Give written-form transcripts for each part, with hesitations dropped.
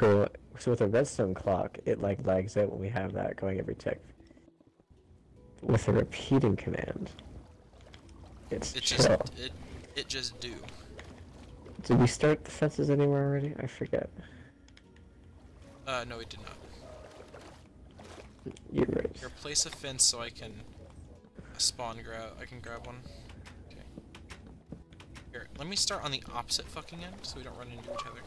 cool. So with a redstone clock, it like lags out when we have that going every tick. With a repeating command, it's It just chill. it just do. Did we start the fences anywhere already? I forget. No, it did not. You're right. Here, place a fence so I can I can grab one. Okay. Here, let me start on the opposite fucking end so we don't run into each other.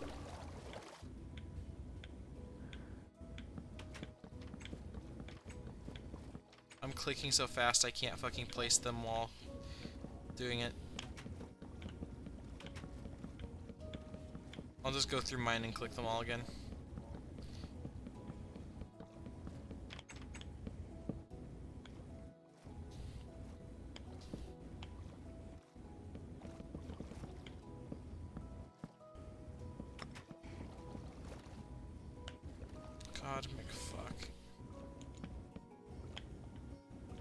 I'm clicking so fast I can't fucking place them while doing it. I'll just go through mine and click them all again. God McFuck.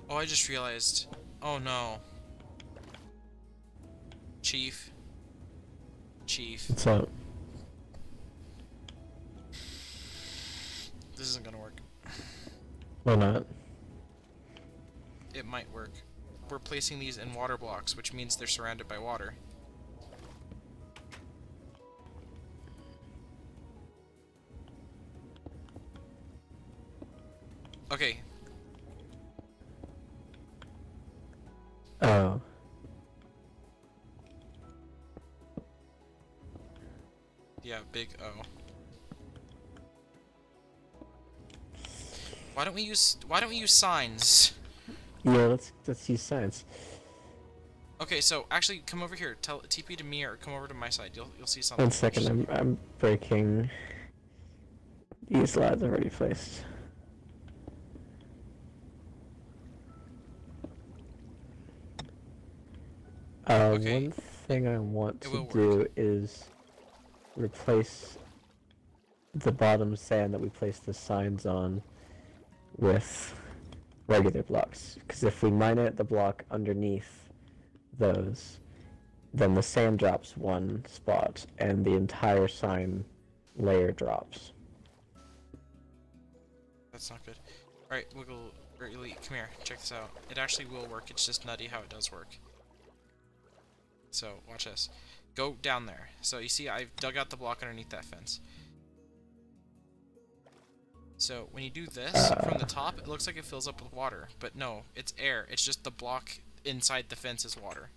Oh, I just realized. Oh no. Chief. Chief. What's up? This isn't gonna work. Why not? It might work. We're placing these in water blocks, which means they're surrounded by water. Okay. Oh. Yeah, big O. Why don't we use signs? Yeah, let's use science. Okay, so actually come over here. Tell TP to me or come over to my side. You'll see something. 1 second, I'm breaking these lads already placed. Okay. One thing I want It to will do work. is replace the bottom sand that we place the signs on with regular blocks. Because if we mine out the block underneath those, then the sand drops one spot and the entire sign layer drops. That's not good. Alright, Wiggle or Elite, come here. Check this out. It actually will work. It's just nutty how it does work. So, watch this. Go down there. So, you see, I've dug out the block underneath that fence. So, when you do this, from the top, it looks like it fills up with water. But no, it's air. It's just the block inside the fence is water.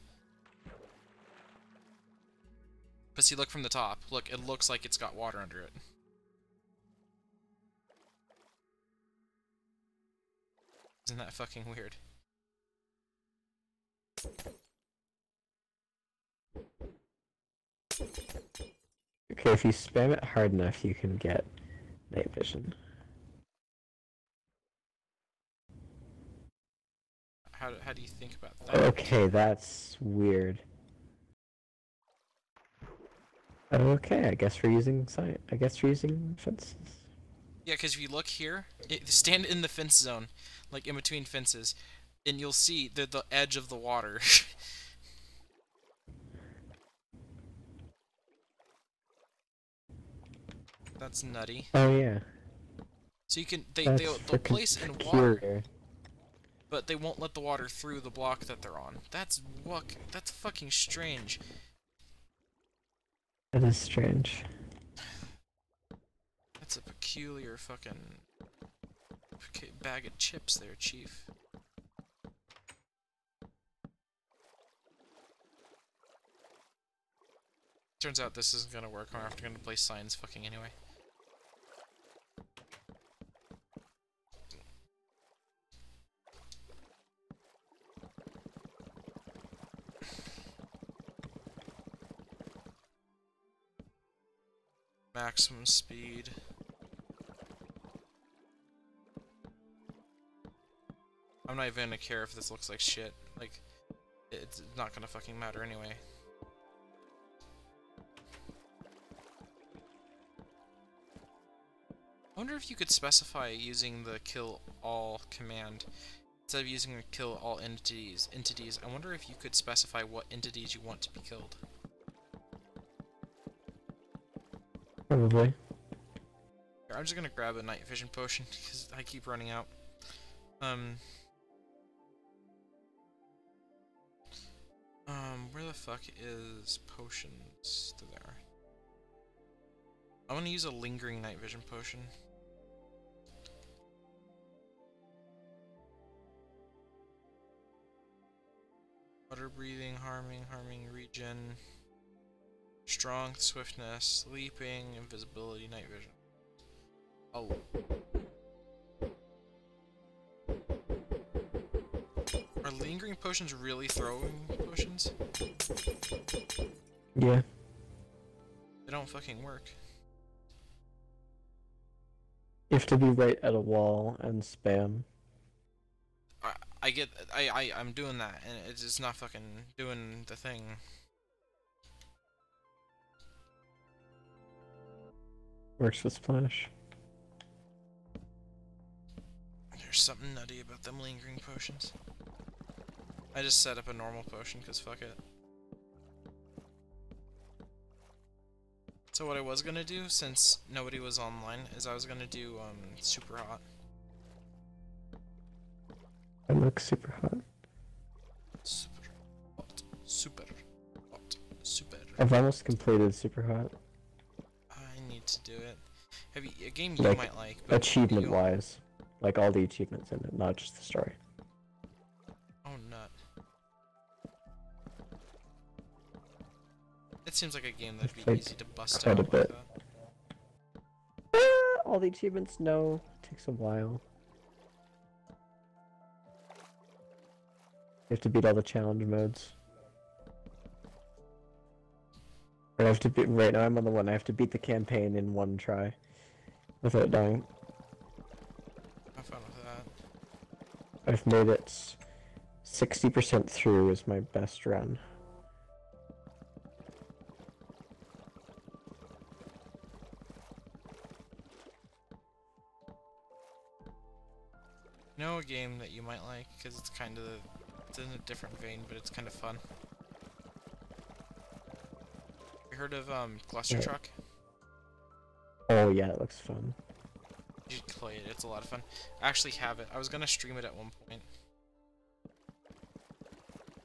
But see, look from the top. Look, it looks like it's got water under it. Isn't that fucking weird? Okay, if you spam it hard enough, you can get night vision. How do you think about that? Okay, that's weird. Okay, I guess we're using fences. Yeah, because if you look here, stand in the fence zone, like in between fences, and you'll see the edge of the water. That's nutty. Oh yeah, So you can that's they'll freaking place in water, peculiar. but they won't let the water through the block that they're on. That's fucking strange. That is strange. That's a peculiar fucking bag of chips there, Chief. Turns out this isn't gonna work. I'm gonna place signs fucking anyway. Maximum speed. I'm not even gonna care if this looks like shit. Like, it's not gonna fucking matter anyway. I wonder if you could specify using the kill all command instead of using the kill all entities. I wonder if you could specify what entities you want to be killed. Probably. I'm just gonna grab a night vision potion because I keep running out. Where the fuck is potions? There. I want to use a lingering night vision potion. Water breathing, harming regen. Strong, swiftness, leaping, invisibility, night vision. Oh. Are lingering potions really throwing potions? Yeah. They don't fucking work. You have to be right at a wall and spam. I'm doing that, and it's just not fucking doing the thing. Works with splash. There's something nutty about them lingering potions. I just set up a normal potion, because fuck it. So what I was gonna do, since nobody was online, is I was gonna do, super hot. It looks super hot. Super hot. Super hot. Super. I've almost completed super hot. I need to do it. Have you, a game you Like, might like, but achievement-wise. Like, all the achievements in it, not just the story. Oh, nut. It seems like a game that'd be easy to bust out like that. All the achievements, no. It takes a while. You have to beat all the challenge modes. I have to beat, right now I'm on the one, I have to beat the campaign in one try. Without dying. Have fun with that. I've made it 60% through is my best run. You know a game that you might like, because it's kind of, it's in a different vein, but it's kind of fun. You heard of, Cluster Yeah. Truck? Oh yeah, it looks fun. You should play it, it's a lot of fun. I actually have it. I was gonna stream it at one point.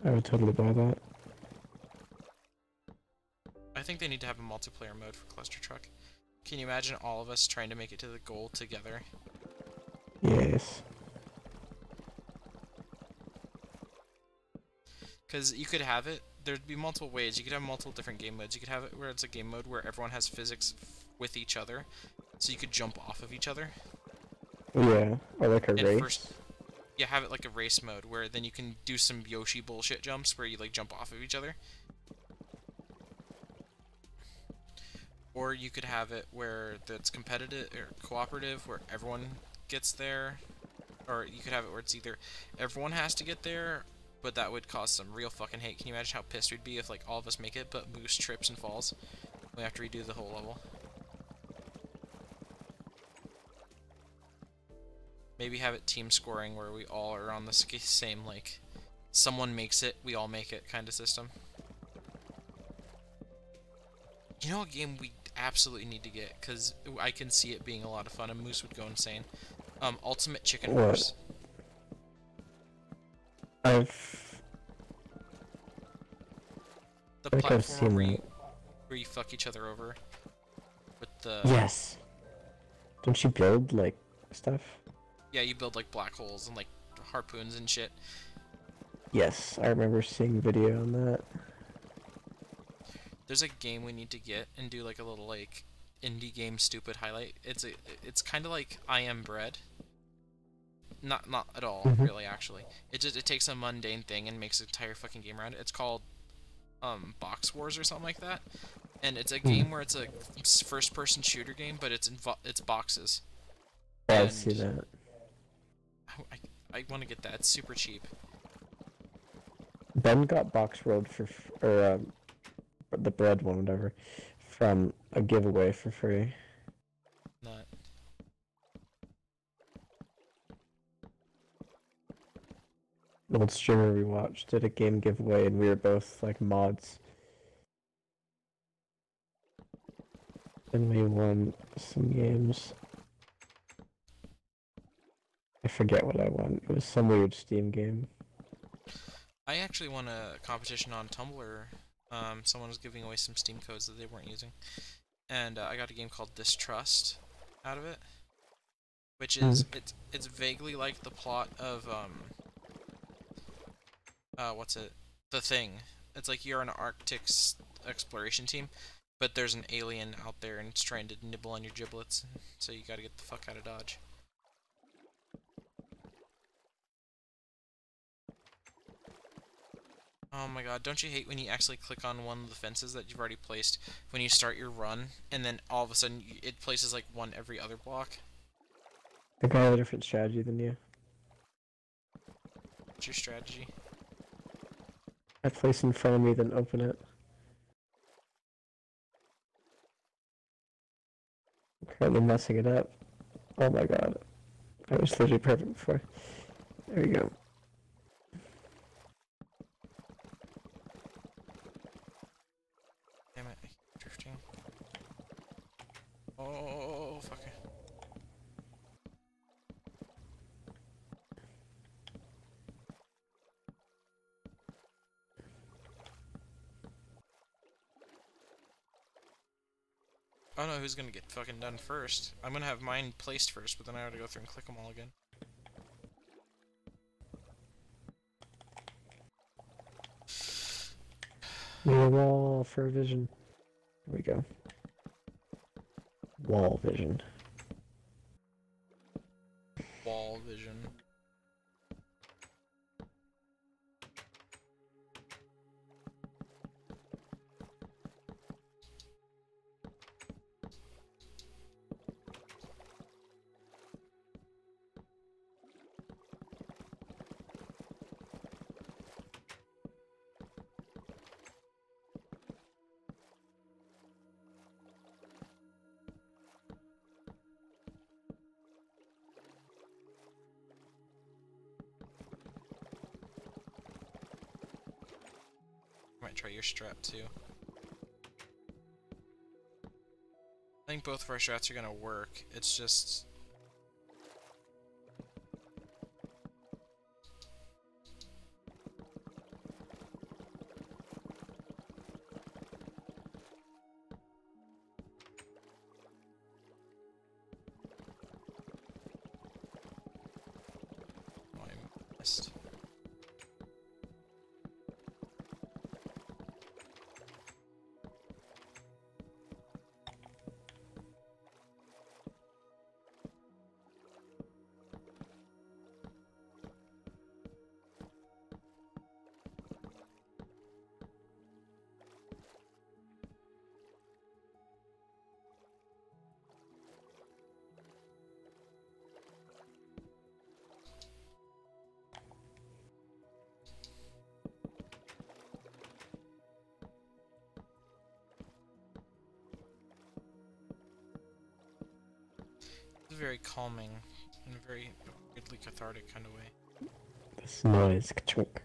I would totally buy that. I think they need to have a multiplayer mode for Cluster Truck. Can you imagine all of us trying to make it to the goal together? Yes. Because you could have it, there'd be multiple ways. You could have multiple different game modes. You could have it where it's a game mode where everyone has physics with each other, so you could jump off of each other. Yeah, or like a race. Yeah, have it like a race mode where then you can do some Yoshi bullshit jumps where you like jump off of each other. Or you could have it where it's competitive or cooperative where everyone gets there. Or you could have it where it's either everyone has to get there, but that would cause some real fucking hate. Can you imagine how pissed we'd be if like all of us make it, but Moose trips and falls? We have to redo the whole level. Maybe have it team scoring where we all are on the same, like, someone makes it, we all make it kind of system. You know a game we absolutely need to get, because I can see it being a lot of fun and Moose would go insane. Ultimate Chicken Horse. The platformer where you fuck each other over with the... Yes. Don't you build, like, stuff? Yeah, you build, like, black holes and, like, harpoons and shit. Yes, I remember seeing video on that. There's a game we need to get and do, like, a little, like, indie game stupid highlight. It's kind of like I Am Bread. Not at all, really, actually. It takes a mundane thing and makes an entire fucking game around it. It's called, Box Wars or something like that. And it's a game where it's a first-person shooter game, but it's boxes. Yeah, I've seen that. I want to get that. It's super cheap. Ben got Box World or the bread one, whatever, from a giveaway for free. Nut. An old streamer we watched did a game giveaway, and we were both like mods. And we won some games. forget what I won. It was some weird Steam game. I actually won a competition on Tumblr. Someone was giving away some Steam codes that they weren't using, and I got a game called Distrust out of it, which is it's vaguely like the plot of what's it? The Thing. It's like you're an Arctic exploration team, but there's an alien out there and it's trying to nibble on your giblets, so you gotta get the fuck out of Dodge. Oh my god, don't you hate when you actually click on one of the fences that you've already placed when you start your run, and then all of a sudden it places like one every other block? I got a different strategy than you. What's your strategy? I place in front of me, then open it. I'm currently messing it up. Oh my god. I was literally perfect before. There we go. Damn it, I keep drifting. Oh, fuck it. I don't know who's gonna get fucking done first. I'm gonna have mine placed first, but then I gotta go through and click them all again. Need a wall for vision. There we go. Wall vision. Wall vision. Might try your strat too. I think both of our strats are gonna work. It's just... Oh, I missed. It's very calming in a very weirdly cathartic kind of way. This noise. Ka-chunk.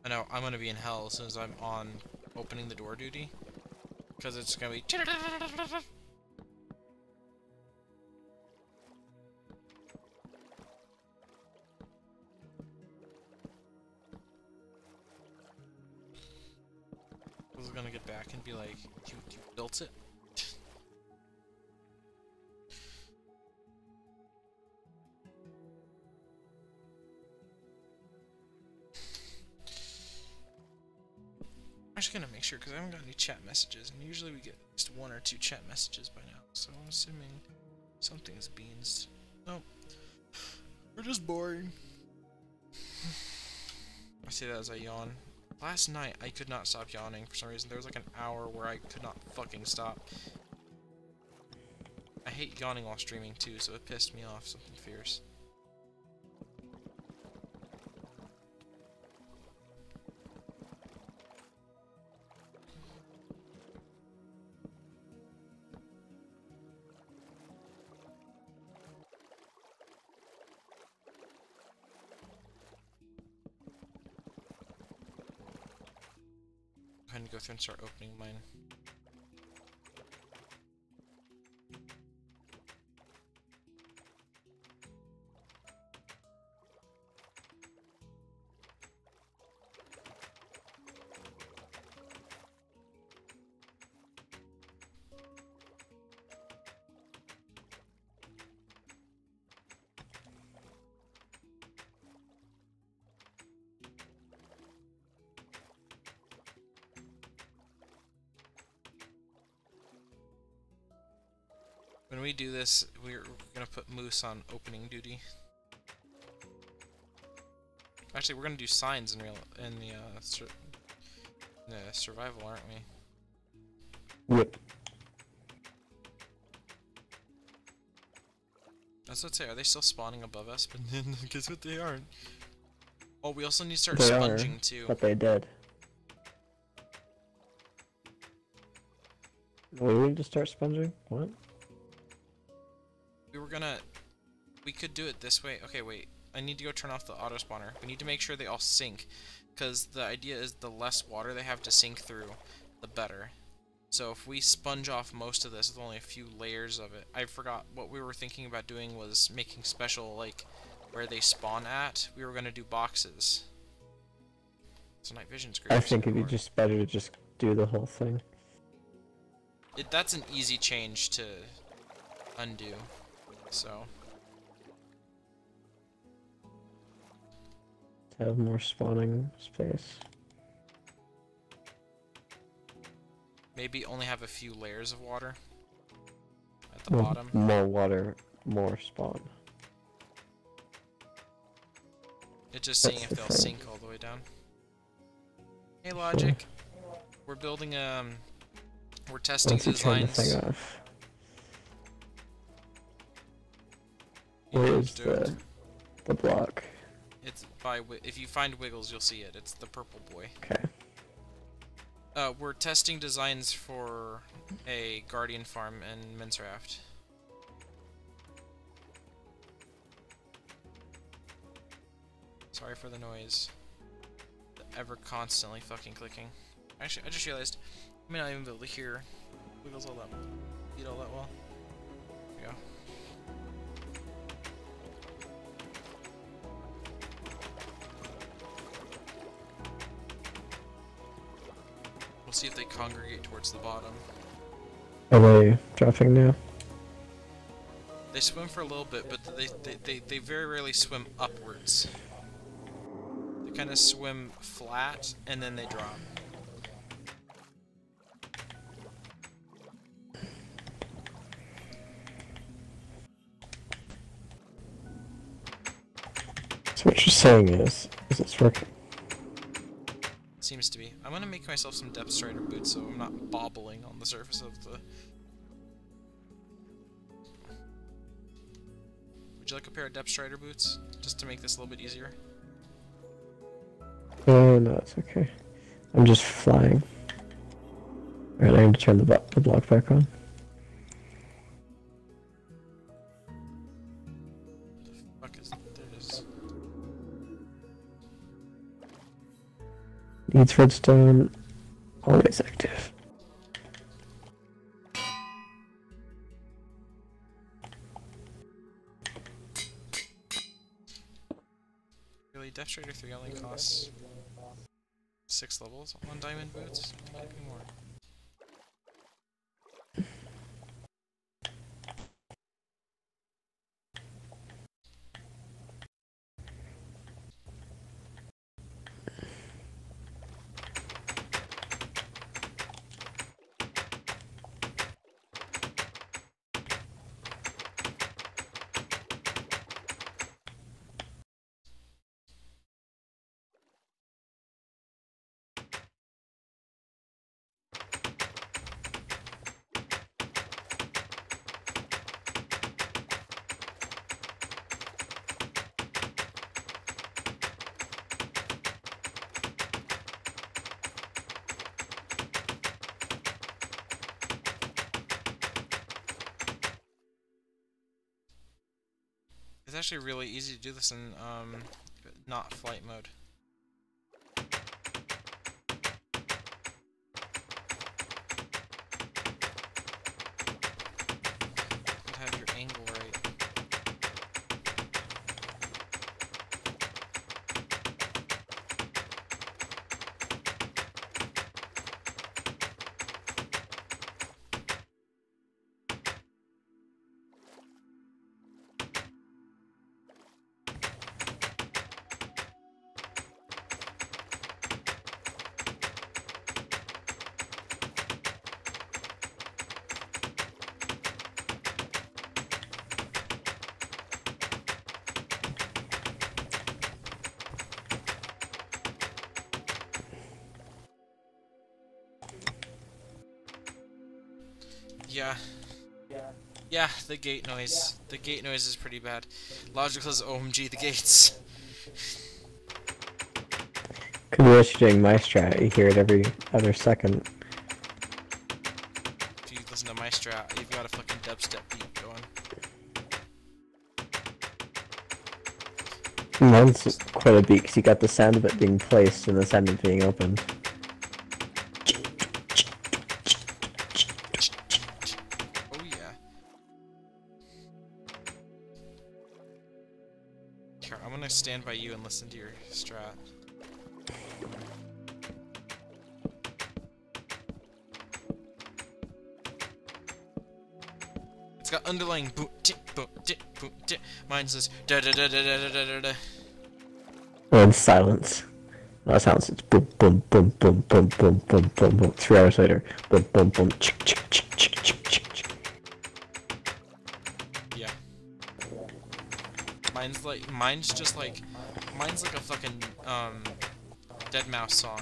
I know, I'm gonna be in hell as soon as I'm on opening the door duty. Because it's gonna be... I was gonna get back and be like, you built it? I'm just gonna make sure, because I haven't got any chat messages, and usually we get at least 1 or 2 chat messages by now, so I'm assuming something's beans. Nope. We're just boring. I say that as I yawn. Last night, I could not stop yawning for some reason. There was like an hour where I could not fucking stop. I hate yawning while streaming too, so it pissed me off something fierce. Go ahead and go through and start opening mine. When we do this, we're gonna put Moose on opening duty. Actually, we're gonna do signs in the survival, aren't we? Yep. That's what I'd say. Are they still spawning above us? But then, guess what? They aren't. Oh, we also need to start They sponging are, too. but they did. We need to start sponging? What? We could do it this way. Okay, wait. I need to go turn off the auto spawner. We need to make sure they all sink, because the idea is the less water they have to sink through, the better. So if we sponge off most of this with only a few layers of it, I forgot what we were thinking about doing was making special, like, where they spawn at. We were going to do boxes. So night vision's great. I think it'd be just better to just do the whole thing. That's an easy change to undo. So To have more spawning space. maybe only have a few layers of water at the bottom. More water, more spawn. It's just seeing if they'll sink all the way down. Hey, Logic. We're building we're testing designs. Where is the block? It's by if you find Wiggles, you'll see it. It's the purple boy. Okay. We're testing designs for a Guardian farm in Minecraft. Sorry for the noise. The ever constantly fucking clicking. Actually, I just realized I may not even be able to hear Wiggles all that well. There we go. We'll see if they congregate towards the bottom. Are they dropping now? They swim for a little bit, but they very rarely swim upwards. They kind of swim flat, and then they drop. So what you're saying is it's working. Seems to be. I'm gonna make myself some depth strider boots so I'm not bobbling on the surface of the... Would you like a pair of depth strider boots? Just to make this a little bit easier? Oh, no, it's okay. I'm just flying. Alright, I need to turn the block back on. Fuck is... There it is. Needs redstone. Always active. Really, Depth Strider 3 only costs 6 levels on diamond boots? It might be more. It's actually really easy to do this in, not flight mode. You have your angle right. Yeah. Yeah, the gate noise. The gate noise is pretty bad. Logical is OMG the gates. Could be what you're doing my strat. You hear it every other second. If you listen to my strat, you've got a fucking dubstep beat going. Mine's quite a beat because you got the sound of it being placed and the sound of it being opened. Oh yeah. Here, I'm gonna stand by you and listen to your strat. It's got underlying boom, tick, boom, tick, boom, tick. Mine says da da da da da da da da. And silence. That sounds it's boom boom boom boom boom boom boom boom boom. 3 hours later, boom boom boom. Chick chick chick chick chick chick chick. Yeah. Mine's just like a fucking Dead Mouse song.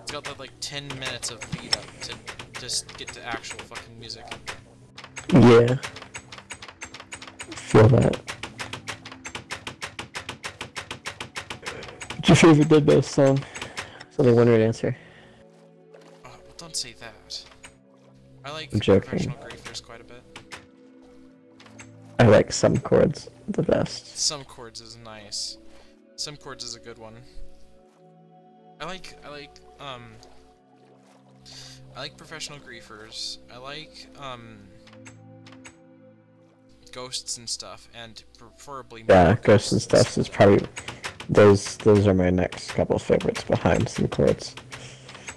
It's got that like 10 minutes of beat up to just get to actual fucking music. Yeah. Feel that. What's your favorite Dead Mouse song? Something one word answer. Well, don't say that. I like I'm joking. Professional Griefers quite a bit. I like Some Chords the best. Some Chords is nice. Some Chords is a good one. I like Professional Griefers. I like Ghosts and stuff, and preferably Yeah, more Ghosts and Stuff is probably those are my next couple of favorites behind Some Chords.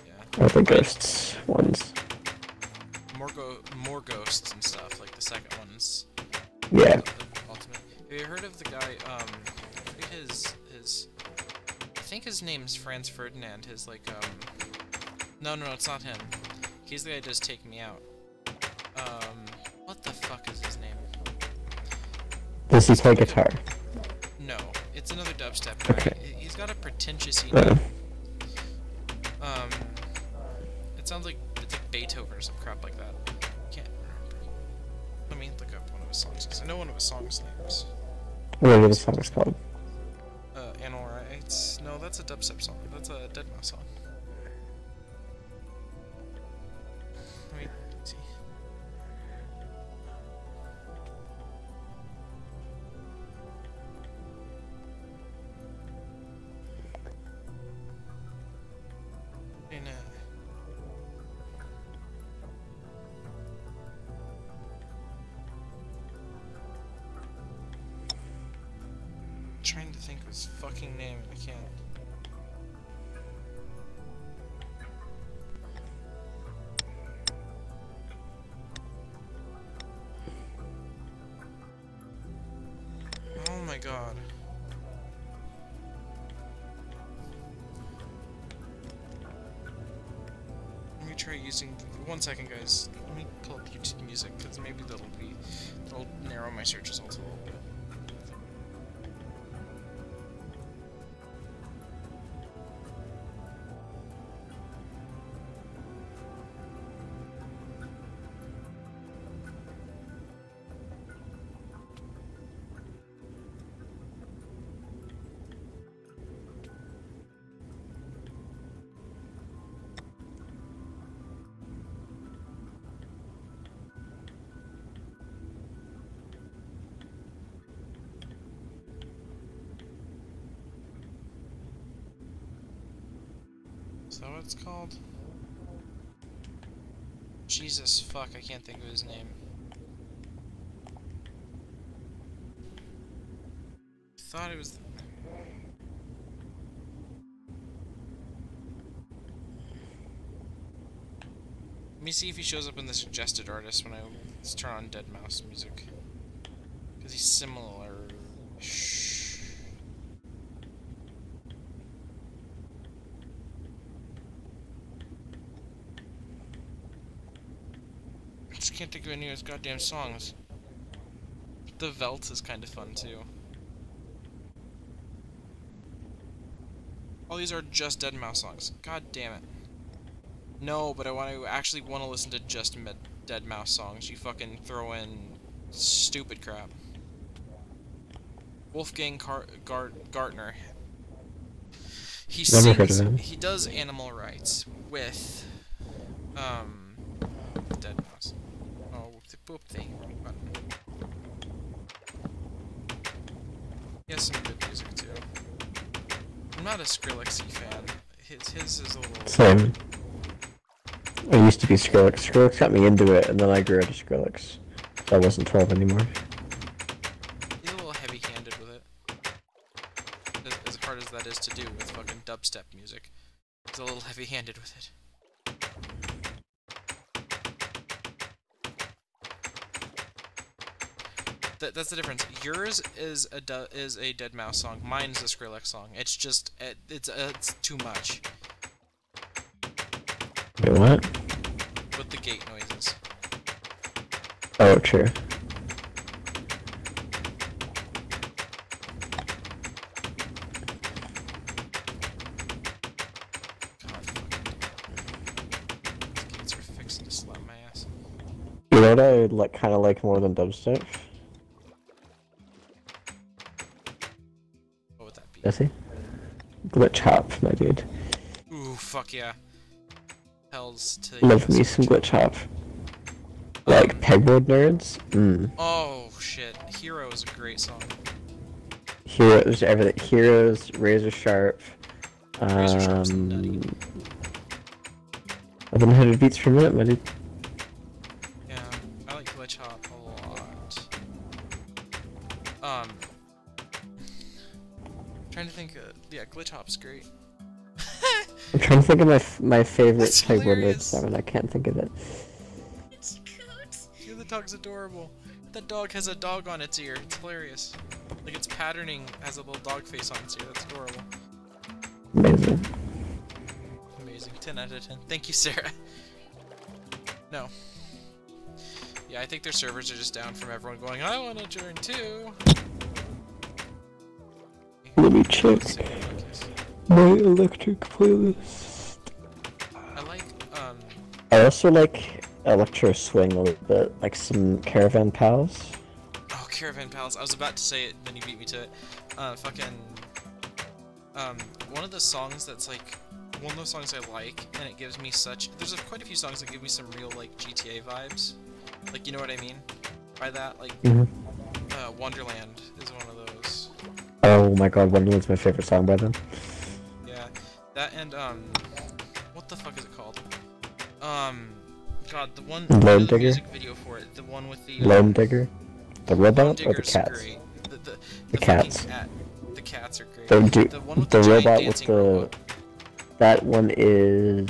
Yeah. Or the Ghosts ones. More Ghosts and stuff, like the second one's Yeah. ultimate. Have you heard of the guy, I forget his I think his name's Franz Ferdinand, his like, no, it's not him. He's the guy who does Take Me Out. What the fuck is his name? Does he play guitar? No, it's another dubstep guy. Okay. He's got a pretentious name. It sounds like it's like Beethoven or some crap like that. Can't remember. Let me look up one of his songs, because I know one of his songs' names. What are the songs called? Animal Rights. No, that's a dubstep song. That's a Dead Mouse song. Let me see. In trying to think of his fucking name and I can't. Oh my god. Let me try using. 1 second, guys. Let me pull up YouTube Music, because maybe that'll narrow my search results a little bit. Is that what it's called? Jesus fuck, I can't think of his name. I thought it was... Let me see if he shows up in the suggested artist when I turn on Dead Mouse music. Because he's similar. I just can't think of any of his goddamn songs. The Veldt is kind of fun too. All these are just Dead Mouse songs. God damn it. No, but I actually want to listen to just Dead Mouse songs. You fucking throw in stupid crap. Wolfgang Gartner. He Never heard of sings. him. He does animal rights with Dead Mouse. Oh, whoopty button. He has some good music too. I'm not a Skrillexy fan. His is a little. Same. I used to be Skrillex. Skrillex got me into it, and then I grew out of Skrillex. So I wasn't 12 anymore. He's a little heavy-handed with it. As hard as that is to do with fucking dubstep music. He's a little heavy-handed with it. That's the difference. Yours is a Dead Mouse song. Mine's a Skrillex song. It's just it's too much. Wait, what? With the gate noises. Oh, true. God, fucking. These gates are fixing to slap my ass. You know what I kind of like more than dubstep? What would that be? Jesse? Glitch hop, my dude. Ooh, fuck yeah. Hells to Love me some glitch hop. Like pegboard nerds? Oh shit. Hero is a great song. Heroes, everything. Heroes, Razor Sharp. Razor Sharp's nutty. 1100 beats per minute, my dude. Yeah, I like glitch hop a lot. Trying to think. Yeah, glitch hop's great. I'm trying to think of my favorite That's pegboard nerd hilarious. song, and I can't think of it. It's cute. Yeah, the dog's adorable. That dog has a dog on its ear. It's hilarious. Like its patterning has a little dog face on its ear. That's adorable. Amazing. Amazing. 10 out of 10. Thank you, Sarah. No. Yeah, I think their servers are just down from everyone going, I want to join too. Let me check my electric playlist. I like, I also like electro swing a little bit, like some Caravan Pals. oh, Caravan Palace. I was about to say it, then you beat me to it. One of the songs that's like, one of those songs I like, and it gives me such, there's quite a few songs that give me some real, like, GTA vibes. Like, you know what I mean? By that, like, Wonderland is one of those. Oh my god, Wonderland's my favorite song by them. Yeah, that and, what the fuck is it called? God, the one, Loam the Digger? music video for it, the one with the, Loam Digger? The Loam robot or the Digger's cats? great. The cats. fucking cat. The cats are great. The one with the the giant robot with dancing the robot. that one is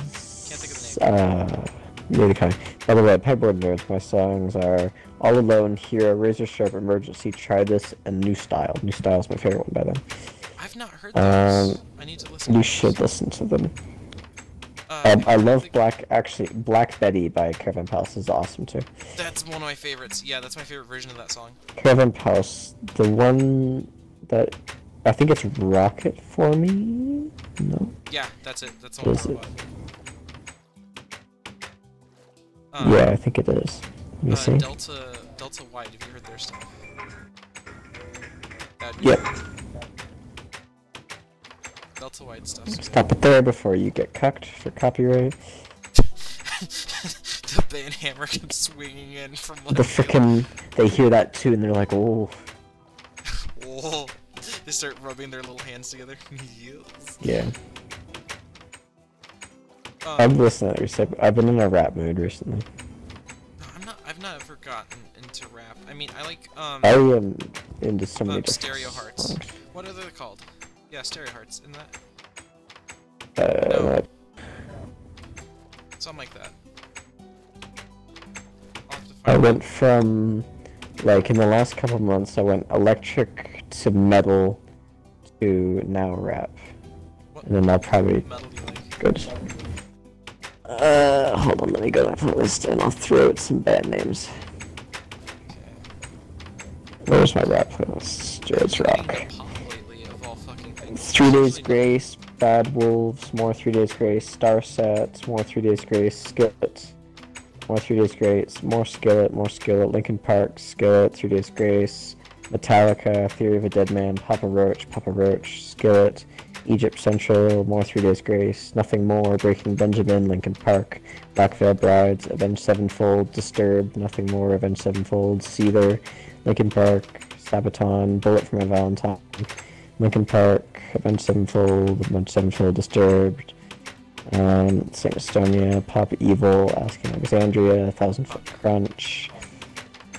Can't think of the name. really kind. By the way, Pegboard Nerds, my songs are All Alone, Hero, Razor Sharp, Emergency, Try This, and New Style. New Style is my favorite one by them. I've not heard those. I need to listen. You to should those. listen to them. I I love think Black Betty by Caravan Palace is awesome too. that's one of my favorites. Yeah, that's my favorite version of that song. Caravan Palace, the one that I think it's Rocket for Me. No, Yeah, that's it. That's the one. is I'm it? about. Yeah, I think it is. Let me see. Delta White. Have you heard their stuff? That'd be Yep. Delta White stuff. Stop it there before you get cucked for copyright. The band hammer comes swinging in from like The frickin' they hear that too and they're like, oh. Whoa. They start rubbing their little hands together. Yes. Yeah. I've listened to that. I've been in a rap mood recently. No, I've not ever gotten into rap. I mean, I like I am into so many different Stereo Hearts. songs. What are they called? Yeah, Stereo Hearts. Isn't that? No. Something like that. I'll have to I find went from, like, in the last couple months, I went electric to metal to now rap. what And then I'll probably metal do you like? go to... hold on, let me go to my playlist and I'll throw out some band names. Where's my rap playlist? Jared's Getting Rock. into pop lately, of all fucking things. 3 Days Especially- Grace, Bad Wolves, more 3 Days Grace, Star Sets, more 3 Days Grace, Skits. more 3 Days Grace, more Skillet, Linkin Park, Skillet, 3 Days Grace, Metallica, Theory of a Dead Man, Papa Roach, Skillet, Egypt Central, more 3 Days Grace, Nothing More, Breaking Benjamin, Linkin Park, Black Veil Brides, Avenged Sevenfold, Disturbed, Nothing More, Avenged Sevenfold, Seether, Linkin Park, Sabaton, Bullet for My Valentine, Linkin Park, Avenged Sevenfold, Disturbed, Saint Estonia, Pop Evil, Asking Alexandria, 1000 Foot Crunch,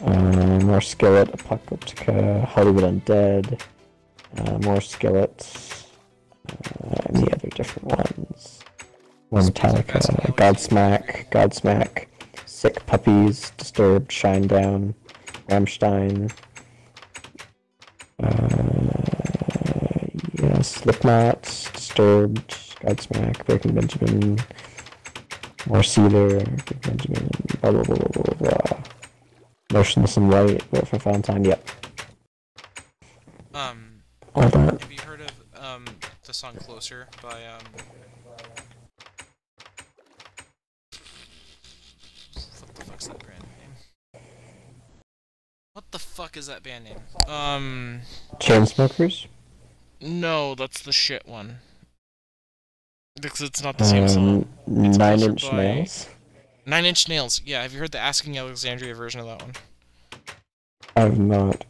more Skillet, Apocalyptica, Hollywood Undead, more Skillet, any other different ones. More Metallica, Godsmack, Sick Puppies, Disturbed, Shinedown, Rammstein, Slipknot, Disturbed, Godsmack, Breaking Benjamin, more Seether, Breaking Benjamin, blah blah blah blah blah blah. Motionless in White, Bullet for Valentine, yep. All that. Have you heard of the song Closer by what the fuck's that band name? What the fuck is that band name? Chainsmokers? No, that's the shit one. Because it's not the same song. It's 9 Inch Nails? 9 Inch Nails, yeah, have you heard the Asking Alexandria version of that one? I've not.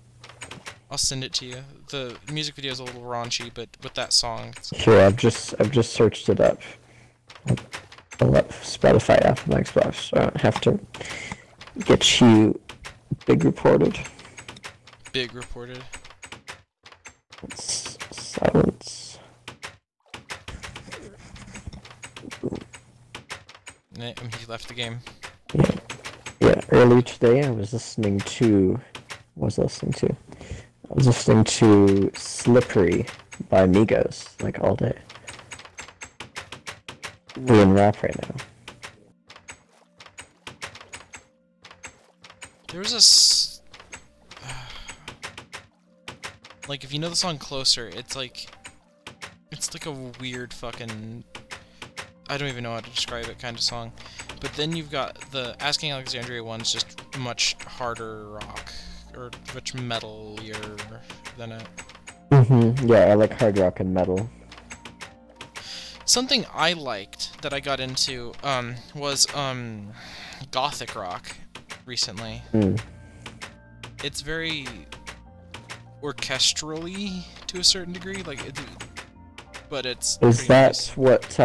I'll send it to you. The music video is a little raunchy, but with that song... Here, I've just searched it up. I'll let Spotify app on Xbox, so I don't have to get you big reported. Big reported? It's silence. He left the game. Yeah, earlier today I was listening to Slippery by Migos, like, all day. We're in rap right now. There was like, if you know the song Closer, it's like a weird fucking... I don't even know how to describe it kind of song. But then you've got the Asking Alexandria one's just much harder rock, or much metal-ier than it. Yeah, I like hard rock and metal. Something I liked that I got into was gothic rock recently. It's very orchestrally to a certain degree, like but it's... Is that nice. What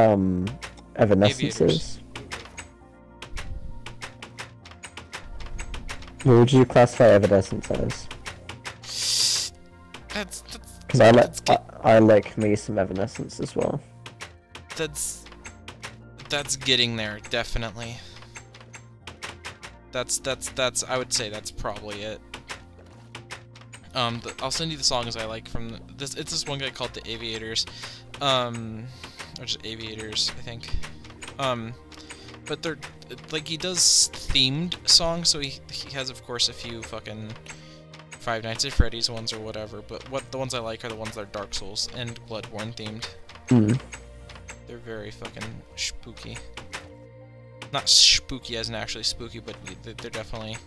Evanescence Aviators. is? What would you classify Evanescence as? Because I like me some Evanescence as well. That's getting there, definitely. That's I would say that's probably it. I'll send you the songs I like from this. It's this one guy called the Aviators, or just Aviators, I think. But they're like, he does themed songs, so he has, of course, a few fucking Five Nights at Freddy's ones or whatever. But the ones I like are the ones that are Dark Souls and Bloodborne themed. They're very fucking spooky. Not spooky as in actually spooky, but they're definitely...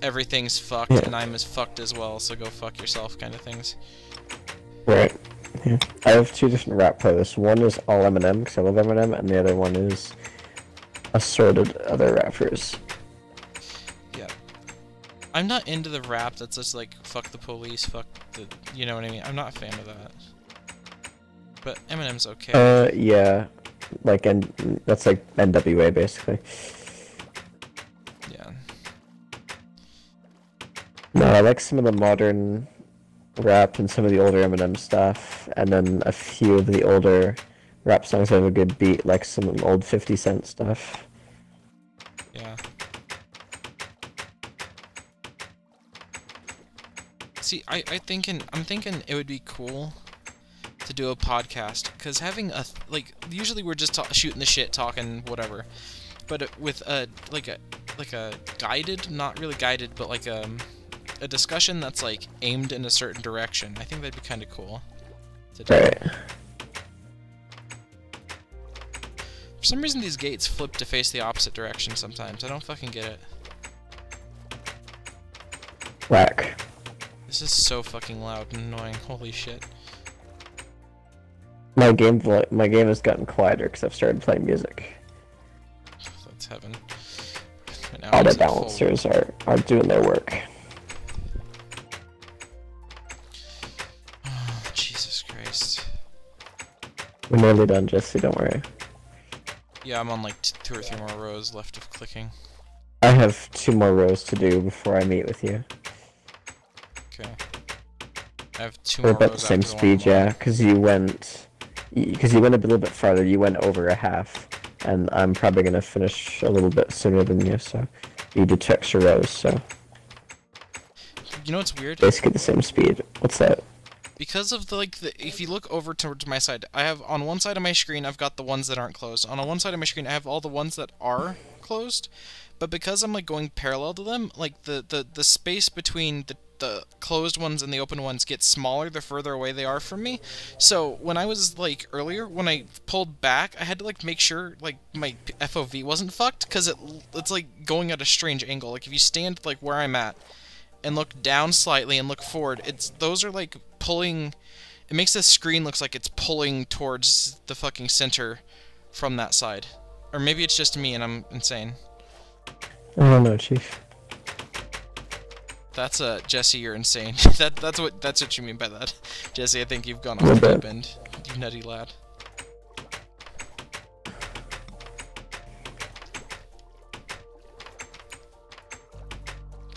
Everything's fucked, and I'm as fucked as well, so go fuck yourself kind of things. Right. Yeah. I have two different rap playlists. One is all Eminem, because I love Eminem, and the other one is assorted other rappers. Yeah. I'm not into the rap that's just like, fuck the police, fuck the... You know what I mean? I'm not a fan of that. But Eminem's okay. Yeah. Like, that's like NWA, basically. Yeah. No, I like some of the modern rap and some of the older Eminem stuff, and then a few of the older rap songs have a good beat, like some old 50 Cent stuff. Yeah. See, I'm thinking it would be cool to do a podcast, because having a usually we're just shooting the shit, talking whatever, but with a guided, not really guided, but like a discussion that's like aimed in a certain direction. I think that'd be kind of cool to do. Right. For some reason these gates flip to face the opposite direction sometimes. I don't fucking get it. Whack. This is so fucking loud and annoying. Holy shit. My game has gotten quieter because I've started playing music. That's heaven. And now Auto it's at full- balancers are doing their work. Oh, Jesus Christ. We're nearly done, Jesse, don't worry. Yeah, I'm on like 2 or 3 more rows left of clicking. I have 2 more rows to do before I meet with you. Okay. I have 2 We're more about rows the same after speed, one more. yeah, because you went a little bit farther. You went over a half, and I'm probably gonna finish a little bit sooner than you, so you did 2 extra rows, so You know what's weird? basically the same speed. What's that? Because of if you look over towards my side, I have on one side of my screen I've got the ones that aren't closed. On one side of my screen I have all the ones that are closed, but because I'm like going parallel to them, like the space between the closed ones and the open ones gets smaller the further away they are from me. So when I was like earlier, when I pulled back, I had to like make sure like my FOV wasn't fucked because it's like going at a strange angle. Like if you stand like where I'm at and look down slightly and look forward, those are like pulling. It makes the screen looks like it's pulling towards the fucking center from that side. Or maybe it's just me and I'm insane. I don't know, Chief. That's Jesse, you're insane. that's what you mean by that. Jesse, I think you've gone You're off the bad. deep end. You nutty lad.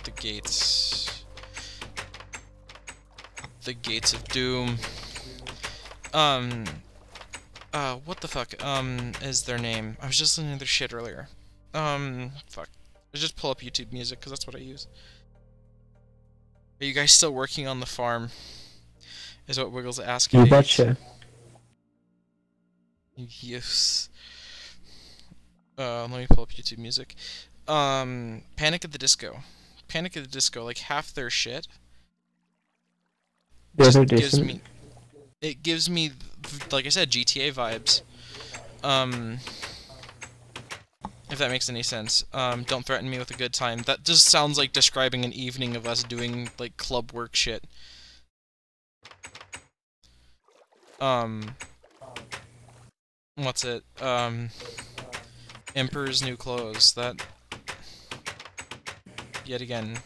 The gates. The gates of doom. What the fuck, is their name? I was just listening to their shit earlier. Fuck. Let's just pull up YouTube music, because that's what I use. Are you guys still working on the farm? Is what Wiggles asking. You betcha. Yes. Let me pull up YouTube music. Panic at the Disco. Panic at the Disco, like half their shit Yeah, just they're gives decent. me, it gives me, like I said, GTA vibes. If that makes any sense. Don't threaten me with a good time. That just sounds like describing an evening of us doing, like, club work shit. What's it? Emperor's New Clothes. That... Yet again.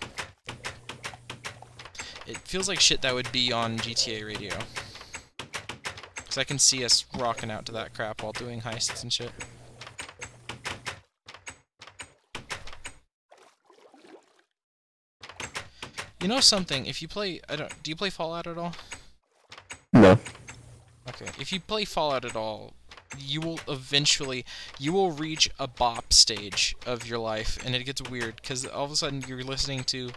It feels like shit that would be on GTA radio. Because I can see us rocking out to that crap while doing heists and shit. You know something, if you play, do you play Fallout at all? No. Okay, if you play Fallout at all, you will reach a bop stage of your life, and it gets weird, because all of a sudden you're listening to,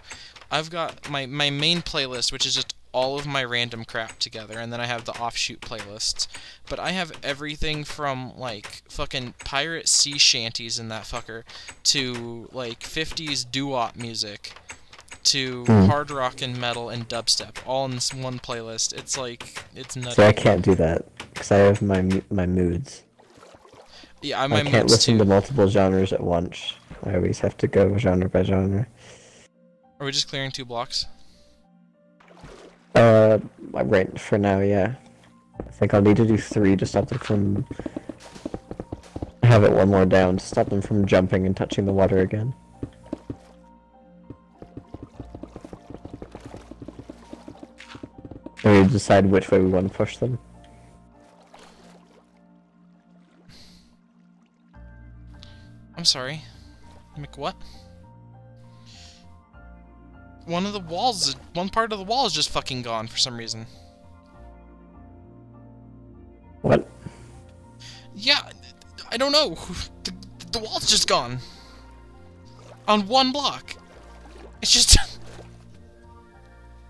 I've got my main playlist, which is just all of my random crap together, and then I have the offshoot playlists, but I have everything from, like, fucking pirate sea shanties in that fucker, to, like, 50s doo-wop music, to hard rock and metal and dubstep, all in this one playlist. It's like, it's nutty. So I can't do that because I have my moods. Yeah, my I can't moods listen too. to multiple genres at once. I always have to go genre by genre. Are we just clearing 2 blocks? Right for now, yeah. I think I'll need to do 3 to stop them from. Have it 1 more down to stop them from jumping and touching the water again. And we decide which way we want to push them. I'm sorry. What? One part of the wall is just fucking gone for some reason. What? Yeah, I don't know. The wall's just gone. On 1 block. It's just...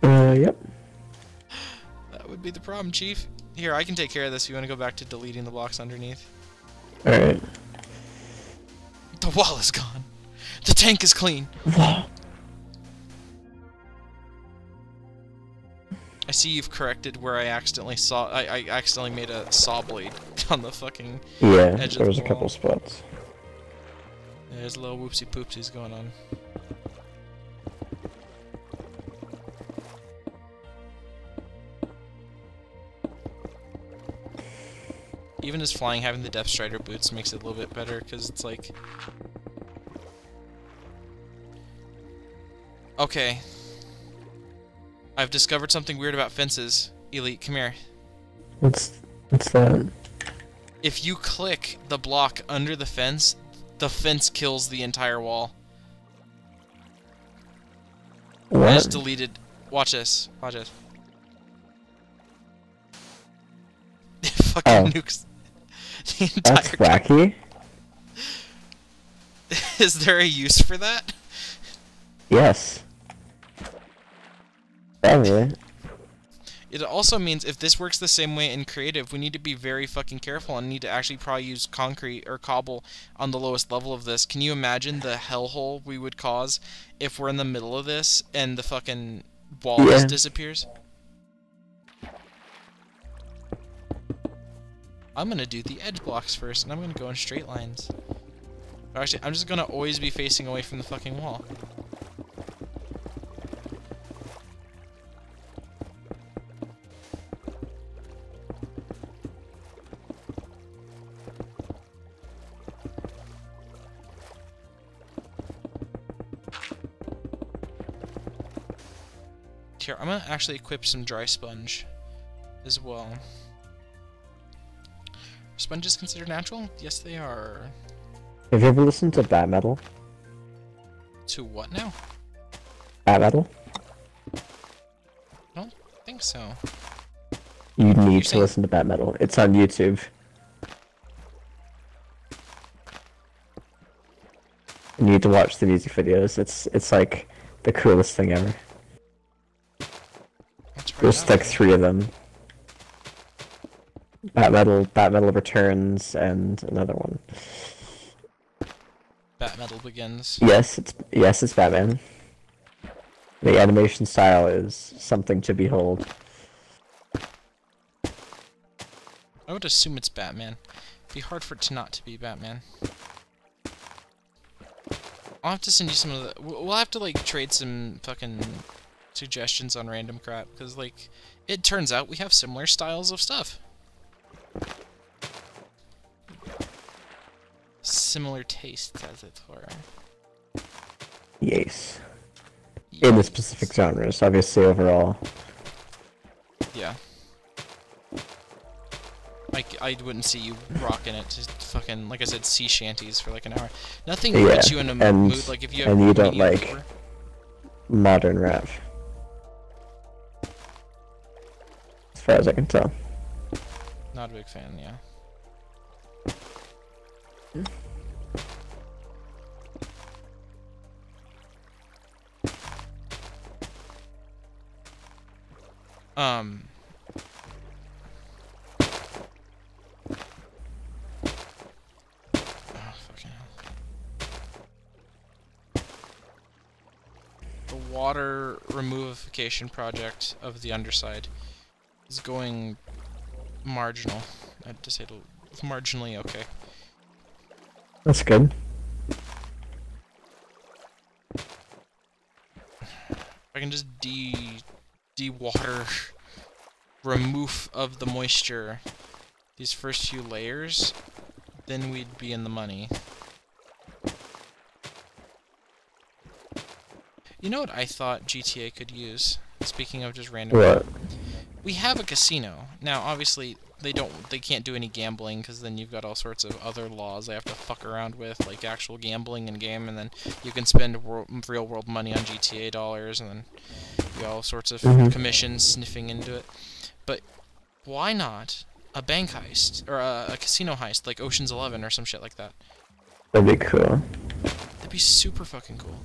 Yep. That would be the problem, Chief. Here, I can take care of this if you want to go back to deleting the blocks underneath. Alright. The wall is gone. The tank is clean. Whoa. I see you've corrected where I accidentally made a saw blade. on the fucking Yeah, edge there of was the a couple wall. spots. There's a little whoopsie poopsies going on. Even just flying, having the Depth Strider boots makes it a little bit better, because it's like... Okay. I've discovered something weird about fences. Elite, come here. What's that? If you click the block under the fence kills the entire wall. What? I just deleted... Watch this. Watch this. It fucking nukes the entire... That's wacky. Is there a use for that? Yes. Probably. It also means if this works the same way in creative, we need to be very fucking careful and need to actually probably use concrete or cobble on the lowest level of this. Can you imagine the hellhole we would cause if we're in the middle of this and the fucking wall just disappears? I'm gonna do the edge blocks first, and I'm gonna go in straight lines. Actually, I'm just gonna always be facing away from the fucking wall. Here, I'm gonna actually equip some dry sponge as well. Are sponges considered natural? Yes, they are. Have you ever listened to Bat Metal? To what now? Bat Metal? I don't think so. You need to saying- listen to Bat Metal. It's on YouTube. You need to watch the music videos. It's like the coolest thing ever. There's like 3 of them. Bat Metal Returns, and another one. Bat Metal Begins. Yes, it's Batman. The animation style is something to behold. I would assume it's Batman. It'd be hard for it to not to be Batman. I'll have to send you some of the... We'll have to, like, trade some fucking suggestions on random crap, because, like, it turns out we have similar styles of stuff. Similar tastes, as it were. Yes. In the specific genres, obviously overall. Yeah. I wouldn't see you rocking it to fucking, like I said, sea shanties for like an hour. Nothing Yeah, puts you in a mood, like if you have... and you don't medium like labor. modern rap. As far as I can tell. Not a big fan, yeah. Oh, fucking hell. The water removification project of the underside is going marginal. I'd just say marginally okay. That's good. If I can just de-water, remove of the moisture these first few layers, then we'd be in the money. You know what I thought GTA could use? Speaking of just random... What? We have a casino. Now, obviously, they can't do any gambling, because then you've got all sorts of other laws they have to fuck around with, like actual gambling in game, and then you can spend real-world money on GTA dollars, and then you got all sorts of commissions sniffing into it. But why not a bank heist, or a casino heist, like Ocean's 11 or some shit like that? That'd be cool. That'd be super fucking cool.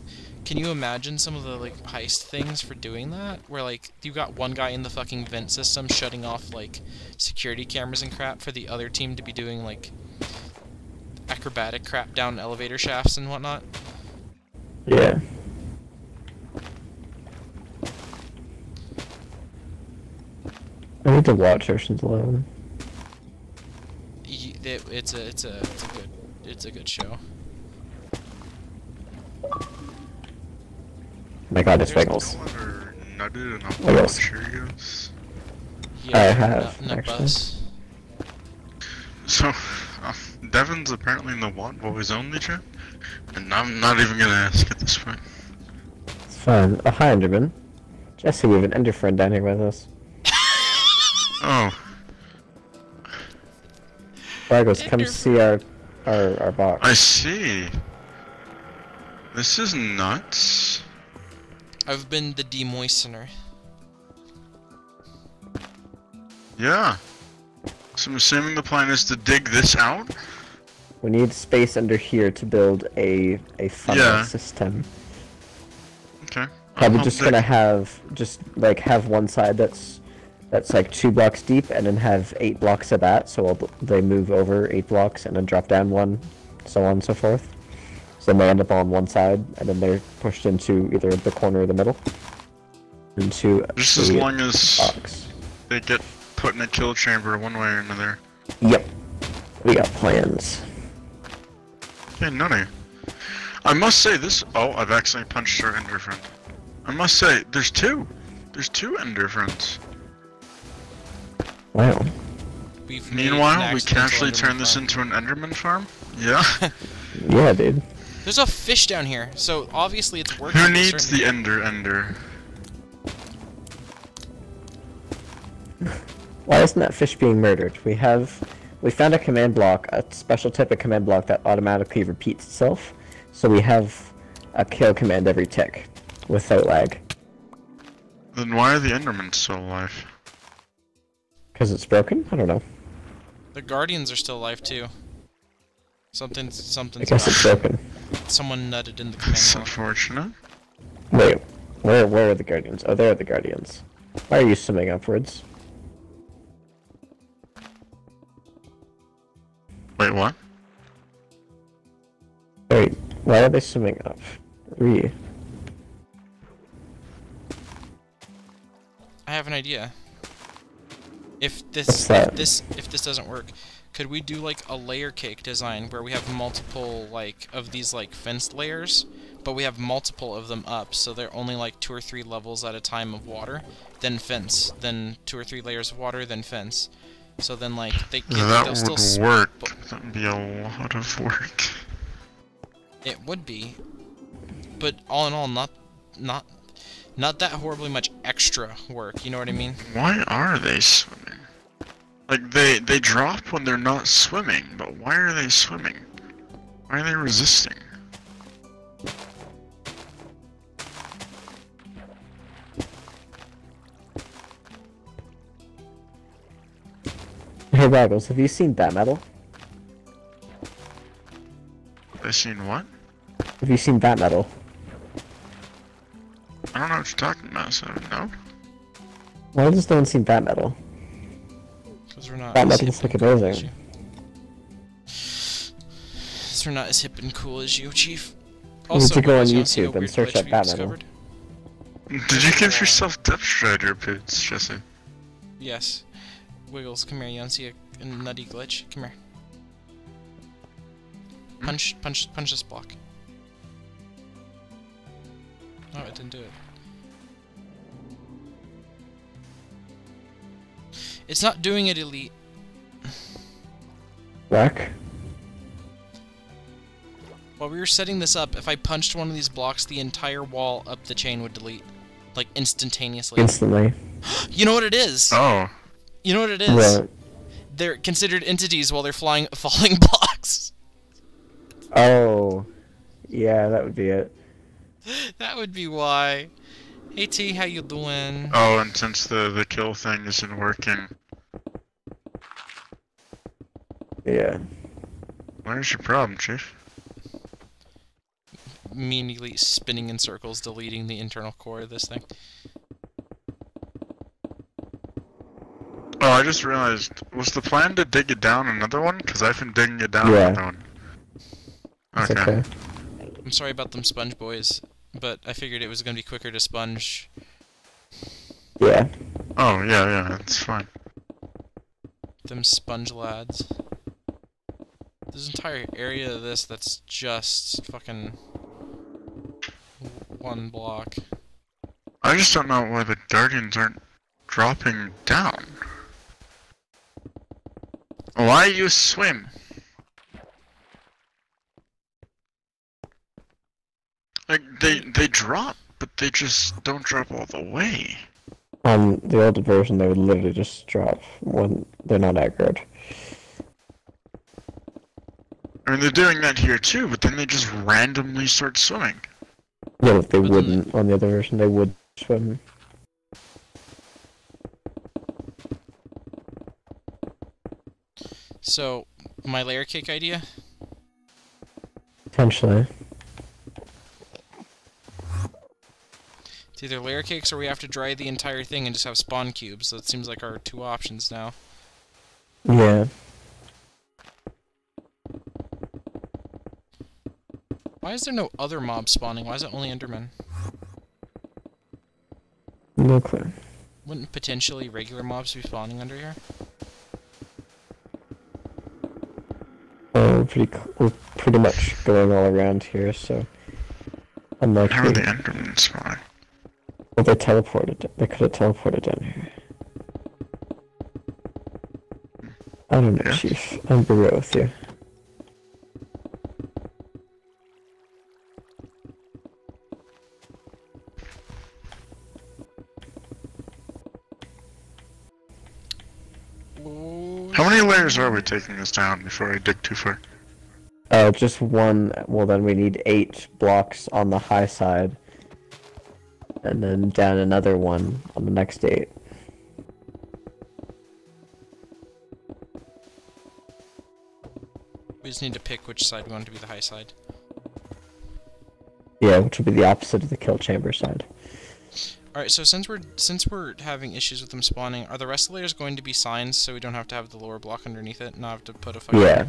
Can you imagine some of the, like, heist things for doing that? Where, like, you got one guy in the fucking vent system shutting off, like, security cameras and crap for the other team to be doing, like, acrobatic crap down elevator shafts and whatnot? Yeah. I need to watch Ocean's 11. It's a good show. My God, it's There's bagels. Y'all ever nutted in a bowl Bagels. of Cheerios? Yeah, I they're have, nut actually. bus. So, Devin's apparently in the What Boys Only chat, and I'm not even gonna ask at this point. It's fine. Oh, hi, Enderman. Jesse, we have an Ender friend down here with us. Oh, Bagels, come Ender see our box. I see. This is nuts. I've been the demoistener. Yeah. So I'm assuming the plan is to dig this out? We need space under here to build a funnel Yeah. system. Okay. Probably I'll just dig. gonna have have one side that's like 2 blocks deep, and then have 8 blocks of that. So they move over 8 blocks and then drop down 1, so on and so forth. So then they end up on one side, and then they're pushed into either the corner or the middle. Into Just as the long as box. they get put in a kill chamber one way or another. Yep. We got plans. Hey, nutty. I must say this. Oh, I've accidentally punched our Ender friend. I must say, there's 2. There's 2 Ender friends. Wow. We've made an Meanwhile, we accidental casually Enderman turn this farm. into an Enderman farm? Yeah? Yeah, dude. There's a fish down here, so obviously it's working. Who to a needs certain- the Ender? Why isn't that fish being murdered? We found a command block, a special type of command block that automatically repeats itself. So we have a kill command every tick, without lag. Then why are the Endermen still alive? Because it's broken? I don't know. The Guardians are still alive too. Something's I guess it's broken. Someone nutted in the That's command block. unfortunate. Wait, where are the Guardians? Oh, there are the Guardians. Why are you swimming upwards? Wait, what? Wait, why are they swimming up? I have an idea. If What's that? if this doesn't work, could we do like a layer cake design where we have multiple like of these like fence layers, but we have multiple of them up, so they're only like 2 or 3 levels at a time of water, then fence, then 2 or 3 layers of water, then fence. So then like they'll That still would work. That would be a lot of work. It would be, but all in all, not that horribly much extra work. You know what I mean? Why are they swimming? Like, they drop when they're not swimming, but why are they swimming? Why are they resisting? Hey, Waggles, have you seen that metal? They seen what? Have you seen that metal? I don't know what you're talking about, so no? Why has no one seen that metal? Because we're not. That as metal's hip like and cool as amazing. you. 'Cause we're not as hip and cool as you, Chief. You need to go on Wiggles, you wanna see a YouTube and weird search glitch up we that metal. discovered? Did you give yourself Death Strider boots, Jesse? Yes. Wiggles, come here. You wanna see a nutty glitch? Come here. Punch this block. Oh, it didn't do it. It's not doing it, Elite. Whack? While we were setting this up, if I punched one of these blocks, the entire wall up the chain would delete. Like, instantaneously. Instantly. You know what it is? Oh. You know what it is? What? They're considered entities while they're falling blocks. Oh. Yeah, that would be it. That would be why. Hey T, how you doing? Oh, and since the kill thing isn't working, Yeah. where's your problem, Chief? Meaningly spinning in circles, deleting the internal core of this thing. Oh, I just realized, was the plan to dig it down another one? Because I've been digging it down Yeah. another one. It's okay. I'm sorry about them sponge boys, but I figured it was gonna be quicker to sponge. Yeah. Oh, yeah, that's fine. Them sponge lads. There's an entire area of this that's just fucking one block. I just don't know why the Guardians aren't dropping down. Why you swim? Like, they drop, but they just don't drop all the way. On the older version, they would literally just drop when they're not aggroed. I mean, they're doing that here too, but then they just randomly start swimming. Yeah, but they But then wouldn't on the other version. They would swim. So, my layer cake idea? Potentially. It's either layer cakes or we have to dry the entire thing and just have spawn cubes. That seems like our two options now. Yeah. Why is there no other mobs spawning? Why is it only Endermen? No clue. Wouldn't potentially regular mobs be spawning under here? We're pretty much going all around here, so unlikely. How are the Endermen spawning? Well, they teleported. They could have teleported down here. I don't know, Yeah. Chief. I'm real with you. How many layers are we taking this down before I dig too far? Just one. Well, then we need 8 blocks on the high side, and then down another one on the next 8. We just need to pick which side we want to be the high side. Yeah, which would be the opposite of the kill chamber side. Alright, so since we're having issues with them spawning, are the rest of the layers going to be signs so we don't have to have the lower block underneath it and not have to put a fucking... Yeah.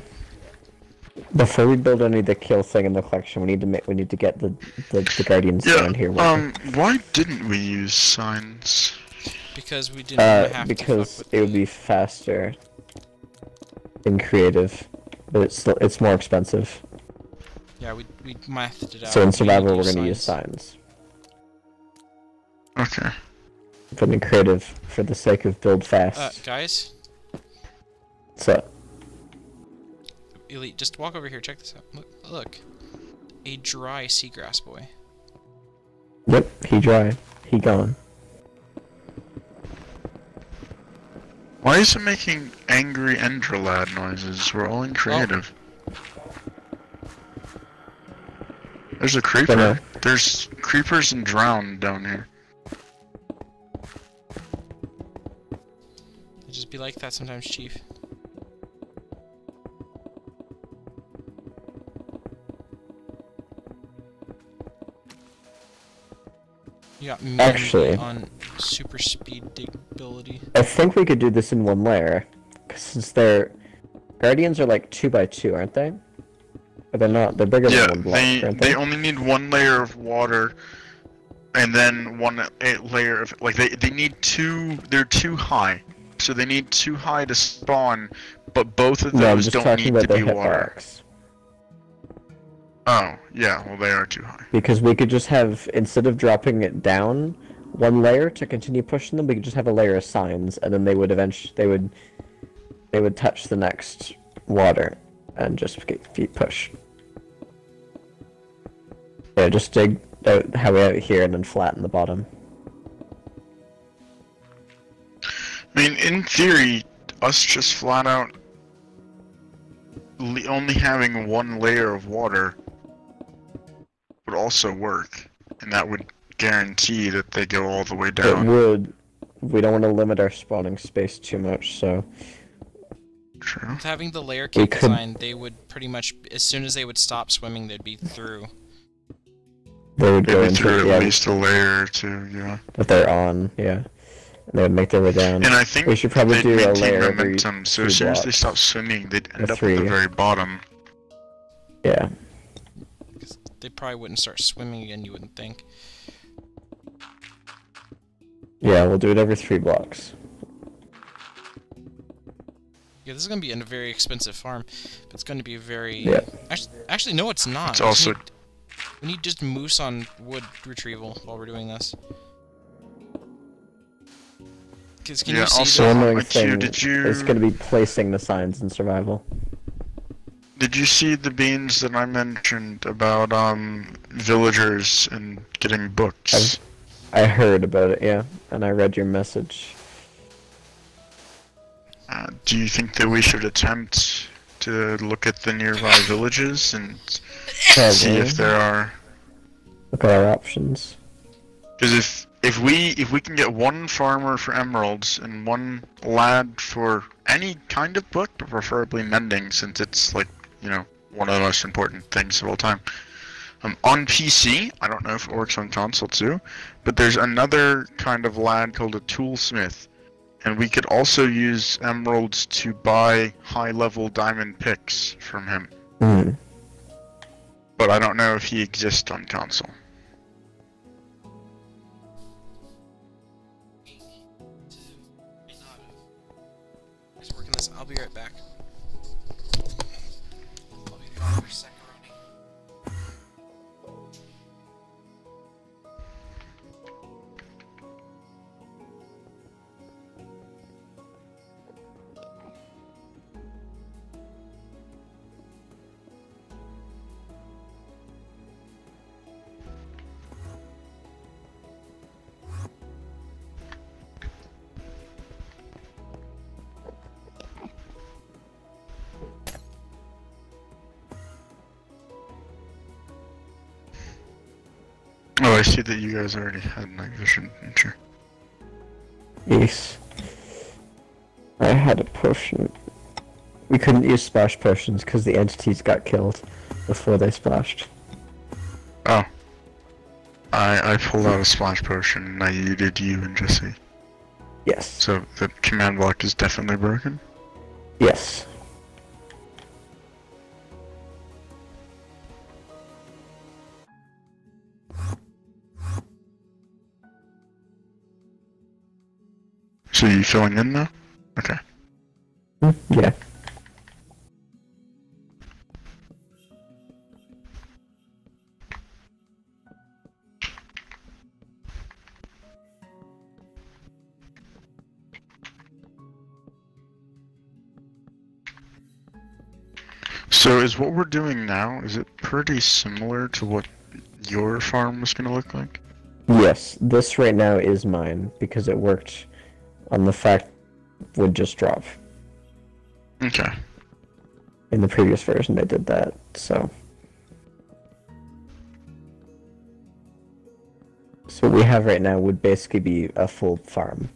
Before we build any of the kill thing in the collection, we need to get the guardians Yeah, down here. working. why didn't we use signs? Because we didn't want to have because to fuck with it would be faster in creative, but it's more expensive. Yeah, we mathed it out. So in We survival, need we're gonna use signs. Okay. But in creative, for the sake of build fast. Guys? So Elite, just walk over here, check this out. Look. A dry seagrass boy. yep, he dry, he gone. Why is it making angry Enderlad noises? We're all in creative. There's a creeper. Dunno. There's creepers and drowned down here. It just be like that sometimes, Chief. You got me Actually- on super speed dig ability. I think we could do this in one layer, 'cause since their guardians are like 2x2, aren't they? But they're not. They're bigger Yeah, than one block, aren't they they? only need one layer of water, and then a layer of they need two. They're too high, so they need too high to spawn. But both of No, I'm those just don't talking need about to the be water. hitbox. Oh, yeah. Well, they are too high. Because we could just have, instead of dropping it down one layer to continue pushing them, we could just have a layer of signs, and then they would eventually they would touch the next water and just keep push. Yeah, just dig out how we have it here and then flatten the bottom. I mean, in theory, us just flat out only having one layer of water would also work, and that would guarantee that they go all the way It down. would. We don't want to limit our spawning space too much, so True. With having the layer We cake could- design, they would pretty much, as soon as they would stop swimming, they'd be through. they would go Maybe into through it, at yeah, least a layer or two, yeah. if they're on, yeah. And they would make their way down. And I think We should probably they'd do a maintain layer every momentum, so as 3 soon as they blocks. stop swimming, they'd end Or up at the 3. very bottom. Yeah. Because they probably wouldn't start swimming again, you wouldn't think. Yeah, we'll do it every 3 blocks. Yeah, this is gonna be a very expensive farm. But it's gonna be very. Yeah. Actually, no, it's not. It's also We need just moose on wood retrieval while we're doing this. Cause can you see also, The that? annoying IQ, thing did you is going to be placing the signs in survival. did you see the beans that I mentioned about villagers and getting books? I heard about it, yeah, and I read your message. Do you think that we should attempt to look at the nearby villages and see if there are? Look at our options. Because if we can get one farmer for emeralds and one lad for any kind of book, but preferably mending, since it's like, you know, one of the most important things of all time. On PC, I don't know if it works on console too, but there's another kind of lad called a toolsmith, and we could also use emeralds to buy high-level diamond picks from him. Hmm. But I don't know if he exists on console. Just working this. I'll be right back. I'll be gone for a second, Ronnie. Oh, I see that you guys already had night vision feature. Yes. I had a potion. We couldn't use splash potions because the entities got killed before they splashed. Oh. I pulled out a splash potion and I yeeted you and Jesse. Yes. So the command block is definitely broken? Yes. So you filling in now? Okay. Yeah. So is what we're doing now, is it pretty similar to what your farm was gonna look like? Yes. This right now is mine because it worked on the fact would just drop. Okay. In the previous version they did that, so. So what we have right now would basically be a full farm.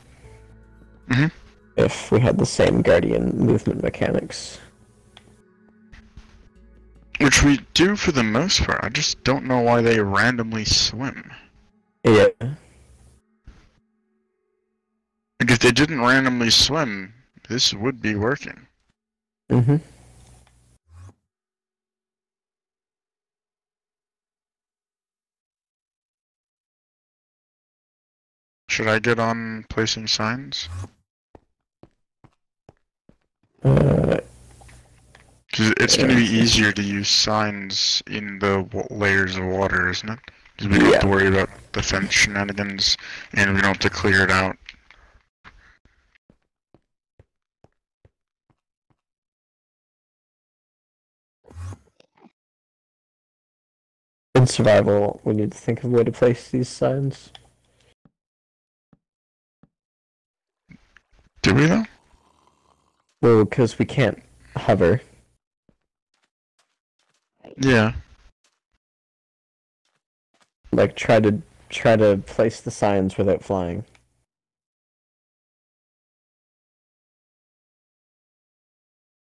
Mm-hmm. If we had the same guardian movement mechanics. Which we do for the most part, I just don't know why they randomly swim. Yeah. Like if they didn't randomly swim, this would be working. Mm-hmm. Should I get on placing signs? Uh, Because it's going to be easier to use signs in the layers of water, isn't it? Because we don't have to worry about the fence shenanigans, and we don't have to clear it out. in survival, we need to think of a way to place these signs. Do we though? Well, because we can't hover. Yeah. Like, try to place the signs without flying.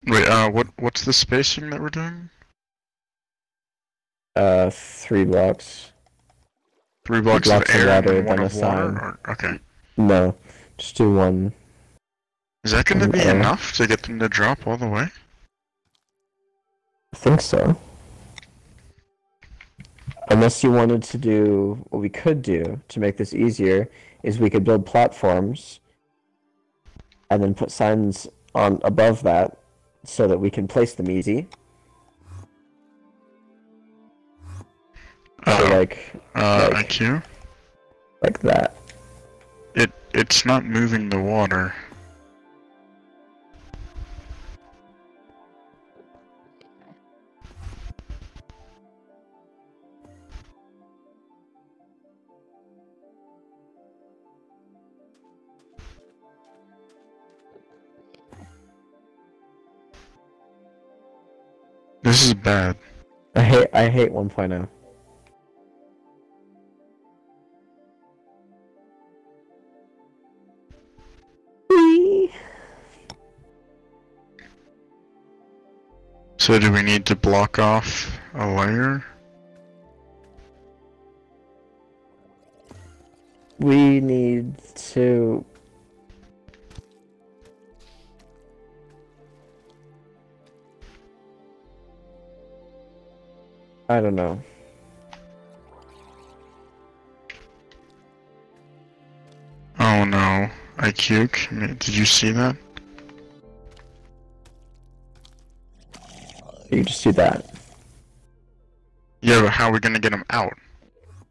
Wait, what's the spacing that we're doing? 3 blocks. 3 blocks blocks of of air water, and 1 then a of water? sign. Or, okay. No, just do 1. Is that gonna be No. enough to get them to drop all the way? I think so. Unless you wanted to do, what we could do to make this easier is we could build platforms and then put signs on above that so that we can place them easy. So like IQ? like that. It's not moving the water. This is bad. I hate 1.0. Whee! So do we need to block off a layer? We need to... I don't know. Oh no. IQ, did you see that? You just do that. Yeah, but how are we gonna get him out?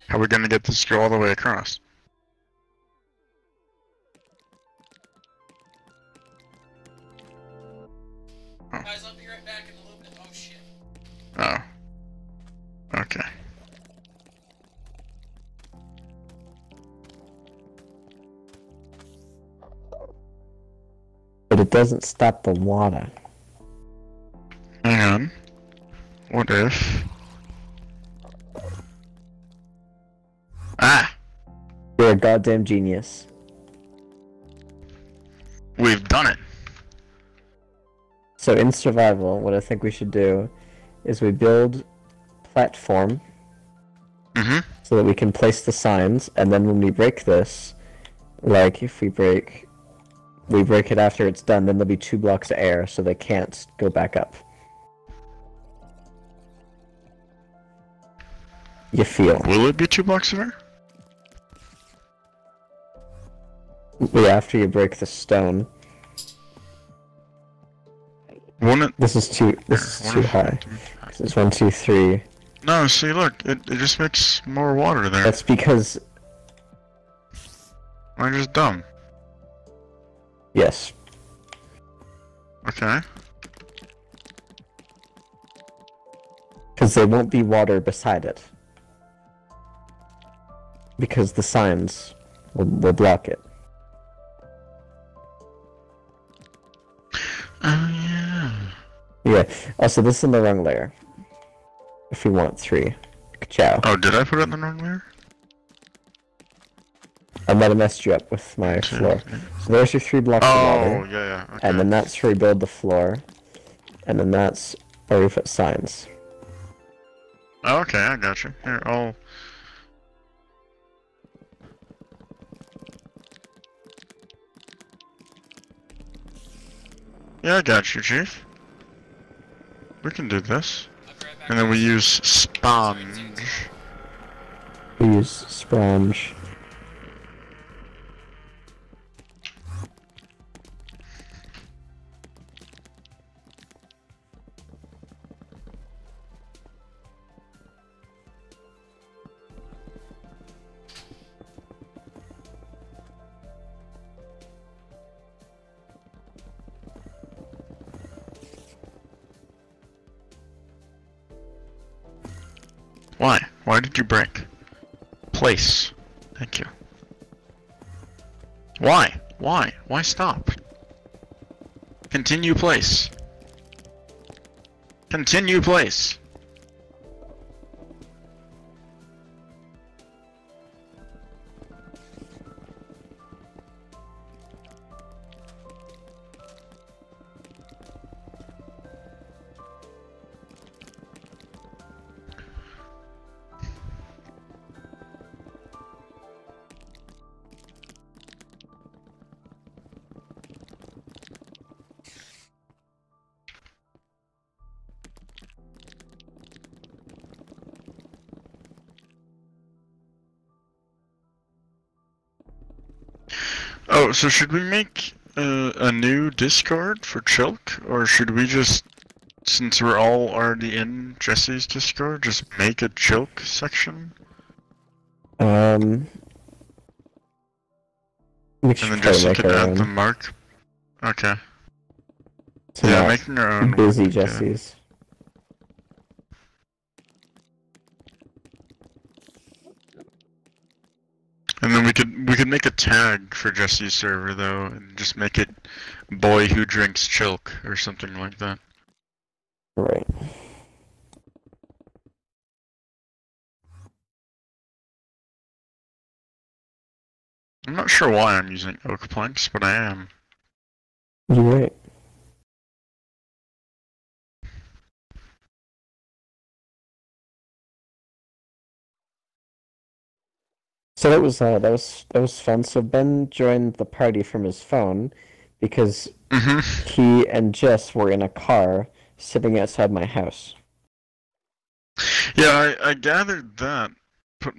How are we gonna get this to go all the way across? Oh. Guys, I'll be right back in a little bit. Oh shit. Oh. Okay. But it doesn't stop the water. Hang on. What if... Ah! You're a goddamn genius. We've done it! So in survival, what I think we should do is we build platform so that we can place the signs, and then when we break this, like if we break it after it's done, then there'll be 2 blocks of air so they can't go back up. You feel? Will it be 2 blocks of air? Yeah, after you break the stone. Won't it? This is too high. This is 1, 2, 3. No, see, look, it just makes more water there. That's because... I'm just dumb. Yes. Okay. Because there won't be water beside it. Because the signs will block it. Oh, yeah. Yeah. Also, this is in the wrong layer. If we want 3. Ciao. Oh, did I put it in the wrong layer? I might have messed you up with my floor. So there's your 3 blocks of Oh, water. yeah, okay. And then that's where we build the floor. And then that's where we put signs. Oh, okay, I got you. Here, I'll... Yeah, I got you, Chief. We can do this. I'll be right back. And then we use sponge. We use sponge. Why? Why did you break? Place. Thank you. Why? Why? Why stop? Continue place. Continue place. Oh, so should we make a new Discord for Chilk, or should we just, since we're all already in Jesse's Discord, just make a Chilk section? We And should then try to Jesse make can our add the own. mark. Okay. To Yeah, not making our own. busy would be good. Jessies. And then we could make a tag for Jesse's server though, and just make it "boy who drinks Chilk" or something like that. Right. I'm not sure why I'm using oak planks, but I am. You're right. So that was fun. So Ben joined the party from his phone because Mm-hmm. he and Jess were in a car sitting outside my house. Yeah, I gathered that. But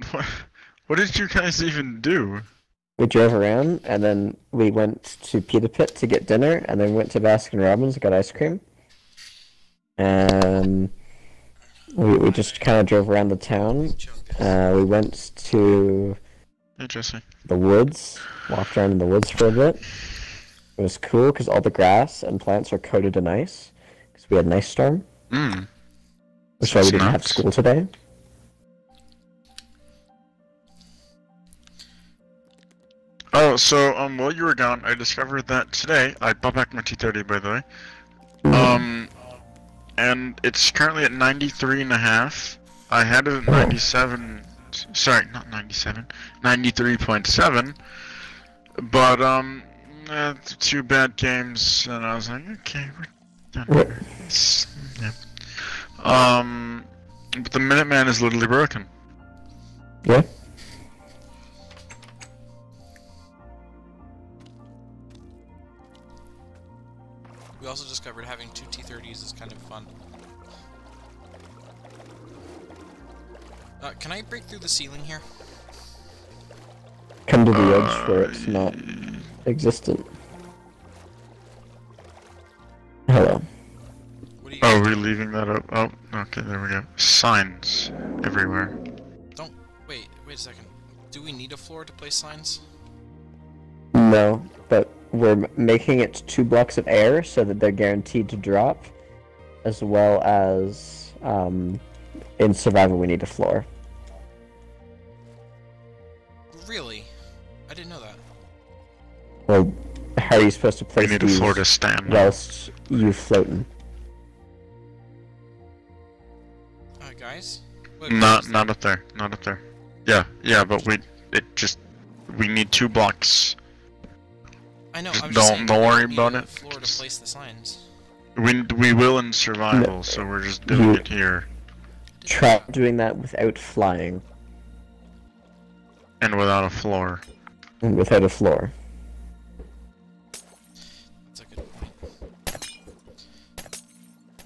what did you guys even do? We drove around and then we went to Pita Pit to get dinner and then went to Baskin Robbins and got ice cream. And we just kind of drove around the town. We went to Hey, Jesse. the woods, walked around in the woods for a bit. It was cool because all the grass and plants are coated in ice because we had an ice storm. Mm. Which is why we Sounds didn't have nuts. school today. Oh, so while you were gone, I discovered that today I bought back my T30, by the way. And it's currently at 93.5. I had it at 97. Sorry, not 97. 93.7. But two bad games, and I was like, okay, we're done. Yeah. But the Minuteman is literally broken. Yeah. We also discovered having two T30s is kind of fun. Can I break through the ceiling here? Come to the edge where it's not existent. Hello. What are you Oh, guys we're doing? leaving that up. Oh, okay, there we go. Signs everywhere. Don't wait a second. Do we need a floor to place signs? No, but we're making it 2 blocks of air so that they're guaranteed to drop, as well as in survival we need a floor. Really? I didn't know that. Well, how are you supposed to We place need a these floor to stand on. whilst you floating? Guys? What Not up there. Not up there. Yeah, but we need 2 blocks. I know. Just I'm just don't saying, worry we about need a it. floor to Just- place the signs. We will in survival, No, so we're just doing you- it here Try doing that without flying and without a floor. and without a floor. That's a good point.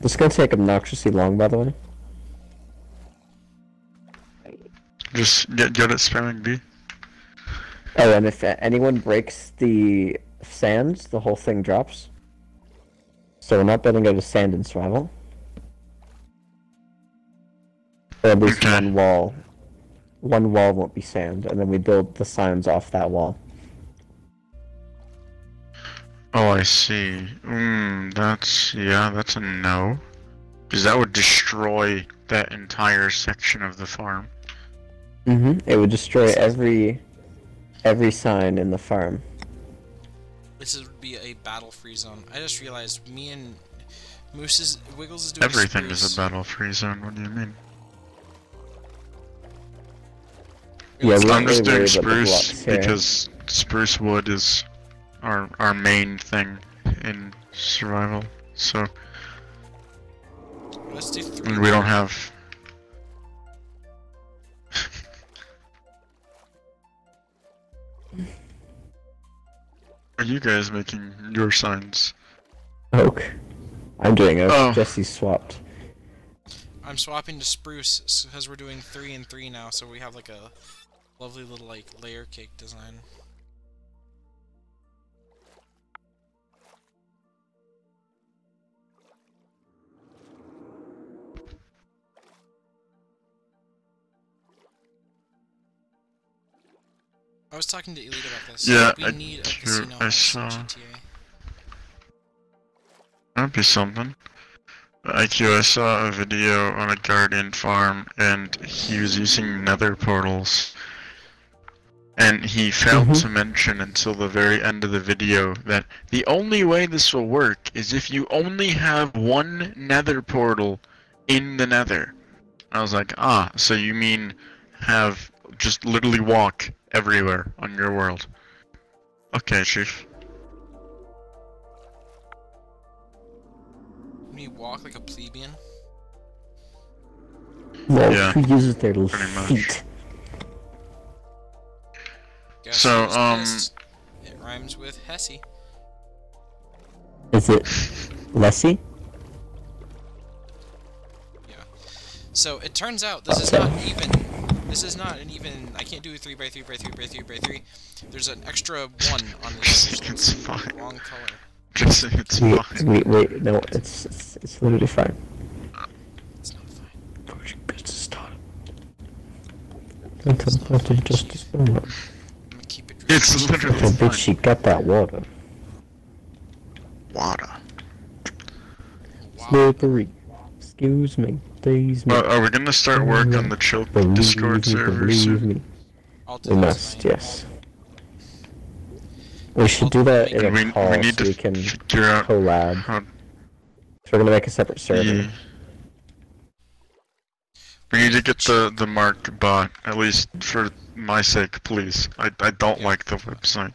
This is gonna take obnoxiously long, by the way. Just get it spamming B. Oh, and if anyone breaks the sand, the whole thing drops. So we're not building out of sand in survival. Or at least Okay. one wall. One wall won't be sand, and then we build the signs off that wall. Oh, I see. That's a no. Because that would destroy that entire section of the farm. It would destroy every sign in the farm. This would be a battle-free zone. I just realized me and Wiggles is doing Everything spruce. is a battle-free zone. What do you mean? Yeah, we I'm don't just really doing worry about the spruce blocks here. because spruce wood is our main thing in survival. So Let's do 3. and we don't have. Are you guys making your signs? Oak. I'm doing oak. Oh. Jesse's swapped. I'm swapping to spruce because we're doing 3 and 3 now, so we have like a lovely little like layer cake design. I was talking to Elite about this. Yeah, we need a casino I house in saw. GTA. That'd be something. IQ, I saw a video on a Guardian farm, and he was using nether portals. And he failed to mention until the very end of the video that the only way this will work is if you only have one nether portal in the nether. I was like, ah, so you mean have just literally walk everywhere on your world. Okay, Chief. You walk like a plebeian. Well, Yeah, who uses their pretty much. feet? Guess So, who's pissed? It rhymes with Hesse. Is it Lessie? Yeah. So it turns out this is not even. This is not an even. I can't do a 3x3x3x3x3x3. There's an extra 1 on the edge It's that's fine. the wrong color. Just saying it's fine. Wait, no, it's literally fine. It's not fine. Pushing business start. Until justice. I'm gonna keep it. It's literally So fine. bitch, she got that water. Water. Wow. Slippery. Excuse me. Please me. Are we gonna start work on the Choke Discord server soon? me. I'll do We that must, tonight. yes. We should do that in We a call need so to we can figure out collab. how. So we're gonna make a separate server. Yeah. We need to get the Mark bot, at least for my sake, please. I don't Yeah. like the website.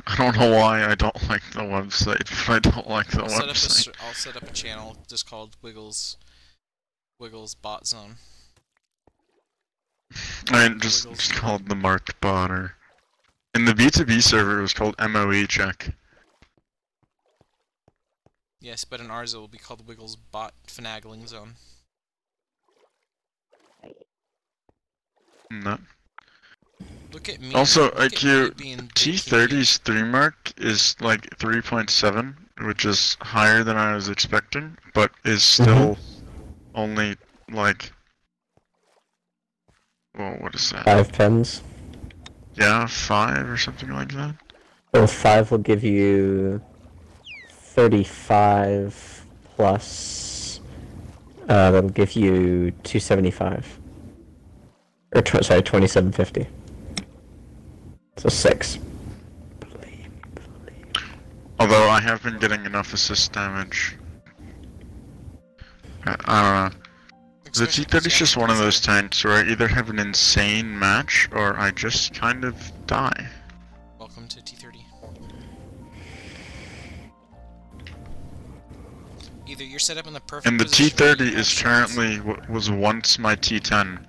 I don't know why I don't like the website, but I don't like the website. I'll set up a channel just called Wiggles Bot Zone. I mean, just called the Mark bot, or in the B2B server it was called MOE check. Yes, but in ours it will be called Wiggles Bot Finagling Zone. No. Look at me. Also, look at me IQ, being big T30's 3 mark is like 3.7, which is higher than I was expecting, but is still only like, well, what is that? 5 pens. Yeah, 5 or something like that. So 5 will give you 35 plus. That'll give you 275. Or sorry, 2750. So 6. Although I have been getting enough assist damage. I don't know. The Especially T30 is just one of those 'cause tanks where I either have an insane match or I just kind of die. Welcome to T30. Either you're set up in the perfect And the position where T30 you have is shots. currently what was once my T10.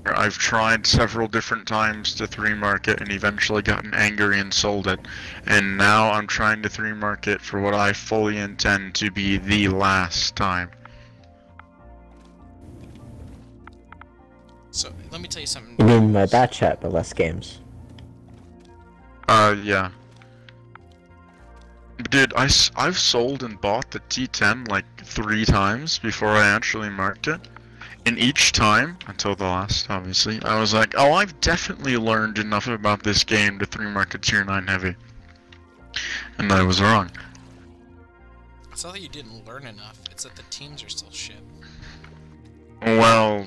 Where I've tried several different times to 3-mark it and eventually gotten angry and sold it. And now I'm trying to 3-mark it for what I fully intend to be the last time. So let me tell you something. You mean my bat chat, but less games. Yeah. Dude, I've sold and bought the T10 like 3 times before I actually marked it. And each time, until the last, obviously, I was like, oh, I've definitely learned enough about this game to 3-mark a tier 9 heavy. And I was wrong. It's not that you didn't learn enough, it's that the teams are still shit. Well,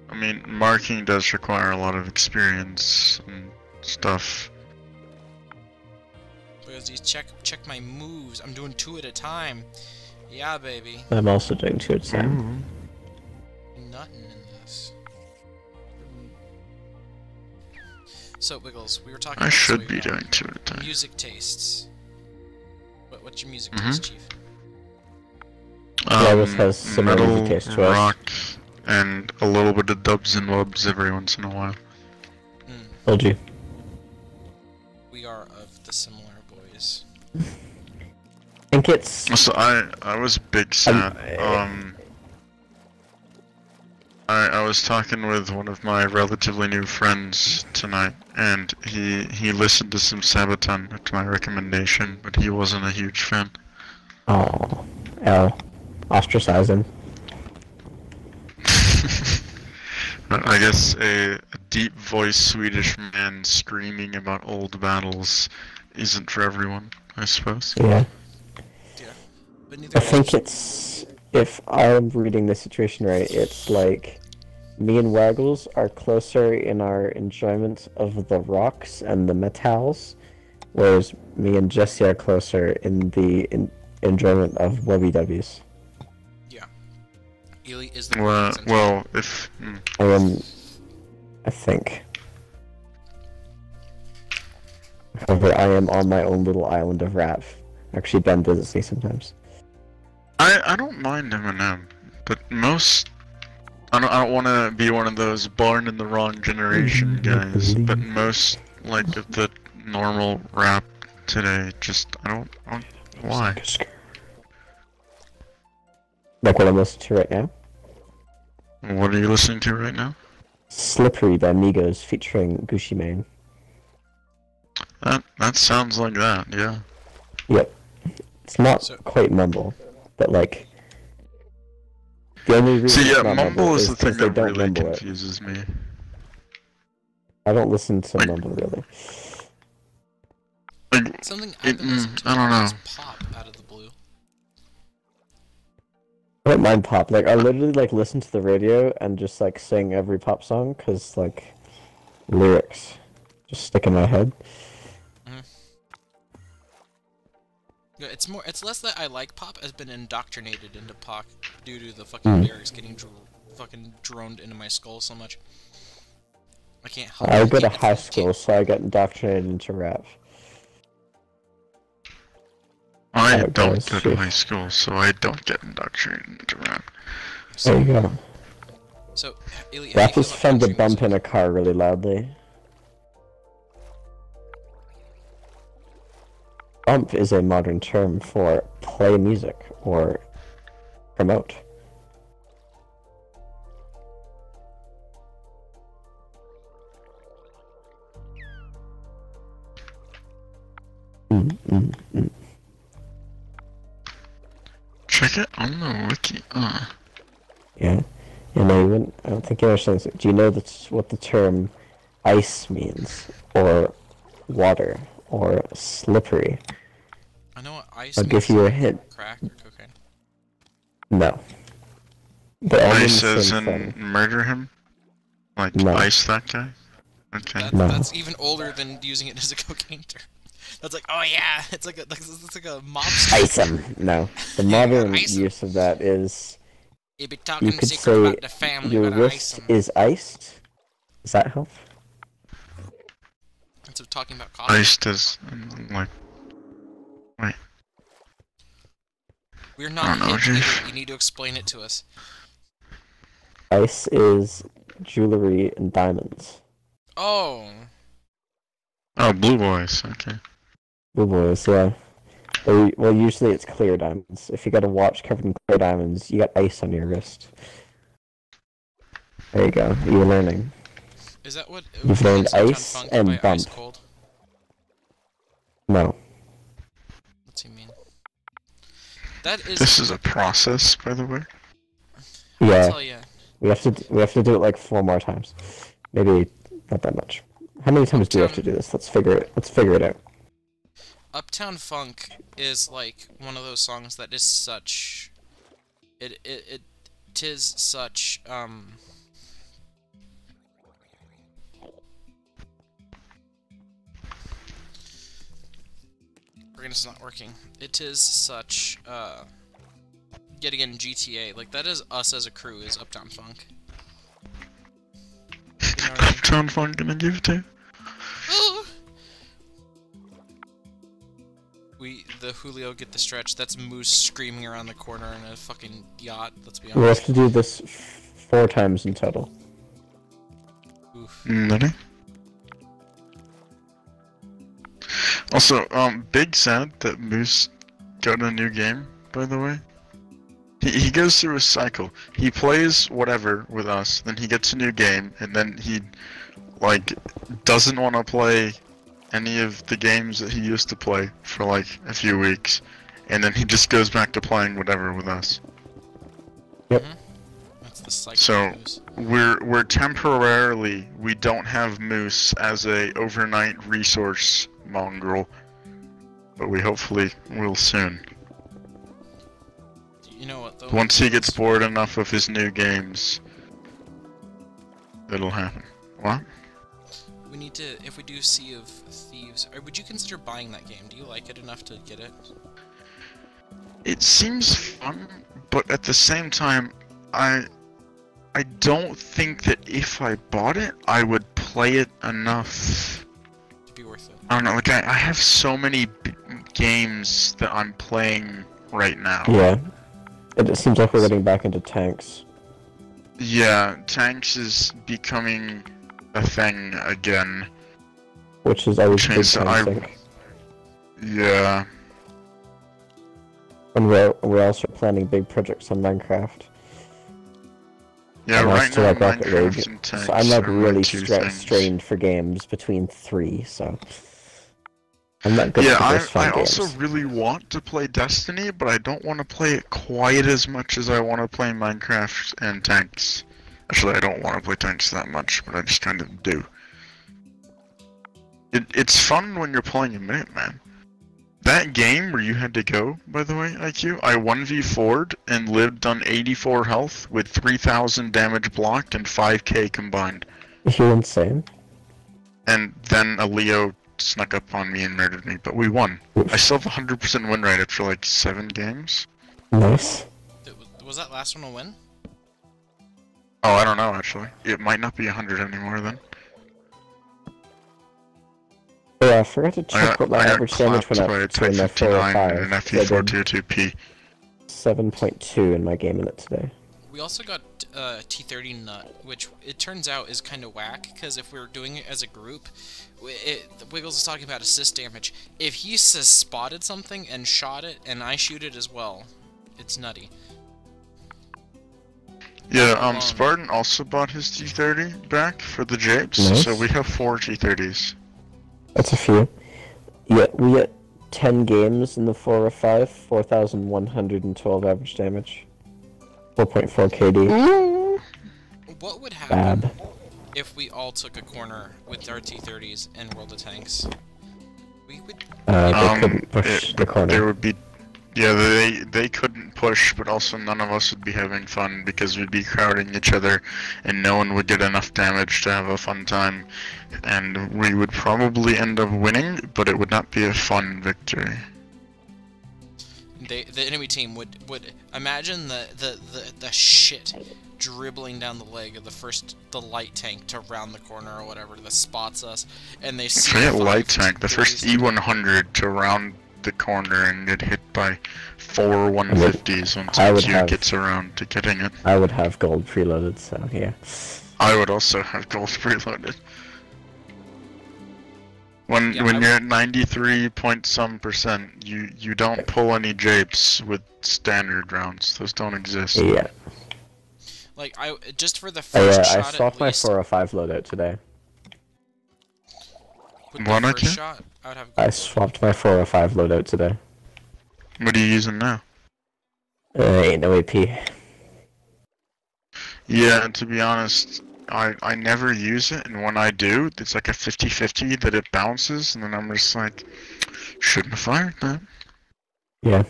I mean, marking does require a lot of experience and stuff. Because these check my moves. I'm doing 2 at a time. Yeah, baby. I'm also doing 2 at a time. Nothing in this. So Wiggles, we were talking. I about should this be way doing around. 2 at a time. Music tastes. What's your music taste, Chief? Travis has similar metal, music taste to us. rock, and a little bit of dubs and wubs every once in a while. Told you. We are of the similar boys. I think it's... So I was big sad. I was talking with one of my relatively new friends tonight, and he listened to some Sabaton at my recommendation, but he wasn't a huge fan. Oh, L. Ostracizing. I guess a deep voiced Swedish man screaming about old battles isn't for everyone, I suppose. Yeah. Yeah. But neither I is think it's, if I'm reading the situation right, it's like me and Waggles are closer in our enjoyment of the rocks and the metals, whereas me and Jesse are closer in the enjoyment of WWs. Yeah. Ely is the Well, if... I think. However, I am on my own little island of rap. Actually, Ben visits me sometimes. I don't mind Eminem, but most... I don't want to be one of those born in the wrong generation guys, but most, like, of the normal rap today, just, I don't why? Like what I'm listening to right now? What are you listening to right now? Slippery by Migos featuring Gucci Mane. That sounds like that, yeah. Yep. It's not quite mumble, but like... The only reason See, it's yeah, not mumble is the thing they that don't really mumble it. confuses me. I don't listen to mumble, really. Like, something I've been listening to I don't know. is pop out of the blue. I don't mind pop. Like, I literally, like, listen to the radio and just, like, sing every pop song, because, like, lyrics just stick in my head. Yeah, it's less that I like pop, I've been indoctrinated into pop due to the fucking lyrics getting fucking droned into my skull so much. I can't help it. I go to high school, so I got indoctrinated into rap. I don't go to high school, so I don't get indoctrinated into rap. There you go. So, Ely, Rap is fun to bump in a car really loudly. Bump is a modern term for play music or promote. Check it on the wiki. Yeah. No, you wouldn't. I don't think you understand this. Do you know what the term ice means, or water, or slippery? I know what ice I'll means. give you a hint. Crack or cocaine? No. But Ice as in murder him? Like, ice that guy? Okay. That's even older than using it as a cocaine term. That's like, oh yeah, it's like a mobster. Ice him. No. The modern use of that is... You be talking could secret say about the family, your but ice wrist 'em. is iced. Does that help? Instead of talking about coffee. Iced as, like... Wait. We're not hip, you need to explain it to us. Ice is jewelry and diamonds. Oh. Oh, blue boys, okay. Blue boys, yeah. Well, usually it's clear diamonds. If you got a watch covered in clear diamonds, you got ice on your wrist. There you go. You're learning. Is that what... You've learned ice and bump. Ice cold? No. What's he mean? That is... This is a process, by the way. Yeah. Tell ya. We have to do it like 4 more times. Maybe not that much. How many times do we have to do this? Let's figure it out. Uptown Funk is like one of those songs that is such... Tis such, It's not working. It is such, getting in GTA. Like, that is us as a crew, is Uptown Funk. You know what I mean? Uptown Funk gonna give it to you? The Julio get the stretch. That's Moose screaming around the corner in a fucking yacht, let's be honest. We'll have to do this 4 times in total. Oof. Ready? Also, big sad that Moose got a new game, by the way. He goes through a cycle. He plays whatever with us, then he gets a new game, and then he, like, doesn't want to play any of the games that he used to play for, like, a few weeks, and then he just goes back to playing whatever with us. Yep. The cycle So of moose. we're temporarily, we don't have moose as a overnight resource mongrel, but we hopefully will soon. You know what though? Once he gets bored enough of his new games, it'll happen. What? We need to, if we do Sea of Thieves, or would you consider buying that game? Do you like it enough to get it? It seems fun, but at the same time, I don't think that if I bought it, I would play it enough. To be worth it. I don't know, like I have so many games that I'm playing right now. Yeah. It seems like we're getting back into tanks. Yeah, tanks is becoming a thing again. Which is always a big Means time sink. Yeah. And we're also planning big projects on Minecraft. Yeah, And I right still now like Rocket Minecraft League, and tanks so I'm like are my really two things. strained for games between 3, so I'm not good Yeah, at those fun I games. also really want to play Destiny, but I don't want to play it quite as much as I want to play Minecraft and tanks. Actually, I don't want to play tanks that much, but I just kind of do. It's fun when you're playing a Minuteman. That game where you had to go, by the way, IQ, I 1v4'd and lived on 84 health with 3,000 damage blocked and 5k combined. You're insane. And then a Leo snuck up on me and murdered me, but we won. I still have 100% win rate after like 7 games. Nice. Was that last one a win? Oh, I don't know actually. It might not be 100 anymore then. Oh, yeah, I forgot to check what my average damage went up to in my 405. and an FE422P. 7.2 in my game in it today. We also got T30 Nut, which it turns out is kind of whack, because if we're doing it as a group, Wiggles is talking about assist damage. If he says spotted something and shot it, and I shoot it as well, it's nutty. Yeah, Spartan also bought his T30 back for the Japes, Nice. so we have 4 T30s. That's a few. Yeah, we get 10 games in the 405, 4,112 average damage. 4.4 KD. What would happen Bad. if we all took a corner with our T30s and World of Tanks? We would... They couldn't push the corner. There would be, yeah, they couldn't push, but also none of us would be having fun because we'd be crowding each other, and no one would get enough damage to have a fun time, and we would probably end up winning, but it would not be a fun victory. The enemy team would imagine the shit dribbling down the leg of the light tank to round the corner or whatever that spots us, and they see Forget 5 light tank, the first E100 to round the corner and get hit by 4 150s once IQ gets around to getting it. I would have gold preloaded, so yeah. I would also have gold preloaded. When Yeah, you're at 93 point some percent, you don't pull any japes with standard rounds. Those don't exist. Yeah. Like just for the first I shot swapped at my least. 405 loadout today. With What, the IQ? first shot, I would have. I swapped my 405 loadout today. What are you using now? Ain't no AP. Yeah, to be honest, I never use it, and when I do, it's like a 50-50 that it bounces, and then I'm just like, shouldn't have fired that. Yeah.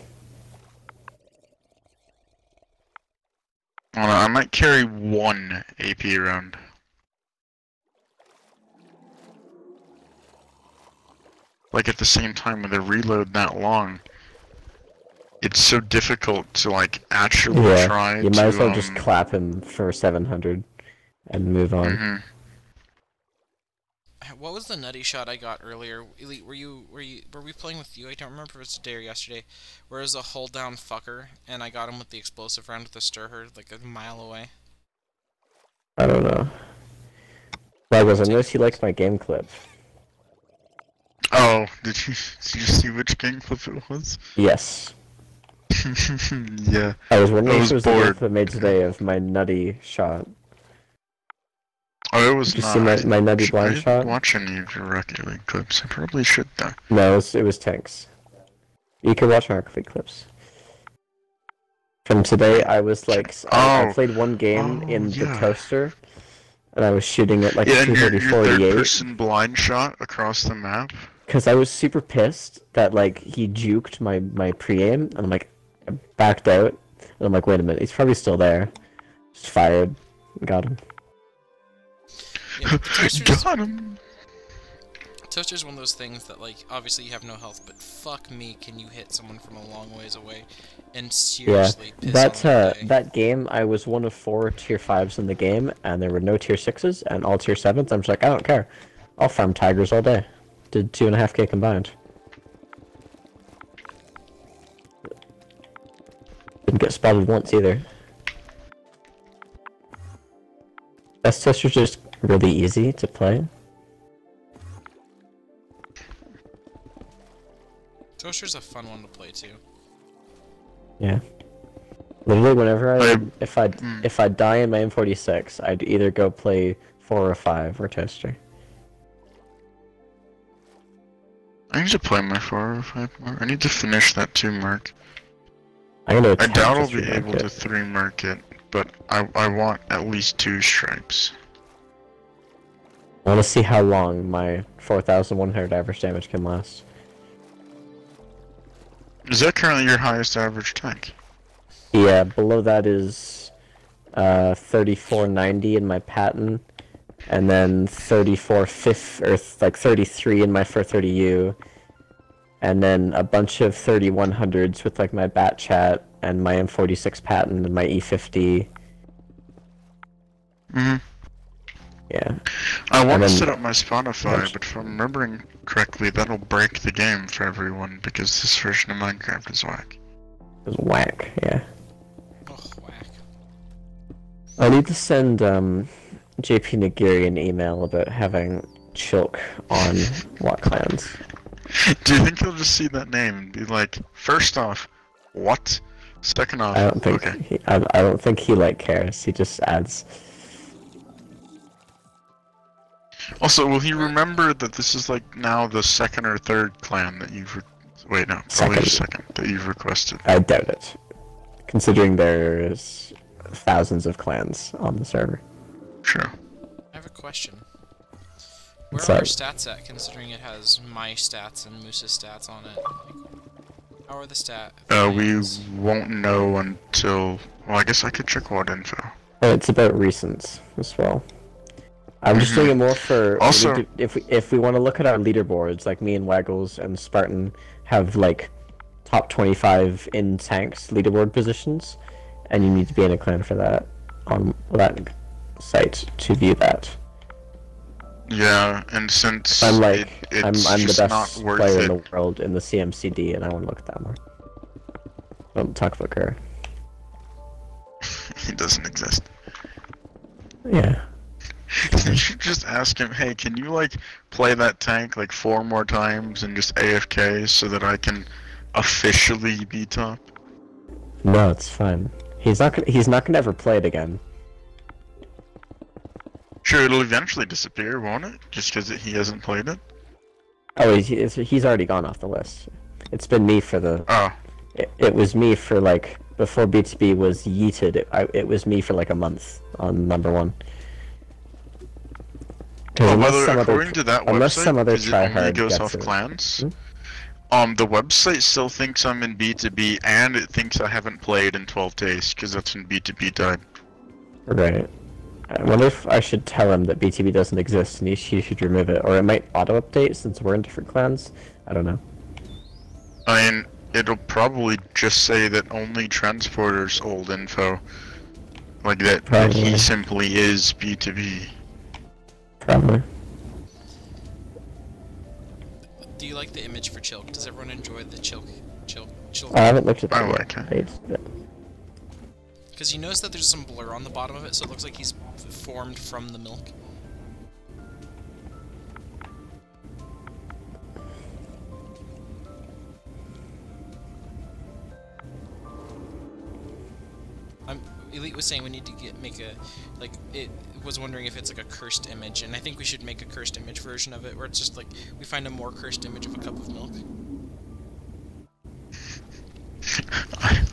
I might carry 1 AP round. Like at the same time with a reload that long, it's so difficult to like actually try you to, might as well just clap him for 700 and move on. Mm-hmm. What was the nutty shot I got earlier? Elite, were we playing with you? I don't remember if it was today or yesterday. Where it was a hold down fucker, and I got him with the explosive round with the stir herd, like a mile away. I don't know. Like, unless you liked my game clip. Oh, did you see which game clip it was? Yes. Yeah. I was wondering if it was the bored. clip I made today of my nutty shot. Oh, it was Did you not. see my nutty Should blind I shot? watch any of your Rocket League clips? I probably should though. No, it was tanks. You can watch my Rocket League clips. From today, I was like, I Oh. played one game Oh, in the yeah. toaster, and I was shooting at like Yeah, a and your 230 third 48 person blind shot across the map. because I was super pissed that like he juked my pre-aim, and I'm like, I backed out, and I'm like, wait a minute, he's probably still there. Just fired, got him. Yeah, the toaster's, Got him. toaster's one of those things that, like, obviously you have no health, but fuck me, can you hit someone from a long ways away and Yeah, seriously piss on their day. that game, I was one of 4 tier 5s in the game, and there were no tier 6s and all tier 7s. I'm just like, I don't care. I'll farm tigers all day. Did 2.5k combined. Didn't get spotted once either. Best toaster's just really easy to play. Toaster's a fun one to play too. Yeah. Literally, whenever I- if I die in my M46, I'd either go play 4 or 5 or toaster. I need to play my 4 or 5 more. I need to finish that 2 mark. I'm gonna I attempt doubt I'll to be remark able it. to 3 mark it, but I want at least 2 stripes. I want to see how long my 4,100 average damage can last. Is that currently your highest average tank? Yeah, below that is 3490 in my pattern, and then 33 in my 430U, and then a bunch of 3100s with like my bat chat and my M46 pattern and my E50. Mm-hmm. Yeah. I want And to then- set up my Spotify, but if I'm remembering correctly, that'll break the game for everyone because this version of Minecraft is whack. It was whack, yeah. Oh, whack. I need to send JP Nagiri an email about having Chilk on what clans. Do you think he'll just see that name and be like, first off, what? Second off, I don't think okay. I don't think he like cares. He just adds. Also, will he remember that this is like now the 2nd or 3rd clan that you've wait, no, probably the 2nd that you've requested. I doubt it, considering there's thousands of clans on the server. Sure. I have a question. Where What's are our up? stats at, considering it has my stats and Moose's stats on it? Like, how are the stats? We won't know until, well, I guess I could check what info. Oh, it's about recents as well. I'm just doing it more for Also- if we want to look at our leaderboards, like me and Waggles and Spartan have like top 25 in tanks leaderboard positions, and you need to be in a clan for that on that site to view that. Yeah, and since I'm like it's I'm the just best not worth player it. in the world in the CMCD, and I want to look at that more. Don't talk about her. He doesn't exist. Yeah. You should just ask him, hey, can you like play that tank like 4 more times and just AFK so that I can officially be top? No, it's fine. He's not gonna ever play it again. Sure, it'll eventually disappear, won't it? Just because he hasn't played it? Oh, he's already gone off the list. It's been me for the. Oh, It was me for like before B2B was yeeted. It was me for like a month on number 1. oh by the way, according to that unless website, some other 'cause it only tryhard goes gets off it. clans, Hmm? the website still thinks I'm in B2B, and it thinks I haven't played in 12 days, because that's when B2B died. Right. I wonder if I should tell him that BTB doesn't exist and he should remove it, or it might auto-update since we're in different clans. I don't know. I mean, it'll probably just say that only Transporter's old info. Like that he Probably. simply is B2B. Probably. Do you like the image for Chilk? Does everyone enjoy the Chilk? I haven't looked at that I yet. like it. It's- Because you notice that there's some blur on the bottom of it, so it looks like he's formed from the milk. Elite was saying we need to make a, like, it was wondering if it's like a cursed image, and I think we should make a cursed image version of it, where it's just like, we find a more cursed image of a cup of milk.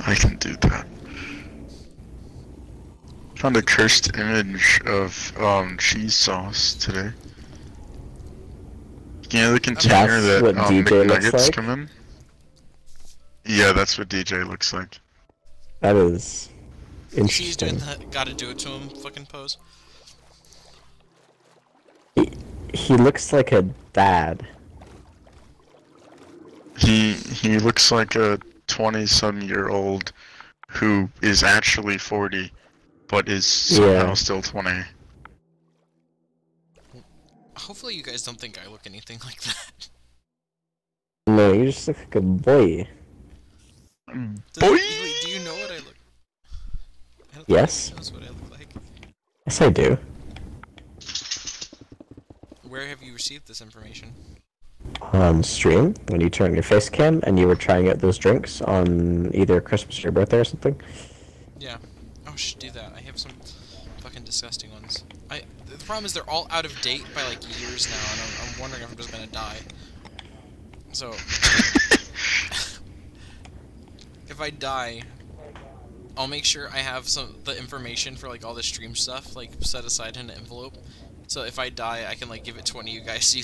I can do that. Found a cursed image of cheese sauce today. You know the container That's what that DJ looks McNuggets like? come in? Yeah, that's what DJ looks like. That is He's doing interesting. the gotta do it to him fucking pose. He looks like a dad. He looks like a 20-some-year-old who is actually 40, but is somehow Yeah. still 20. Hopefully you guys don't think I look anything like that. No, you just look like a boy. Boy! Do you know what I look? I don't think Yes. he knows what I look like. Yes, I do. Where have you received this information? On stream, when you turned your face cam and you were trying out those drinks on either Christmas or your birthday or something. Yeah. Oh, I should do that. I have some fucking disgusting ones. The problem is they're all out of date by like years now, and I'm wondering if I'm just gonna die. So, if I die, I'll make sure I have the information for like all the stream stuff like set aside in an envelope. So if I die, I can like give it to one of you guys so you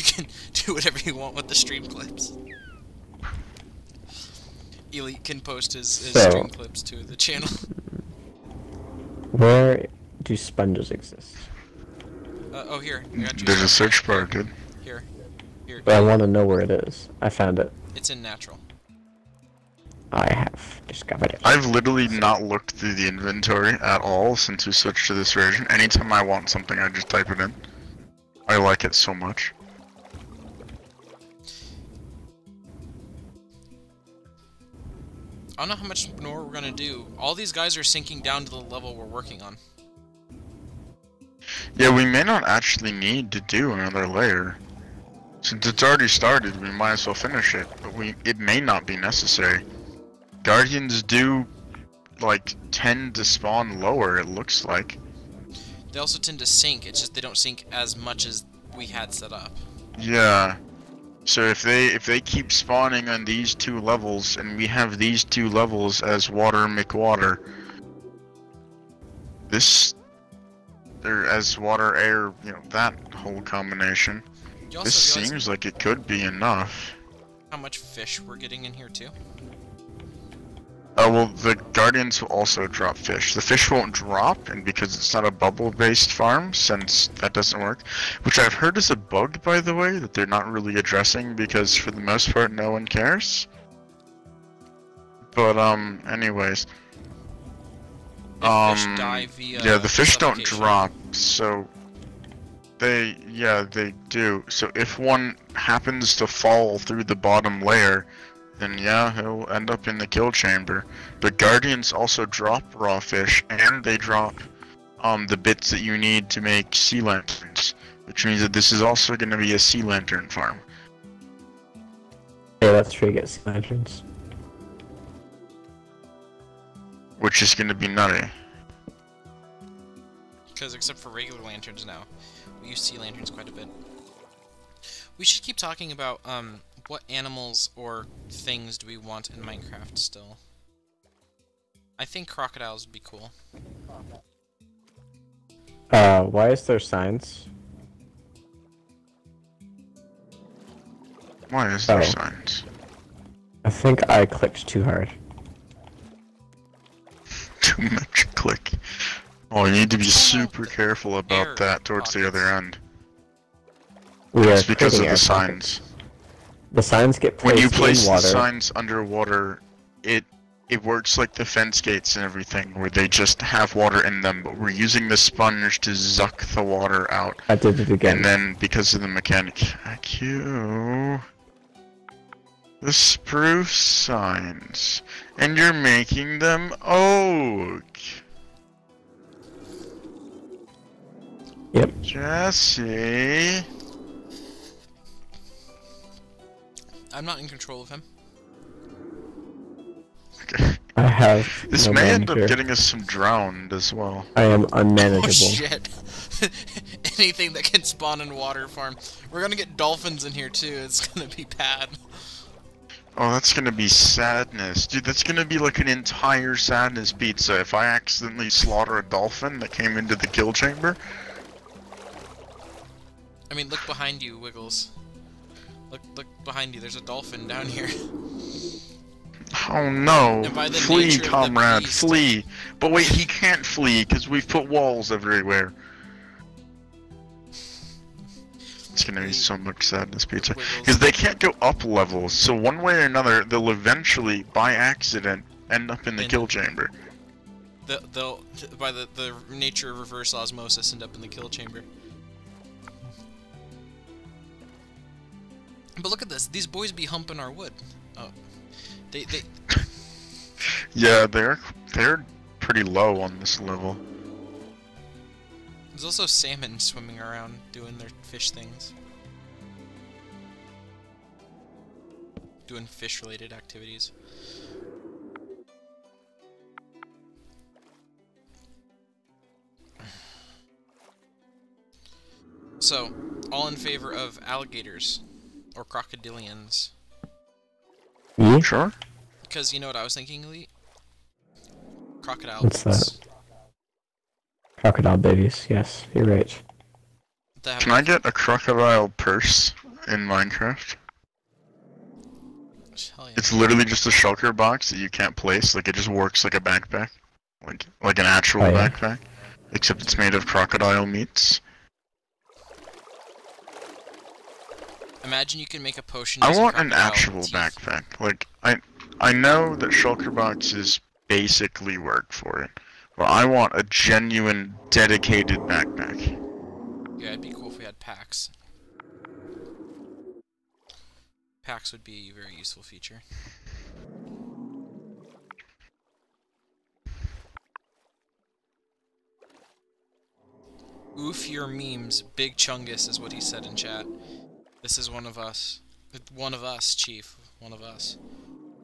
can do whatever you want with the stream clips. Elite can post his stream clips to the channel. Where do sponges exist? Oh, here. I got you There's a some. search bar, dude. Here. But I want to know where it is. I found it. It's in natural. I have discovered it. I've literally not looked through the inventory at all since we switched to this version. Anytime I want something, I just type it in. I like it so much. I don't know how much more we're gonna do. All these guys are sinking down to the level we're working on. Yeah, we may not actually need to do another layer. Since it's already started, we might as well finish it, but it may not be necessary. Guardians do, like, tend to spawn lower, it looks like. They also tend to sink, it's just they don't sink as much as we had set up. Yeah. So if they keep spawning on these two levels, and we have these two levels as water McWater, or as water air, you know, that whole combination. You also This realize seems like it could be enough. how much fish we're getting in here too? Oh, well, the Guardians will also drop fish. The fish won't drop, and because it's not a bubble-based farm, since that doesn't work, which I've heard is a bug, by the way, that they're not really addressing, because for the most part, no one cares. But, anyways. If fish die via Yeah, the fish don't suffocation. drop, so... they do. So if one happens to fall through the bottom layer, then yeah, he'll end up in the kill chamber. But Guardians also drop raw fish, and they drop the bits that you need to make sea lanterns, which means that this is also going to be a sea lantern farm. Yeah, that's where you get sea lanterns. Which is going to be nutty. Because except for regular lanterns now, we use sea lanterns quite a bit. We should keep talking about what animals or things do we want in Minecraft still. I think crocodiles would be cool. Why is there signs? Why is there Oh. signs? I think I clicked too hard. Too much click. Oh, you need to be super careful Air about that towards the other end. We are It's because of creating the air pockets. signs. The signs get placed When you place in the water. signs underwater, it works like the fence gates and everything, where they just have water in them, but we're using the sponge to suck the water out. I did it again. And then, because of the mechanic, the spruce signs, and you're making them oak. Yep. Jesse. I'm not in control of him. Okay. I have This no may end manager. up getting us some drowned as well. I am Oh unmanageable. shit. Anything that can spawn in water farm. We're gonna get dolphins in here too, it's gonna be bad. Oh, that's gonna be sadness. Dude, that's gonna be like an entire sadness pizza if I accidentally slaughter a dolphin that came into the kill chamber. I mean, look behind you, Wiggles. Look behind you. There's a dolphin down here. Oh no! And by the Flee, nature of the comrade, beast- flee! But wait, he can't flee because we've put walls everywhere. It's gonna be so much sadness pizza. Because they can't go up levels, so one way or another, they'll eventually, by accident, end up in the kill chamber. They'll by the nature of reverse osmosis, end up in the kill chamber. But look at this. These boys be humping our wood. Oh, they. Yeah, they're pretty low on this level. There's also salmon swimming around doing their fish things. Doing fish-related activities. So, all in favor of alligators or crocodilians? Yeah? Sure. Because you know what I was thinking, Elite? Crocodile. What's that? Crocodile babies, yes, you're right. Can I get a crocodile purse in Minecraft? Hell yeah. It's literally just a shulker box that you can't place. Like, it just works like a backpack. Like an actual backpack. Except it's made of crocodile meats. Imagine you can make a potion. I using want an crocodile actual teeth. backpack. Like, I know that shulker boxes basically work for it. But I want a genuine, dedicated backpack. Yeah, it'd be cool if we had packs. Packs would be a very useful feature. Oof your memes. Big Chungus is what he said in chat. This is one of us. One of us, Chief. One of us.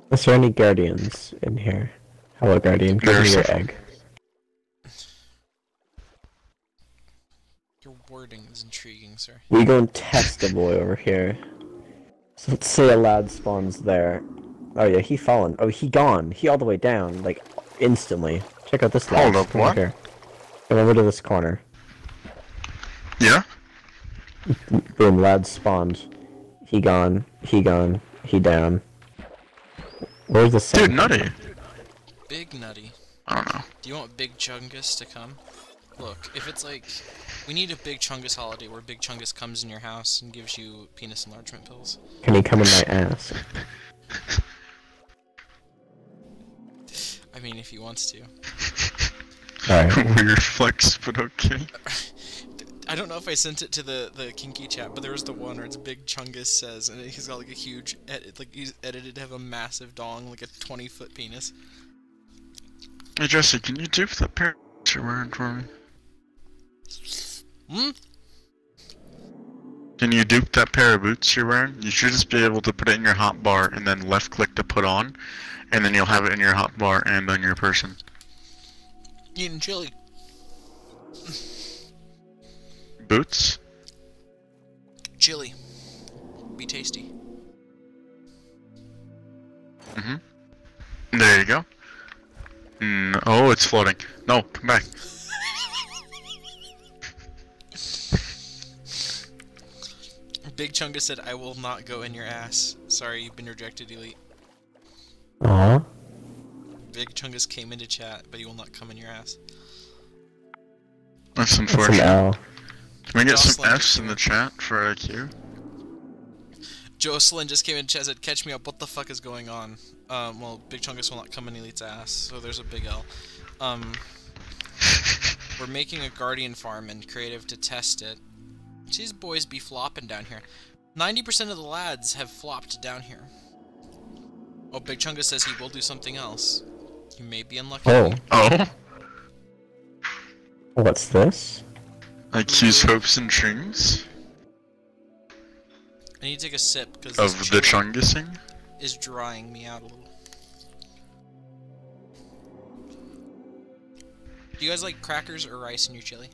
Is there any guardians in here? Hello, guardian. Give me your egg. Your wording is intriguing, sir. We go and test the boy over here. So let's say a lad spawns there. Oh yeah, he fallen. Oh, he gone. He all the way down, like, instantly. Check out this lad. Hold up, Come what? over here. Come over to this corner. Yeah? Boom, lad spawned. He gone. He gone. He down. Where's the sun? Dude, nutty. Big Nutty. I don't know. Do you want Big Chungus to come? Look, if it's like... We need a Big Chungus holiday where Big Chungus comes in your house and gives you penis enlargement pills. Can he come in my ass? I mean, if he wants to. Alright. Weird flex, but okay. I don't know if I sent it to the kinky chat, but there was the one where it's Big Chungus says, and he's got like a huge, he's edited to have a massive dong, like a 20-foot penis. Hey Jesse, can you dupe that pair you're wearing for me? Hmm? Can you dupe that pair of boots you're wearing? You should just be able to put it in your hotbar and then left click to put on, and then you'll have it in your hotbar and on your person. Eating chili. Boots? Chili. Be tasty. Mm-hmm. There you go. Oh, it's floating. No, come back. Big Chungus said, I will not go in your ass. Sorry, you've been rejected, Elite. Aww. Big Chungus came into chat, but he will not come in your ass. That's That's an unfortunate. L. Can we get some Jocelyn F's in the chat for IQ? Jocelyn just came in chat and said, catch me up, what the fuck is going on? Well, Big Chungus will not come in Elite's ass, so there's a big L. We're making a Guardian farm in Creative to test it. These boys be flopping down here. 90% of the lads have flopped down here. Oh, Big Chungus says he will do something else. You may be unlucky. Oh. Oh? What's this? IQ's hopes and dreams? I need to take a sip, because Of the chungusing? is drying me out a little. Do you guys like crackers or rice in your chili?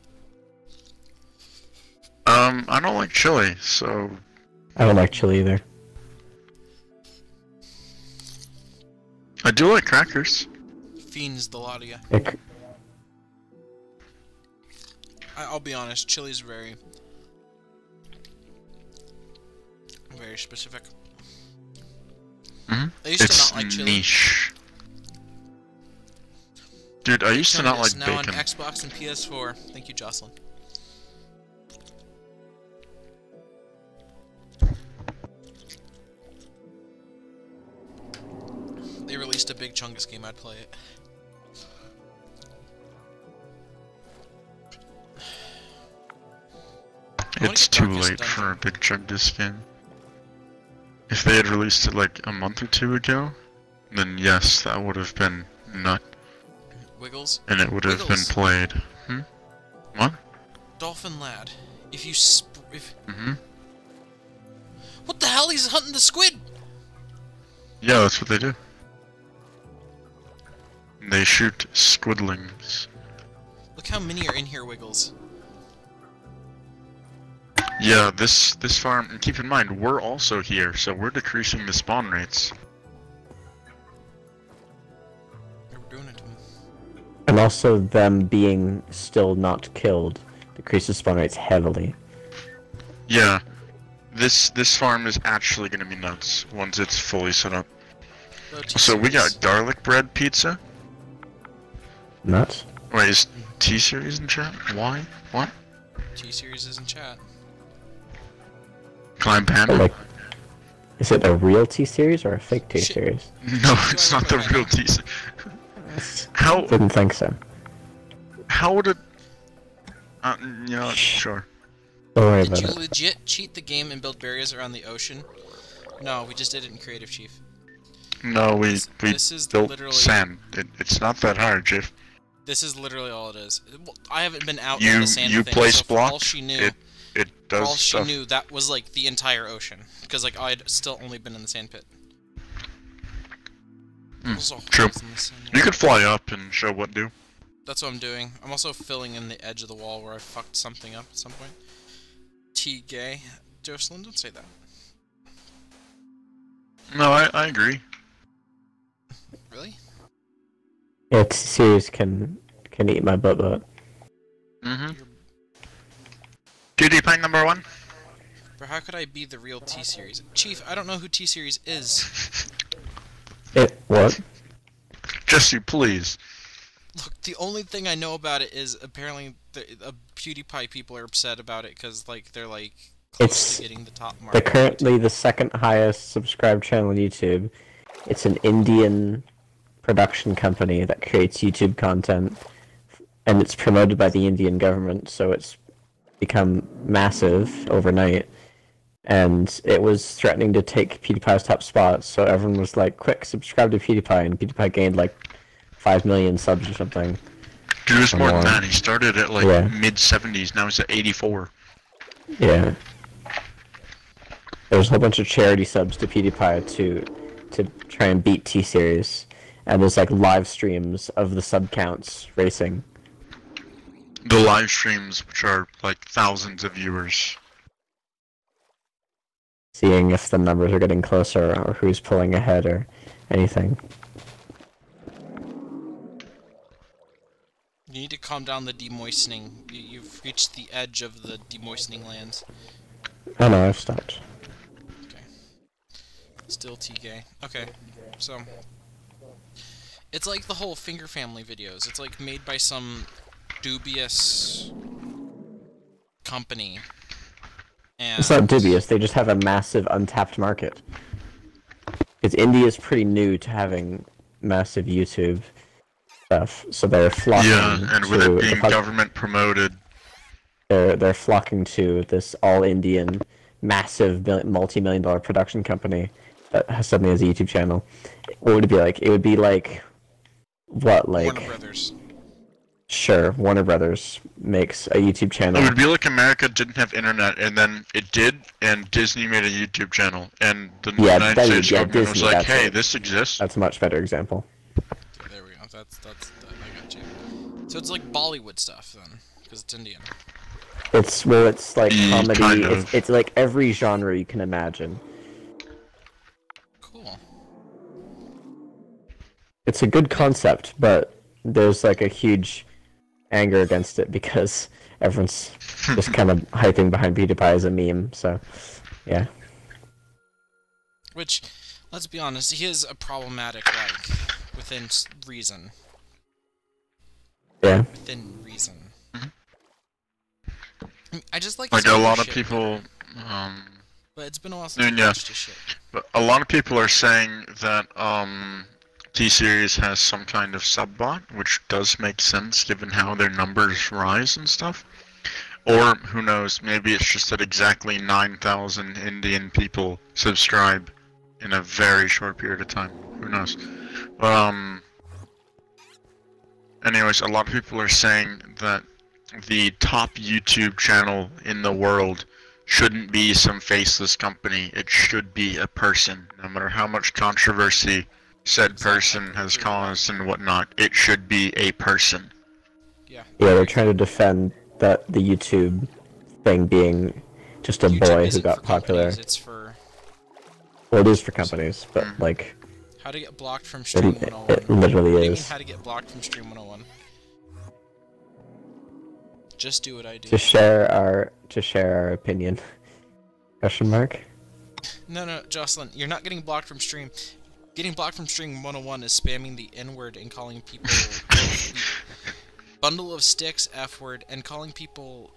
I don't like chili, so... I don't like chili either. I do like crackers. Fiends the lot of ya. It, I'll be honest, chili's very specific. Mhm. I used to It's not like chili. niche. Dude, I used to not like now bacon. on Xbox and PS4. Thank you, Jocelyn. They released a big Chungus game, I'd play it. It's too late for a big chunk disc game. If they had released it like a month or two ago, then yes, that would have been nut. Wiggles? And it would have been Wiggles. played. What? Dolphin Lad. If you Mm-hmm. What the hell? He's hunting the squid! Yeah, that's what they do. They shoot squidlings. Look how many are in here, Wiggles. Yeah, this farm, and keep in mind, we're also here, so we're decreasing the spawn rates. We're doing it to him. and also them being still not killed decreases spawn rates heavily. Yeah, this farm is actually gonna be nuts once it's fully set up. So we got garlic bread pizza. Nuts? Wait, is T-Series in chat? Why? What? T-Series is in chat. Climb Panda? But, like, is it a real T-Series or a fake Shit. T-Series? No, it's not the real T-Series. How Didn't think so. would it... yeah, sure. Don't worry Did about you it. legit cheat the game and build barriers around the ocean? No, we just did it in Creative Chief. No, we This is built literally sand. It's not that hard, Jeff. This is literally all it is. Well, I haven't been out You- in the sand you thing, place so for all block, she knew, It for all does she stuff. knew, that was like the entire ocean. Because like I'd still only been in the sand pit. There's all true. holes in the sand, yeah. You could fly up and show what do. That's what I'm doing. I'm also filling in the edge of the wall where I fucked something up at some point. T-gay. Jocelyn, don't say that. No, I agree. Really? Yeah, T-Series can eat my butt. Mm-hmm. PewDiePie number 1? Bro, how could I be the real T-Series? Chief, I don't know who T-Series is. What? Jesse, please. Look, the only thing I know about it is apparently the PewDiePie people are upset about it because like they're like close It's to getting the top mark. They're currently the second highest subscribed channel on YouTube. It's an Indian production company that creates YouTube content, and it's promoted by the Indian government, so it's become massive overnight. And it was threatening to take PewDiePie's top spot, so everyone was like, quick, subscribe to PewDiePie, and PewDiePie gained like 5 million subs or something. Dude, it's more than Come on. that. He started at like Yeah. mid-70s, now he's at 84. Yeah. There was a whole bunch of charity subs to PewDiePie to try and beat T-Series, and there's like live streams of the sub counts racing. The live streams, which are like thousands of viewers. Seeing if the numbers are getting closer or who's pulling ahead or anything. You need to calm down the demoistening. You've reached the edge of the demoistening lands. Oh no, I've stopped. Okay. Still T-gay. Okay, so... It's like the whole Finger Family videos. It's like made by some dubious company. And It's not dubious, they just have a massive untapped market. Because India's pretty new to having massive YouTube stuff, so they're flocking Yeah, and with to it being government promoted. they're flocking to this all-Indian, massive, multi-million dollar production company that suddenly has a YouTube channel. What would it be like? It would be like, what, like... Warner Brothers. Sure, Warner Brothers makes a YouTube channel. It would be like America didn't have internet, and then it did, and Disney made a YouTube channel, and the United States government was Disney, like, that's hey, it. this exists. That's a much better example. There we go. That's I got you. So it's like Bollywood stuff then, because it's Indian. It's like comedy. Kind of. It's like every genre you can imagine. Cool. it's a good concept, but there's like a huge anger against it because everyone's just kind of hyping behind PewDiePie as a meme. So, yeah. Which, let's be honest, he is a problematic, like, within reason. Yeah. Within reason. I just like Like some a of lot his of shit people, better. But it's been a while since I yeah. watched his shit. But a lot of people are saying that T-Series has some kind of sub-bot, which does make sense given how their numbers rise and stuff. Or, who knows, maybe it's just that exactly 9,000 Indian people subscribe in a very short period of time. Who knows? But, anyways, a lot of people are saying that the top YouTube channel in the world shouldn't be some faceless company. It should be a person. No matter how much controversy said person has caused and whatnot, it should be a person. Yeah. Yeah, they're trying to defend that the YouTube thing being just a YouTube boy who isn't got for popular. companies, it's for Well, it is for companies, but like how to get blocked from Stream it 101. literally What do you mean is. how to get blocked from Stream 101? Just do what I do. To share our opinion. Question mark? No, Jocelyn, you're not getting blocked from stream. Getting blocked from stream 101 is spamming the N-word and calling people bundle of sticks, F-word, and calling people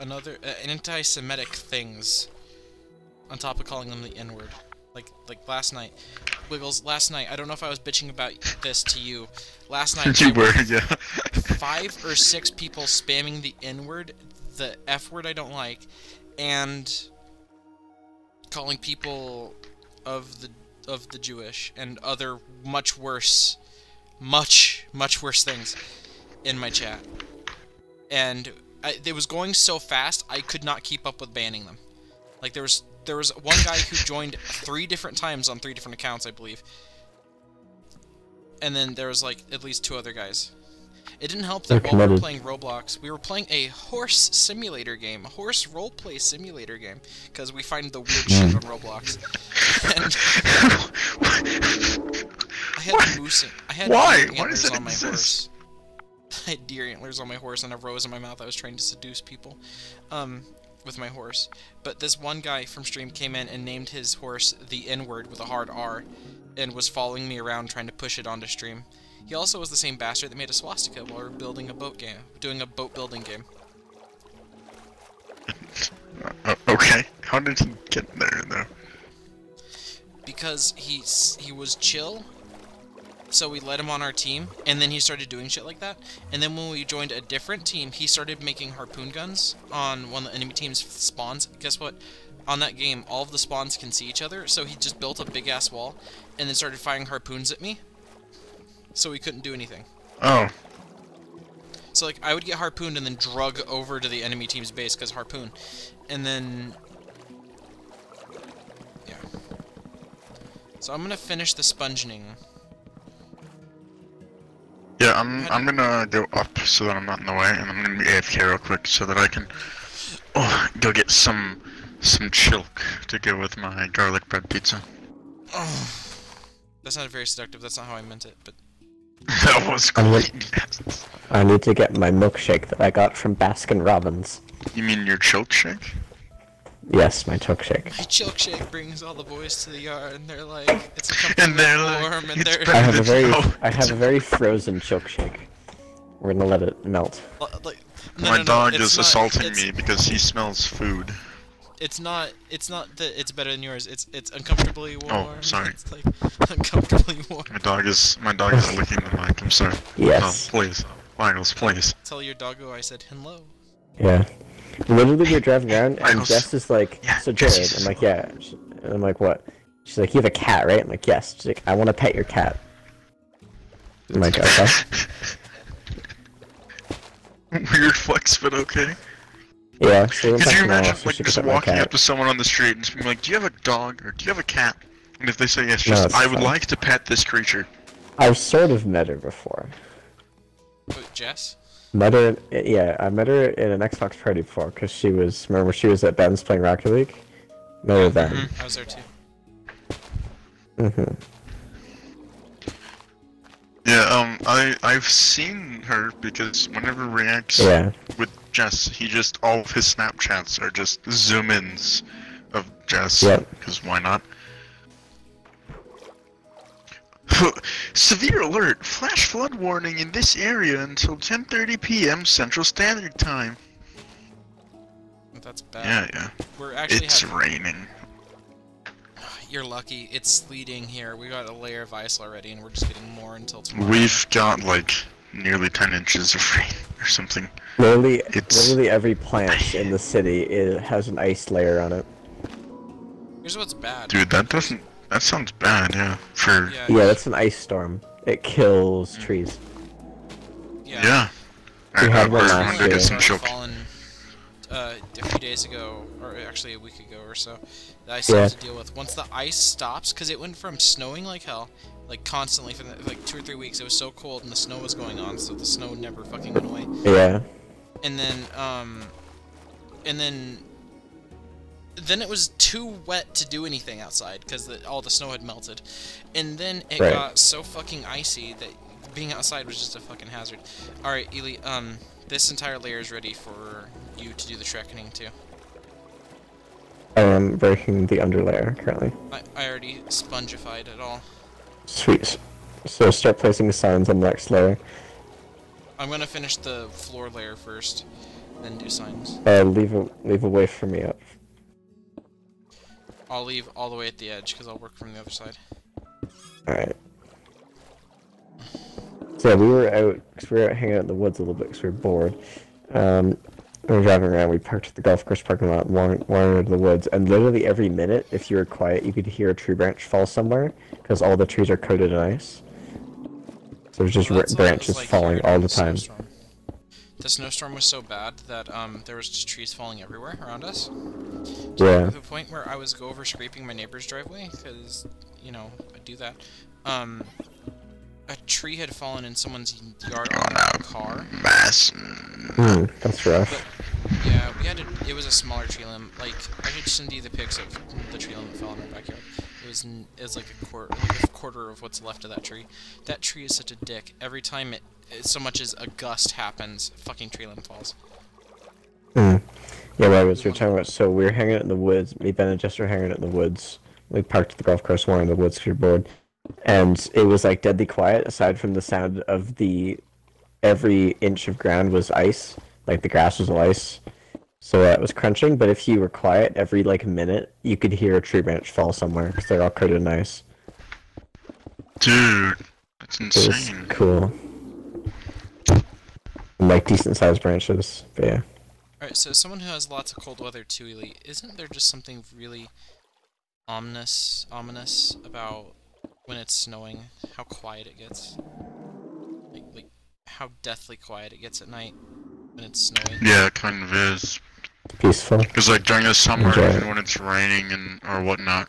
anti-Semitic things on top of calling them the N-word. Like last night. Wiggles, last night, I don't know if I was bitching about this to you. Last night, You were, yeah. 5 or 6 people spamming the N-word, the F-word I don't like, and calling people of the Jewish and other much worse things in my chat. And it was going so fast, I could not keep up with banning them. Like, there was one guy who joined 3 different times on 3 different accounts, I believe. And then there was, like, at least 2 other guys. It didn't help that while we were playing Roblox, we were playing a horse simulator game, a horse roleplay simulator game, because we find the weird shit on Roblox. And I had moose. I had deer antlers on my horse. I had deer antlers on my horse and a rose in my mouth. I was trying to seduce people, with my horse. But this one guy from stream came in and named his horse the N-word with a hard R, and was following me around trying to push it onto stream. He also was the same bastard that made a swastika while we were building a boat game, doing a boat building game. Okay, how did he get there though? Because he was chill, so we let him on our team, and then he started doing shit like that. And then when we joined a different team, he started making harpoon guns on one of the enemy team's spawns. Guess what? On that game, all of the spawns can see each other, so he just built a big-ass wall, and then started firing harpoons at me, so we couldn't do anything. Oh. So, like, I would get harpooned and then drug over to the enemy team's base, because harpoon. And then... yeah. So I'm gonna finish the spongening. Yeah, I'm gonna go up so that I'm not in the way, and I'm gonna be AFK real quick so that I can go get some chilk to go with my garlic bread pizza. Oh, that's not very seductive. That's not how I meant it, but That was great. I need to get my milkshake that I got from Baskin Robbins. You mean your chilk shake? Yes, my milkshake. my chilk shake brings all the boys to the yard, and they're like, it's comfortable and warm, and they're I have a very frozen milkshake. We're gonna let it melt. like, My dog is not, assaulting me because he smells food. It's not that it's better than yours. It's uncomfortably warm. Oh, sorry. It's like uncomfortably warm. My dog is licking the mic. I'm sorry. Yes. Oh, please, Miles, please. Tell your doggo I said hello. Yeah. Literally, we were driving around, and Miles. Jess is like, Yeah, so Jess Jared, is I'm like, yeah. And I'm like, what? She's like, you have a cat, right? I'm like, yes. She's like, I want to pet your cat. I'm like, okay. Weird flex, but okay. Yeah, so Could you imagine off, like she just could pet my walking cat. up to someone on the street and just being like, "Do you have a dog or do you have a cat?" And if they say yes, No, just it's I would fine. like to pet this creature. I've sort of met her before. Jess? Met her, yeah, I met her in an Xbox party before, because she was, remember she was at Ben's playing Rocket League? Met her then. I was there too. Yeah, I've seen her because whenever reacts Yeah. with Jess, he just all of his Snapchats are just zoom-ins of Jess. Yep. Because why not? Severe alert! Flash flood warning in this area until 10:30 p.m. Central Standard Time. That's bad. Yeah. We're actually It's raining. You're lucky. It's sleeting here. We got a layer of ice already, and we're just getting more until tomorrow. We've got like nearly 10 inches of rain or something. Literally every plant in the city has an ice layer on it. Here's what's bad. Dude, that sounds bad, yeah. Yeah, that's an ice storm. It kills trees. Yeah. We had one There's last one year. that started falling, a few days ago, or actually a week ago or so, that I still have to deal with. Once the ice stops, because it went from snowing like hell, like constantly for like 2 or 3 weeks. It was so cold and the snow was going on, so the snow never fucking went away. Yeah. And then it was too wet to do anything outside because all the snow had melted, and then it got so fucking icy that being outside was just a fucking hazard. All right, Ely, this entire layer is ready for you to do the shreckening too. I am breaking the underlayer currently. I already spongified it all. Sweet. So start placing the signs on the next layer. I'm gonna finish the floor layer first, then do signs. Leave a way for me up. I'll leave all the way at the edge because I'll work from the other side. Alright. So we were out hanging out in the woods a little bit because we were bored. We were driving around. We parked at the golf course parking lot, wandered into the woods, and literally every minute, if you were quiet, you could hear a tree branch fall somewhere because all the trees are coated in ice. So there's just branches falling all the time. The snowstorm was so bad that there was just trees falling everywhere around us. Yeah. To the point where I was over scraping my neighbor's driveway because, you know, I do that. A tree had fallen in someone's yard on a car. That's rough. But, yeah, it was a smaller tree limb. Like, I could send you the pics of the tree limb that fell in our backyard. It was like a quarter of what's left of that tree. That tree is such a dick. Every time so much as a gust happens, fucking tree limb falls. Yeah, well, we were talking about, so we were hanging out in the woods, me, Ben, and Jess were hanging out in the woods. We parked at the golf course, we're in the woods because we were bored. And it was like deadly quiet, aside from the sound of every inch of ground was ice, like the grass was all ice. So it was crunching, but if you were quiet, every like minute, you could hear a tree branch fall somewhere because they're all coated in ice. Dude, that's insane. It was cool. And, like decent sized branches, but yeah. Alright, so someone who has lots of cold weather too, Elite, isn't there just something really ominous about when it's snowing, how quiet it gets? Like how deathly quiet it gets at night when it's snowing? Yeah, it kind of is. Peaceful. Because like during the summer, even when it's raining or whatnot,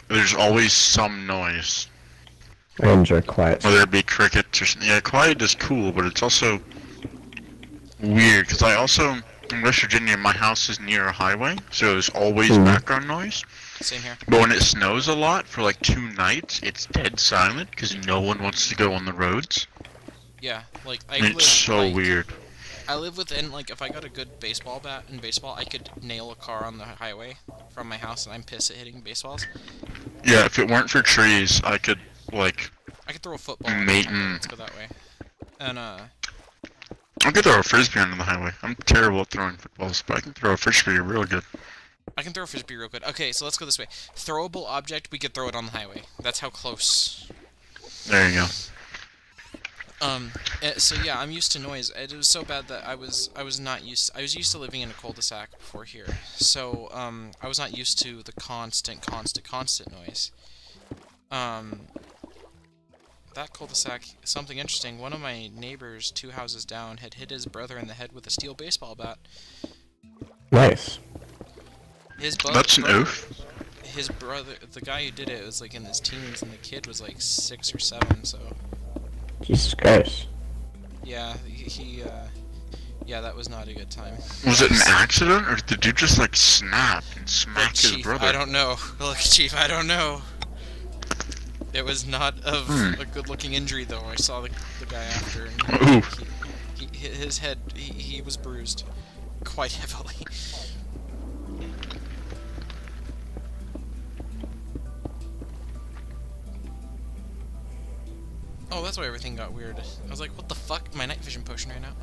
there's always some noise. I enjoy quiet. Whether it be crickets or something. Yeah, quiet is cool, but it's also weird, because in West Virginia, my house is near a highway, so there's always background noise. Same here. But when it snows a lot, for like 2 nights, it's dead silent, because no one wants to go on the roads. Yeah, like, It's so weird. I live within, like, if I got a good baseball bat in baseball, I could nail a car on the highway from my house, and I'm pissed at hitting baseballs. Yeah, if it weren't for trees, I could, like... I could throw a football. Let's go that way. And, I could throw a frisbee onto the highway. I'm terrible at throwing footballs, but I can throw a frisbee real good. I can throw a frisbee real good. Okay, so let's go this way. Throwable object, we could throw it on the highway. That's how close. There you go. So yeah, I'm used to noise. It was so bad that I was used to living in a cul-de-sac before here. So, I was not used to the constant noise. That cul-de-sac, something interesting, one of my neighbors 2 houses down had hit his brother in the head with a steel baseball bat. Nice. That's an oof. His brother, the guy who did it, was like in his teens, and the kid was like 6 or 7, so... Jesus Christ. Yeah, yeah, that was not a good time. Was it an accident, or did you just like snap and smack his brother? I don't know. Look, Chief, I don't know. It was not of a good-looking injury, though. I saw the guy after, and Ooh. his head, he was bruised quite heavily. Oh, that's why everything got weird. I was like, what the fuck? My night vision potion right now.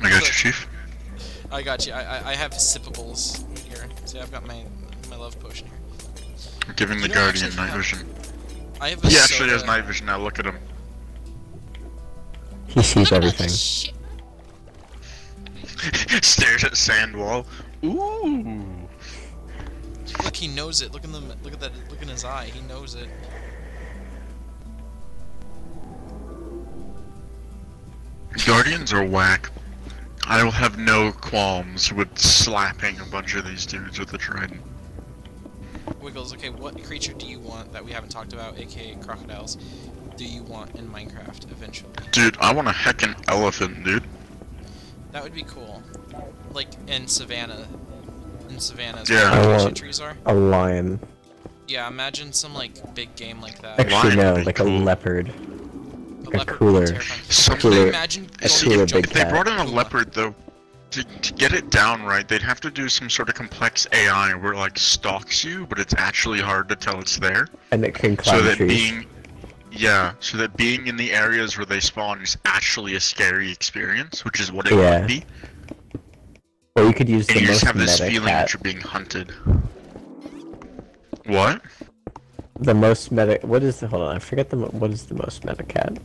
I got you, Chief. I got you. I have sippables here. See, I've got my love potion here. I'm giving the You know, Guardian actually, night vision. I have a He actually has soda. night vision now, look at him. He sees everything. Shit. Stares at sand wall. Ooh. Look, he knows it. Look at them. Look at that. Look in his eye. He knows it. Guardians are whack. I will have no qualms with slapping a bunch of these dudes with a trident. Wiggles. Okay, what creature do you want that we haven't talked about, aka crocodiles? Do you want in Minecraft eventually? Dude, I want a heckin' elephant, dude. That would be cool. Like in Savannah. In Savannahs Yeah. where I the want- acacia trees are. A lion. Yeah, imagine some like big game like that. Actually, Lion no, would be like cool. a leopard. A a leopard cooler- would be terrifying. Something- Can you cooler- imagine a going cooler and jumping big They cat. brought in a Puma? leopard, though. To get it down right, they'd have to do some sort of complex AI where it, like, stalks you, but it's actually hard to tell it's there. And it can So climb that trees. being... Yeah, so that being in the areas where they spawn is actually a scary experience, which is what it Yeah. would be. Or you could use And the you just most have this meta feeling cat. that you're being hunted. What? The most meta. What is the? Hold on, I forget the. What is the most meta cat?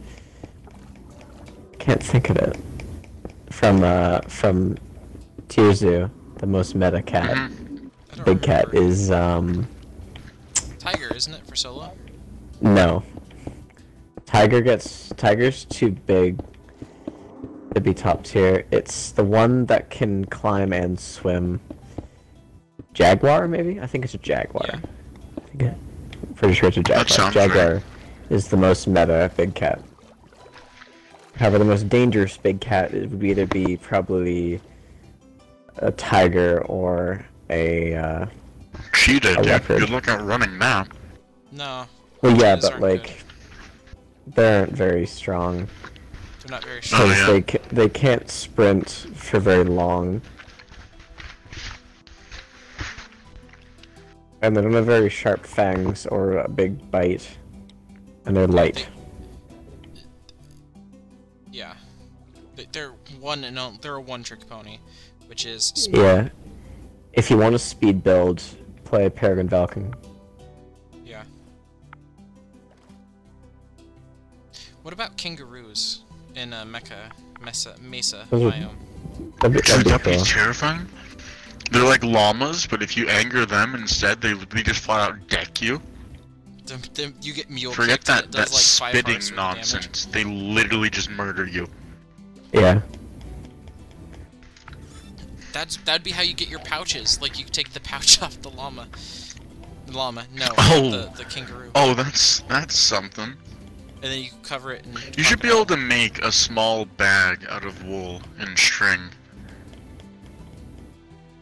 Can't think of it. From Tier Zoo, the most meta cat, Mhm. I don't big cat remember. is Tiger, isn't it, for solo? no. Tiger's too big to be top tier. It's the one that can climb and swim. Jaguar, maybe? I think it's a jaguar. Yeah. I'm pretty sure it's a jaguar. sounds Jaguar right. is the most meta big cat. However, the most dangerous big cat would either be probably a tiger or a. Cheetah, dude. leopard. Good luck at running that. No. Well, yeah, Cheetahs but aren't like, good. they aren't very strong They're not very Oh, strong. because yeah. they can't sprint for very long, and they don't have very sharp fangs or a big bite, and they're light. Yeah. They're they're a one-trick pony, which is speed. Yeah. If you want a speed build, play Peregrine Falcon. Yeah. What about kangaroos in Mesa Those are- biome? That'd Dude, be that'd be cool. terrifying. They're like llamas, but if you anger them instead, they just flat out deck you. You get mule Forget kicked and that it does like 5 spitting hearts worth of damage. nonsense. They literally just murder you. Yeah. That'd be how you get your pouches. Like you take the pouch off the llama. The llama, no, Oh. the kangaroo. Oh, that's something. And then you cover it in You should be crocodile. able to make a small bag out of wool and string.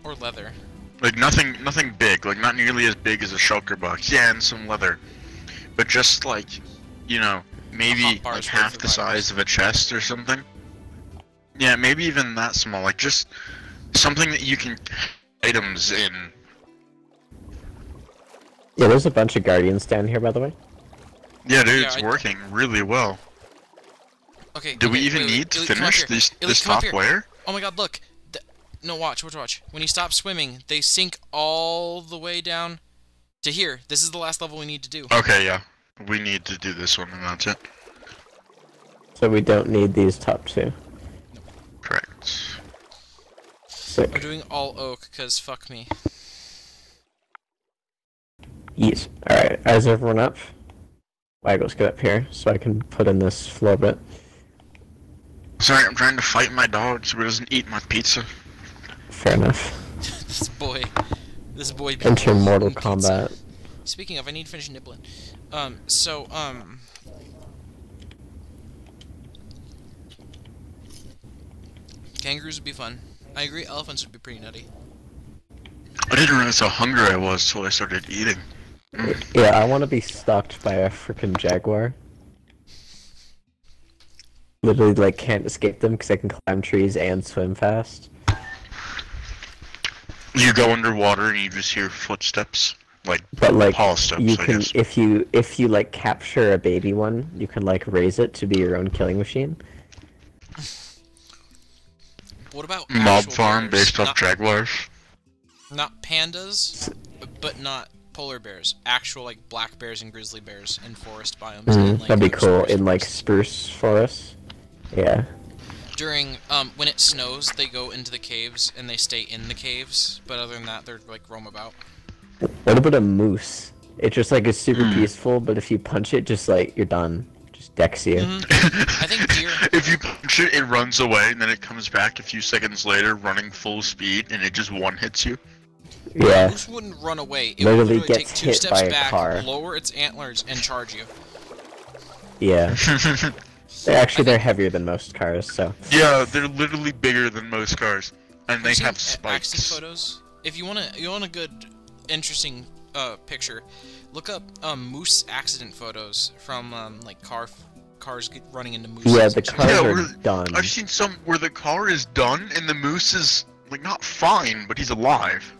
Or leather. Like nothing big, like not nearly as big as a shulker box. Yeah, and some leather. But just like, you know, maybe hot bar's like worth half of the size of a chest or something. Yeah, maybe even that small. Like just something that you can items in. Yeah, there's a bunch of guardians down here, by the way. Yeah, dude, Yeah, it's I- working really well. Okay. Do we okay, even wait, need to Elite, come up finish here. this Elite, come up top here. layer? Oh my god, look. No, watch. When you stop swimming, they sink all the way down to here. This is the last level we need to do. Okay, yeah. We need to do this one and that's it. So we don't need these top two. Correct. We're Sick. doing all oak, because fuck me. Yes. Alright, is everyone up? Waggles, get up here so I can put in this floor bit. Sorry, I'm trying to fight my dog so he doesn't eat my pizza. Fair enough. This boy. Enter Mortal pizza. Kombat. Speaking of, I need to finish nibbling. Kangaroos would be fun. I agree, elephants would be pretty nutty. I didn't realize how hungry I was till I started eating. Yeah, I want to be stalked by a freaking jaguar. Literally, like, can't escape them because I can climb trees and swim fast. You go underwater and you just hear footsteps, like But like, Paul steps, you I can guess. if you like capture a baby one, you can like raise it to be your own killing machine. What about Mob actual farm bears? based off jaguars. Not pandas, but not polar bears. Actual like black bears and grizzly bears in forest biomes and like That'd be cool spruce in like forests. spruce forests. Yeah. During when it snows, they go into the caves and they stay in the caves. But other than that, they're like roam about. What about a moose? It just like is super peaceful, but if you punch it, just like you're done. Just decks you. I think deer. If you punch it, it runs away, and then it comes back a few seconds later, running full speed, and it just one hits you. Yeah. Moose wouldn't run away. It would Literally literally take gets 2 hit steps by a back, car. lower its antlers, and charge you. Yeah. They're heavier than most cars, so. Yeah, they're literally bigger than most cars, and they Have you have seen accident spikes. photos? If you want a good, interesting picture, look up moose accident photos from like cars running into mooses. Yeah, the and shit. cars Yeah, are done. I've seen some where the car is done, and the moose is like not fine, but he's alive.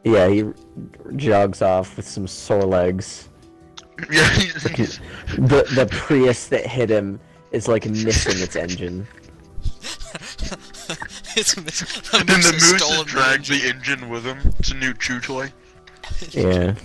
Yeah, he jogs off with some sore legs. Yeah, he's The Prius that hit him is like missing its engine. and then the moose has dragged the engine with him. It's a new chew toy. Yeah.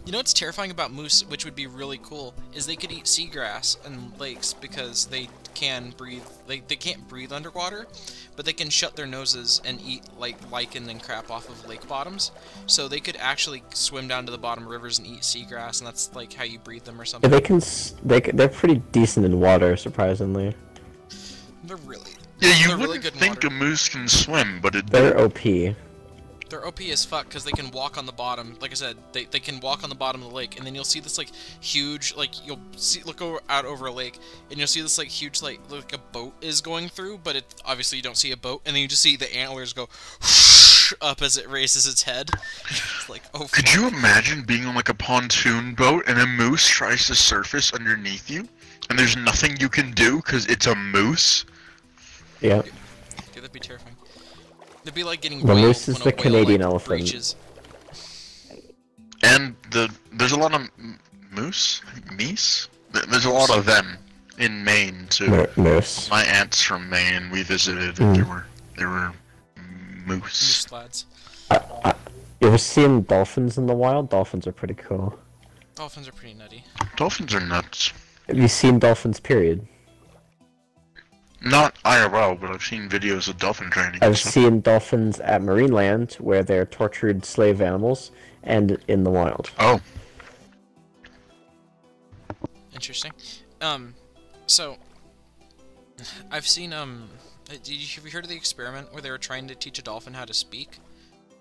You know what's terrifying about moose, which would be really cool, is they could eat seagrass in lakes because they can breathe. They can't breathe underwater, but they can shut their noses and eat like lichen and crap off of lake bottoms. So they could actually swim down to the bottom rivers and eat seagrass, and that's like how you breathe them or Yeah, something. they're pretty decent in water, surprisingly. They're really Yeah, you they're wouldn't really good in think water. a moose can swim, but it They're OP. They're OP as fuck because they can walk on the bottom. Like I said, they can walk on the bottom of the lake, and then you'll see this like huge, like you'll see out over a lake, and you'll see this like huge like a boat is going through, but it obviously you don't see a boat, and then you just see the antlers go up as it raises its head. It's like, oh. Could Fuck. you imagine being on like a pontoon boat and a moose tries to surface underneath you, and there's nothing you can do because it's a moose? Yeah. Yeah, that'd be terrifying. It'd be like getting The whaled moose is when a the whale, Canadian like, elephant. breaches. And there's a lot of moose, meese. There's a lot of them in Maine too. Moose. My aunt's from Maine. We visited, and there were moose. Moose lads. You ever seen dolphins in the wild? Dolphins are pretty cool. Dolphins are pretty nutty. Dolphins are nuts. Have you seen dolphins, period? Not IRL, but I've seen videos of dolphin training. and I've stuff. seen dolphins at Marineland, where they're tortured slave animals, and in the wild. Oh, Interesting. So I've seen have you heard of the experiment where they were trying to teach a dolphin how to speak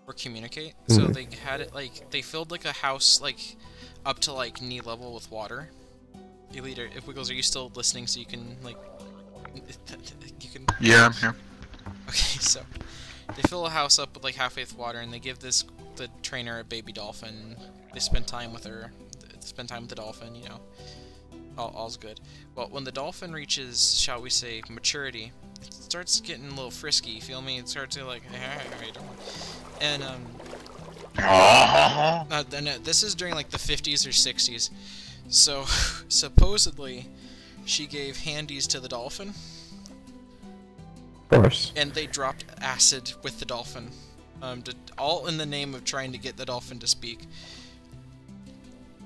or communicate? So they had it like they filled like a house like up to like knee level with water. Elite, if Wiggles, are you still listening? So you can like you can. yeah, I'm here. Okay, so they fill a house up with like halfway with water, and they give the trainer a baby dolphin. They spend time with her, spend time with the dolphin. You know, all's good. Well, when the dolphin reaches, shall we say, maturity, it starts getting a little frisky. You feel me? It starts to like, hey, and this is during like the 50s or 60s. So supposedly, she gave handies to the dolphin. Of course. And they dropped acid with the dolphin, all in the name of trying to get the dolphin to speak.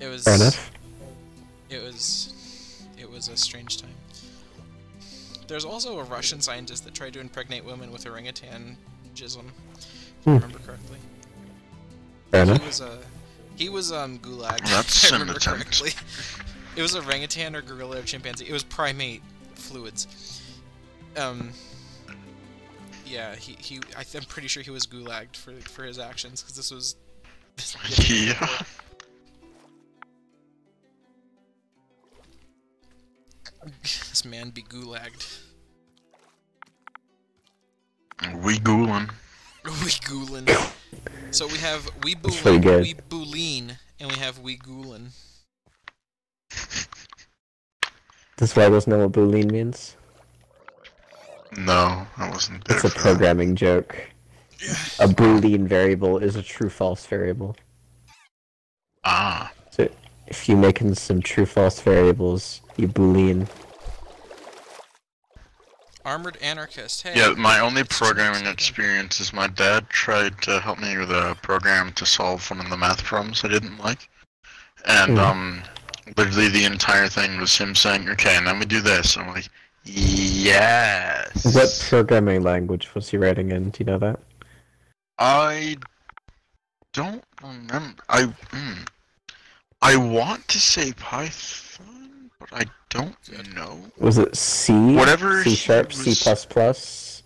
It was. Fair enough. It was a strange time. There's also a Russian scientist that tried to impregnate women with orangutan jism, if I remember correctly. Fair He enough. was gulagged. That's if I an remember attempt. correctly. It was orangutan or gorilla or chimpanzee. It was primate fluids. Yeah, I'm pretty sure he was gulagged for his actions, because this was... Yeah. This man be gulagged. We goolin'. We goolin'. So we have That's pretty good. Weebooline And we have Weegoolin. Does Waggles know what boolean means? No, I wasn't there It's a for that. programming joke. A boolean variable is a true-false variable. Ah. So if you make in some true-false variables, you boolean. Armored Anarchist. Hey. Yeah, my only it's programming Jinx. experience is my dad tried to help me with a program to solve one of the math problems I didn't like. And, literally the entire thing was him saying, okay, and then we do this. I'm like, yes. What programming language was he writing in? Do you know that? I don't remember. I want to say Python, but I don't know. Was it C? Whatever C Sharp, he was- C++,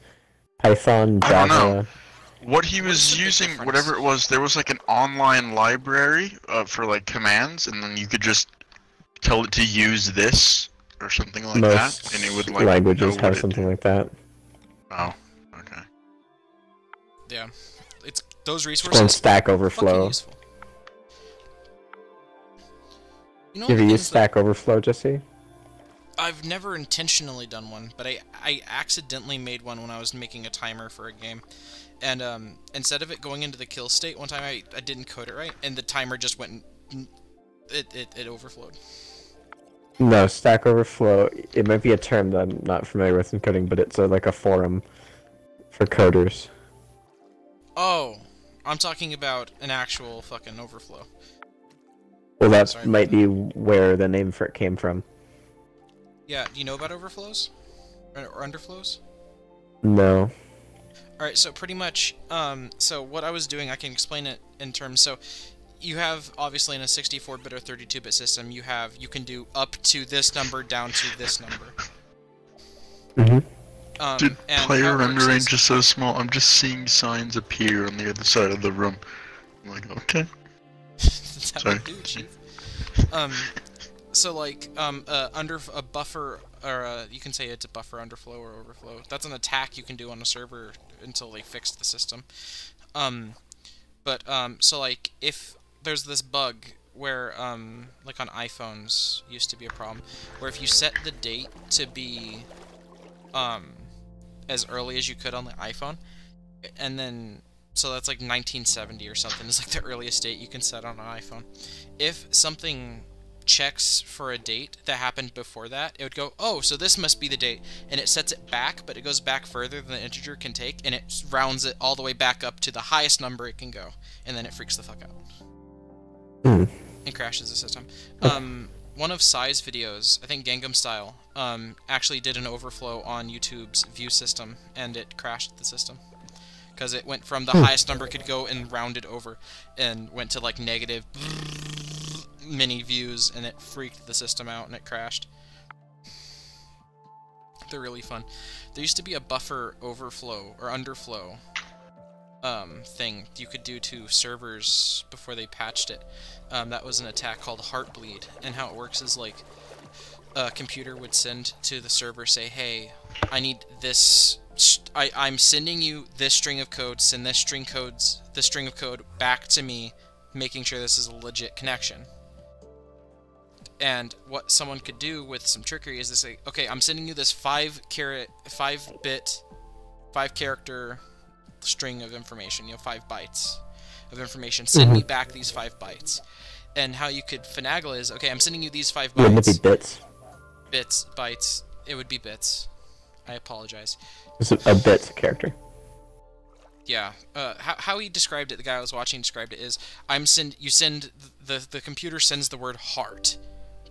Python, Java? I don't know. What he What is was the big using, difference? whatever it was, there was like an online library for like commands, and then you could just tell it to use this or something like Most that, and it would like languages know have what it something did. like that. Oh, okay. Yeah. It's those It's called resources. Stack Fucking Overflow. useful. You know You ever the use things that Stack Overflow, Jesse? I've never intentionally done one, but I accidentally made one when I was making a timer for a game. And instead of it going into the kill state, one time I didn't code it right, and the timer just went and it overflowed. No, Stack Overflow, it might be a term that I'm not familiar with in coding, but it's like a forum for coders. Oh, I'm talking about an actual fucking overflow. Well, that Sorry might about be where the name for it came from. Yeah, do you know about overflows? Or underflows? No. Alright, so pretty much, so what I was doing, I can explain it in terms, so you have, obviously in a 64-bit or 32-bit system, you can do up to this number, down to this number. Mm-hmm. Dude, And player how it render works range is, is so small, I'm just seeing signs appear on the other side of the room. I'm like, okay. that's how Sorry. we do, chief. So like, under a buffer, or you can say it's a buffer underflow or overflow. That's an attack you can do on a server until they fixed the system. So like, if there's this bug where, like on iPhones used to be a problem, where if you set the date to be, as early as you could on the iPhone, and then, so that's like 1970 or something, is like the earliest date you can set on an iPhone. If something checks for a date that happened before that, it would go, oh, so this must be the date, and it sets it back, but it goes back further than the integer can take, and it rounds it all the way back up to the highest number it can go, and then it freaks the fuck out. And crashes the system. One of Sai's videos, I think Gangnam Style, actually did an overflow on YouTube's view system, and it crashed the system. Because it went from the highest number it could go and rounded over, and went to like negative many views, and it freaked the system out, and it crashed. They're really fun. There used to be a buffer overflow, or underflow, thing you could do to servers before they patched it. That was an attack called Heartbleed, and how it works is like a computer would send to the server, say, hey, I need this, I'm sending you this string of code, send this string of code back to me, making sure this is a legit connection. And what someone could do with some trickery is to say, okay, I'm sending you this 5-bit, 5-character string of information, 5 bytes of information. Send me back these 5 bytes. And how you could finagle is, okay, I'm sending you these 5 bytes. Wouldn't it be bits? Bits, bytes. It would be bits. I apologize. It's a bit's a character. Yeah. How he described it, the guy I was watching described it is, the computer sends the word heart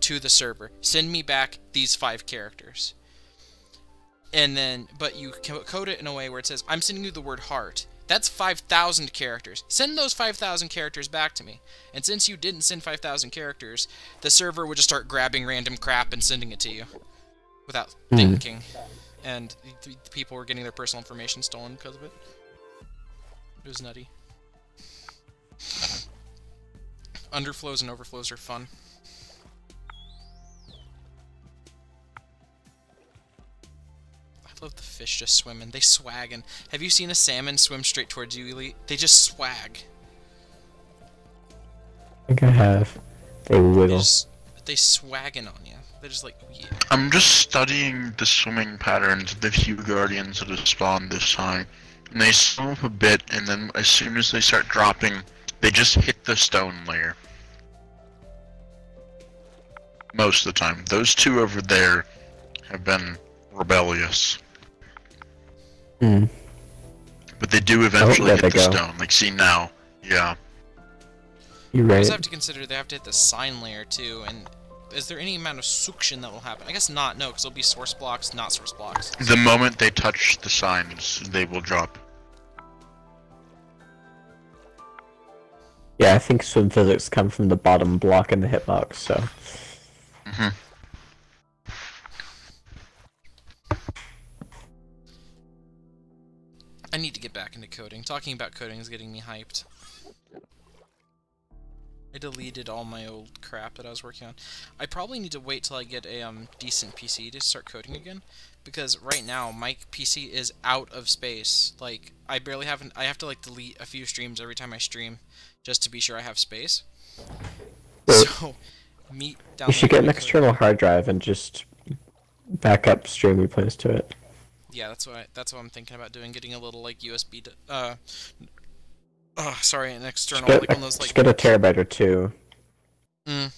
to the server. Send me back these 5 characters. And then, but you code it in a way where it says, I'm sending you the word heart. That's 5,000 characters. Send those 5,000 characters back to me. And since you didn't send 5,000 characters, the server would just start grabbing random crap and sending it to you without thinking. And the people were getting their personal information stolen because of it. It was nutty. Underflows and overflows are fun. I love the fish just swimming. They swag. And have you seen a salmon swim straight towards you, Elite? They just swag. think I have. They wiggle. They swagging on you. They're just like, oh, yeah. I'm just studying the swimming patterns of the few guardians that have spawned this high. And they swim up a bit, and then as soon as they start dropping, they just hit the stone layer. Most of the time. Those two over there have been rebellious. Hmm. But they do eventually hit the go. stone. Like, see now. Yeah. You're You right. also have to consider they have to hit the sign layer too, and is there any amount of suction that will happen? I guess not, no, because there'll be source blocks, not source blocks. The moment they touch the signs, they will drop. Yeah, I think swim physics come from the bottom block in the hitbox, so... Mm-hmm. I need to get back into coding. Talking about coding is getting me hyped. I deleted all my old crap that I was working on. I probably need to wait till I get a decent PC to start coding again, because right now my PC is out of space. Like, I have to like delete a few streams every time I stream just to be sure I have space. Well, So, you should get an external hard drive and just back up stream replays to it. Yeah, that's what I'm thinking about doing. Getting a little like USB. Sorry, an external like one of those like. Just get a terabyte or two. I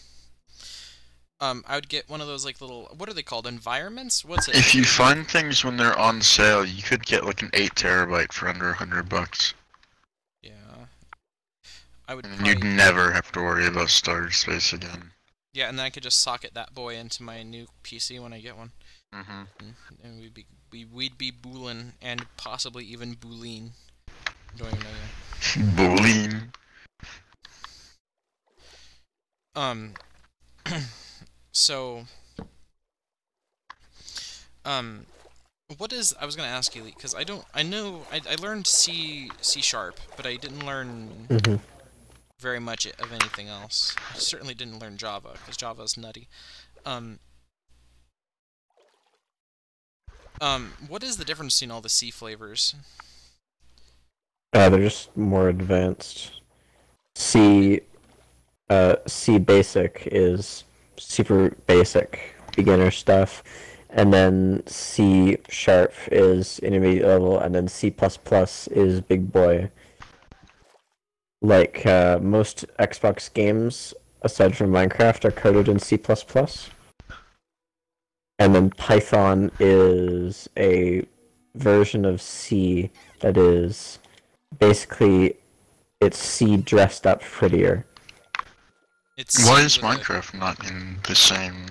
would get one of those like little. What are they called? Environments? What's it? If you find things when they're on sale, you could get like an 8 terabyte for under $100. Yeah. I would. And you'd never have to worry about storage space again. Yeah, and then I could just socket that boy into my new PC when I get one. Mm-hmm. And we'd be boolin' and possibly even boolean. Don't even know yet. Boolean. So, what is, I was gonna ask you, because I learned C sharp, but I didn't learn very much of anything else. I certainly didn't learn Java, because Java is nutty. What is the difference between all the C flavors? They're just more advanced. C basic is super basic beginner stuff, and then C sharp is intermediate level, and then C++ is big boy. Like most Xbox games, aside from Minecraft, are coded in C++. And then Python is a version of C that is basically, it's C dressed up prettier. Why is Minecraft not in the same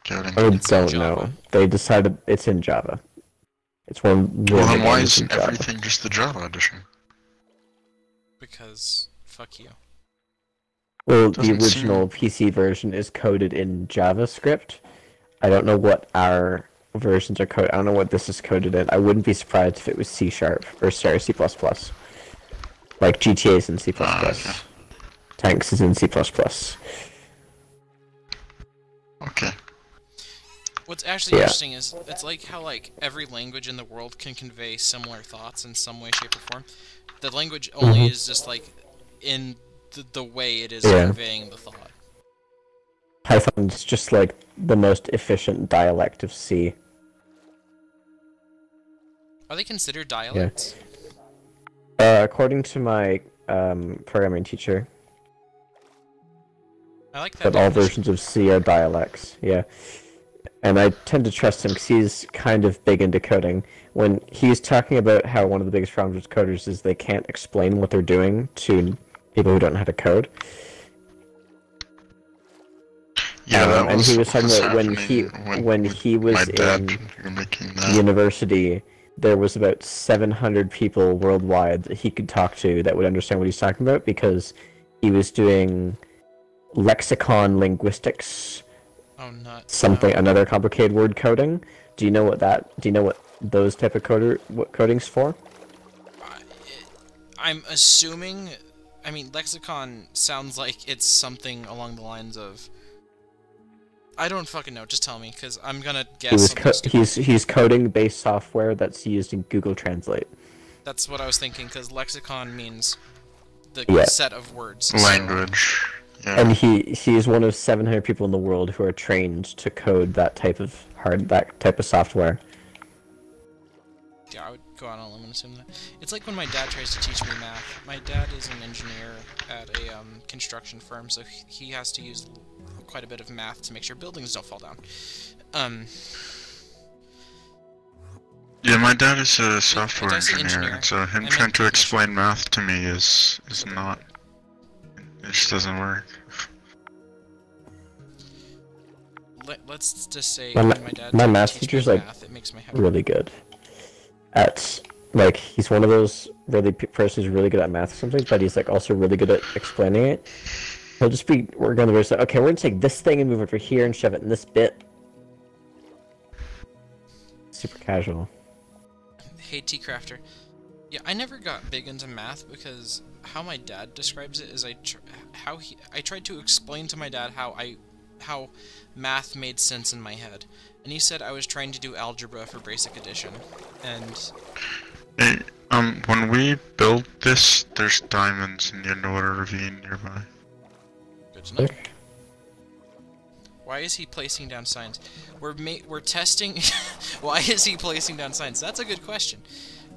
coding? I don't know. They decided it's in Java. It's one. Well, then why isn't everything just the Java edition? Because fuck you. Well, the original PC version is coded in JavaScript. I don't know what our versions are coded. I don't know what this is coded in. I wouldn't be surprised if it was C sharp or sorry, C++. Like GTA is in C++. Okay. Tanks is in C++. Okay. What's actually interesting is it's like how like every language in the world can convey similar thoughts in some way, shape, or form. The language only is just like in the way it is conveying the thought. Python's just like the most efficient dialect of C. Are they considered dialects? Yeah. According to my programming teacher, I like that. But all versions of C are dialects, yeah. And I tend to trust him because he's kind of big into coding. When he's talking about how one of the biggest problems with coders is they can't explain what they're doing to people who don't know how to code. Yeah, and he was talking about when he was in university, there was about 700 people worldwide that he could talk to that would understand what he's talking about because he was doing lexicon linguistics, another complicated word coding. Do you know what those type of coding's for? I'm assuming. I mean, lexicon sounds like it's something along the lines of. I don't fucking know. Just tell me, because I'm gonna guess. He's coding base software that's used in Google Translate. That's what I was thinking, because lexicon means the set of words. Language. Yeah. And he is one of 700 people in the world who are trained to code that type of software. Yeah, I would go out on a limb and assume that. It's like when my dad tries to teach me math. My dad is an engineer at a construction firm, so he has to use quite a bit of math to make sure buildings don't fall down. Yeah, my dad is a software I say engineer, engineer. and so him I trying meant to technician. explain math to me is not. It just doesn't work. Let's just say My when my dad my tries math to teach teacher's me like math, it makes my head really good at, like, he's one of those really person who's really good at math or something, but he's like also really good at explaining it. He'll just be working on the verse like, okay, we're gonna take this thing and move it over here and shove it in this bit. Super casual. Hey, T-Crafter. Yeah, I never got big into math because how my dad describes it is I tried to explain to my dad how math made sense in my head, and he said I was trying to do algebra for basic addition, and Hey, when we build this, there's diamonds in the underwater ravine nearby. good to know. Why is he placing down signs? We're testing. Why is he placing down signs? That's a good question.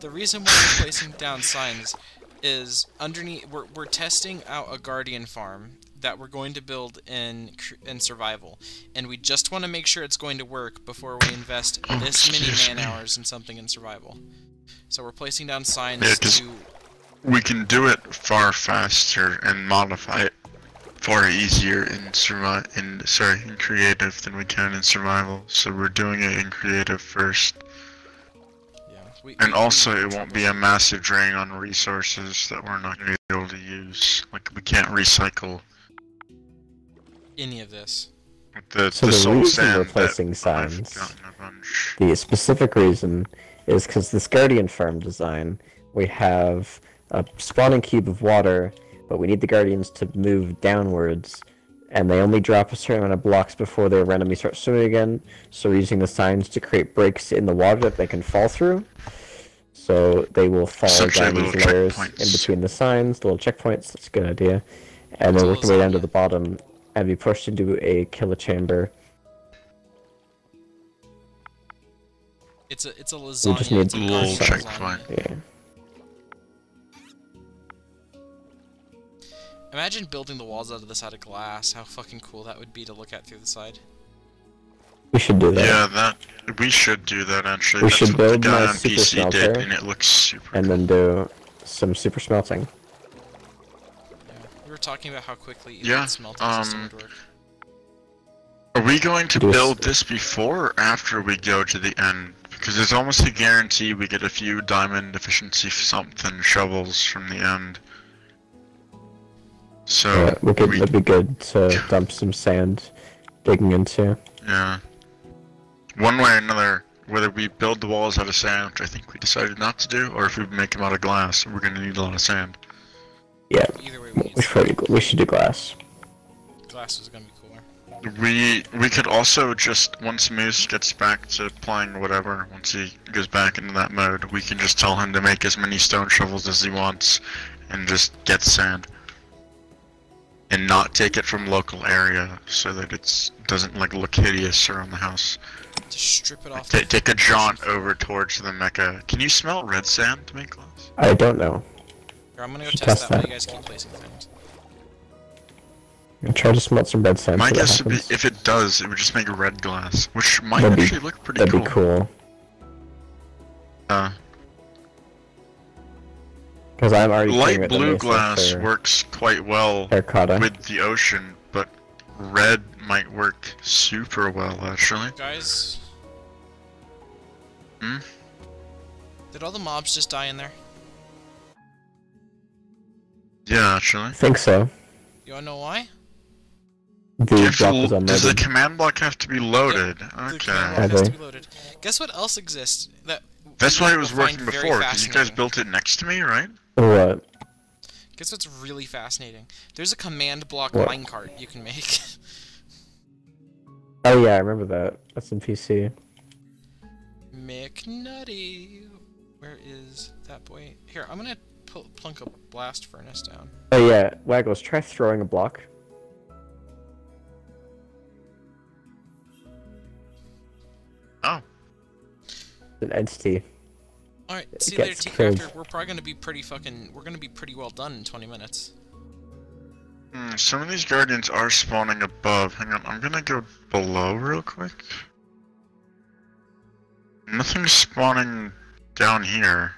The reason why we're placing down signs is underneath. We're testing out a guardian farm that we're going to build in survival, and we just want to make sure it's going to work before we invest this many man-hours in something in survival. So we're placing down signs Yeah, 'cause to. we can do it far faster and modify it far easier in creative than we can in survival. So we're doing it in creative first. Yeah. And also, it won't be a massive drain on resources that we're not going to be able to use. Like, we can't recycle any of this. the So the soul reason sand we're placing that signs, I've gotten a bunch. the specific reason, is because this Guardian Farm design, we have a spawning cube of water, but we need the Guardians to move downwards, and they only drop a certain amount of blocks before they randomly start swimming again, so we're using the signs to create breaks in the water that they can fall through. So they will fall Essentially down these little layers checkpoints. in between the signs, the little checkpoints, that's a good idea. And then work their way down to the bottom and be pushed into a killer chamber. It's a We lasagna. just need It's a a little guardian checkpoint. lasagna. Yeah. Imagine building the walls out of this out of glass. How fucking cool that would be to look at through the side. We should do that. Yeah, we should do that actually. We That's should what build the guy my on super PC did, smelter, and it looks super and cool. then do some super smelting. Yeah. We were talking about how quickly Yeah, the smelting system would work. Are we going to Do a build this before or after we go to the end? Because it's almost a guarantee we get a few diamond efficiency something shovels from the end. So It'd be good to dump some sand digging into. yeah. One way or another, whether we build the walls out of sand, which I think we decided not to do, or if we make them out of glass, we're gonna need a lot of sand. Yeah, Either way, we we should do glass. glass is gonna be cooler. We could also just, once Moose gets back to playing whatever, once he goes back into that mode, we can just tell him to make as many stone shovels as he wants, and just get sand. And not take it from local area, so that it doesn't like look hideous around the house. To strip it off. Take a jaunt over towards the Mecca. Can you smell red sand to make glass? I don't know. Here, I'm gonna go Should test test that while that. you guys keep placing things. I'm gonna try to smelt some red sand. My see what guess would be, happens. if it does, it would just make red glass, which might That'd be- actually look pretty That'd cool. be cool. Because I'm already playing Light with the blue Mesa glass for works quite well terracotta. with the ocean, but red might work super well, actually. Guys. Hmm? Did all the mobs just die in there? Yeah, actually. I think so. You wanna know why? The block was Does the unloaded. command block have to be loaded? The Okay. command block Have has they? to be loaded. Guess what else exists? That's why it was you'll find working very before, because you guys fascinating. built it next to me, right? What? Guess what's really fascinating? There's a command block What? minecart you can make. Oh yeah, I remember that. That's in PC. McNutty. Where is that boy? Here, I'm gonna plunk a blast furnace down. Oh yeah, Waggles, try throwing a block. an entity. Alright, It see you later, gets T-Crafter. killed. We're probably gonna be we're gonna be pretty well done in 20 minutes. Some of these guardians are spawning above. Hang on, I'm gonna go below real quick. Nothing's spawning down here.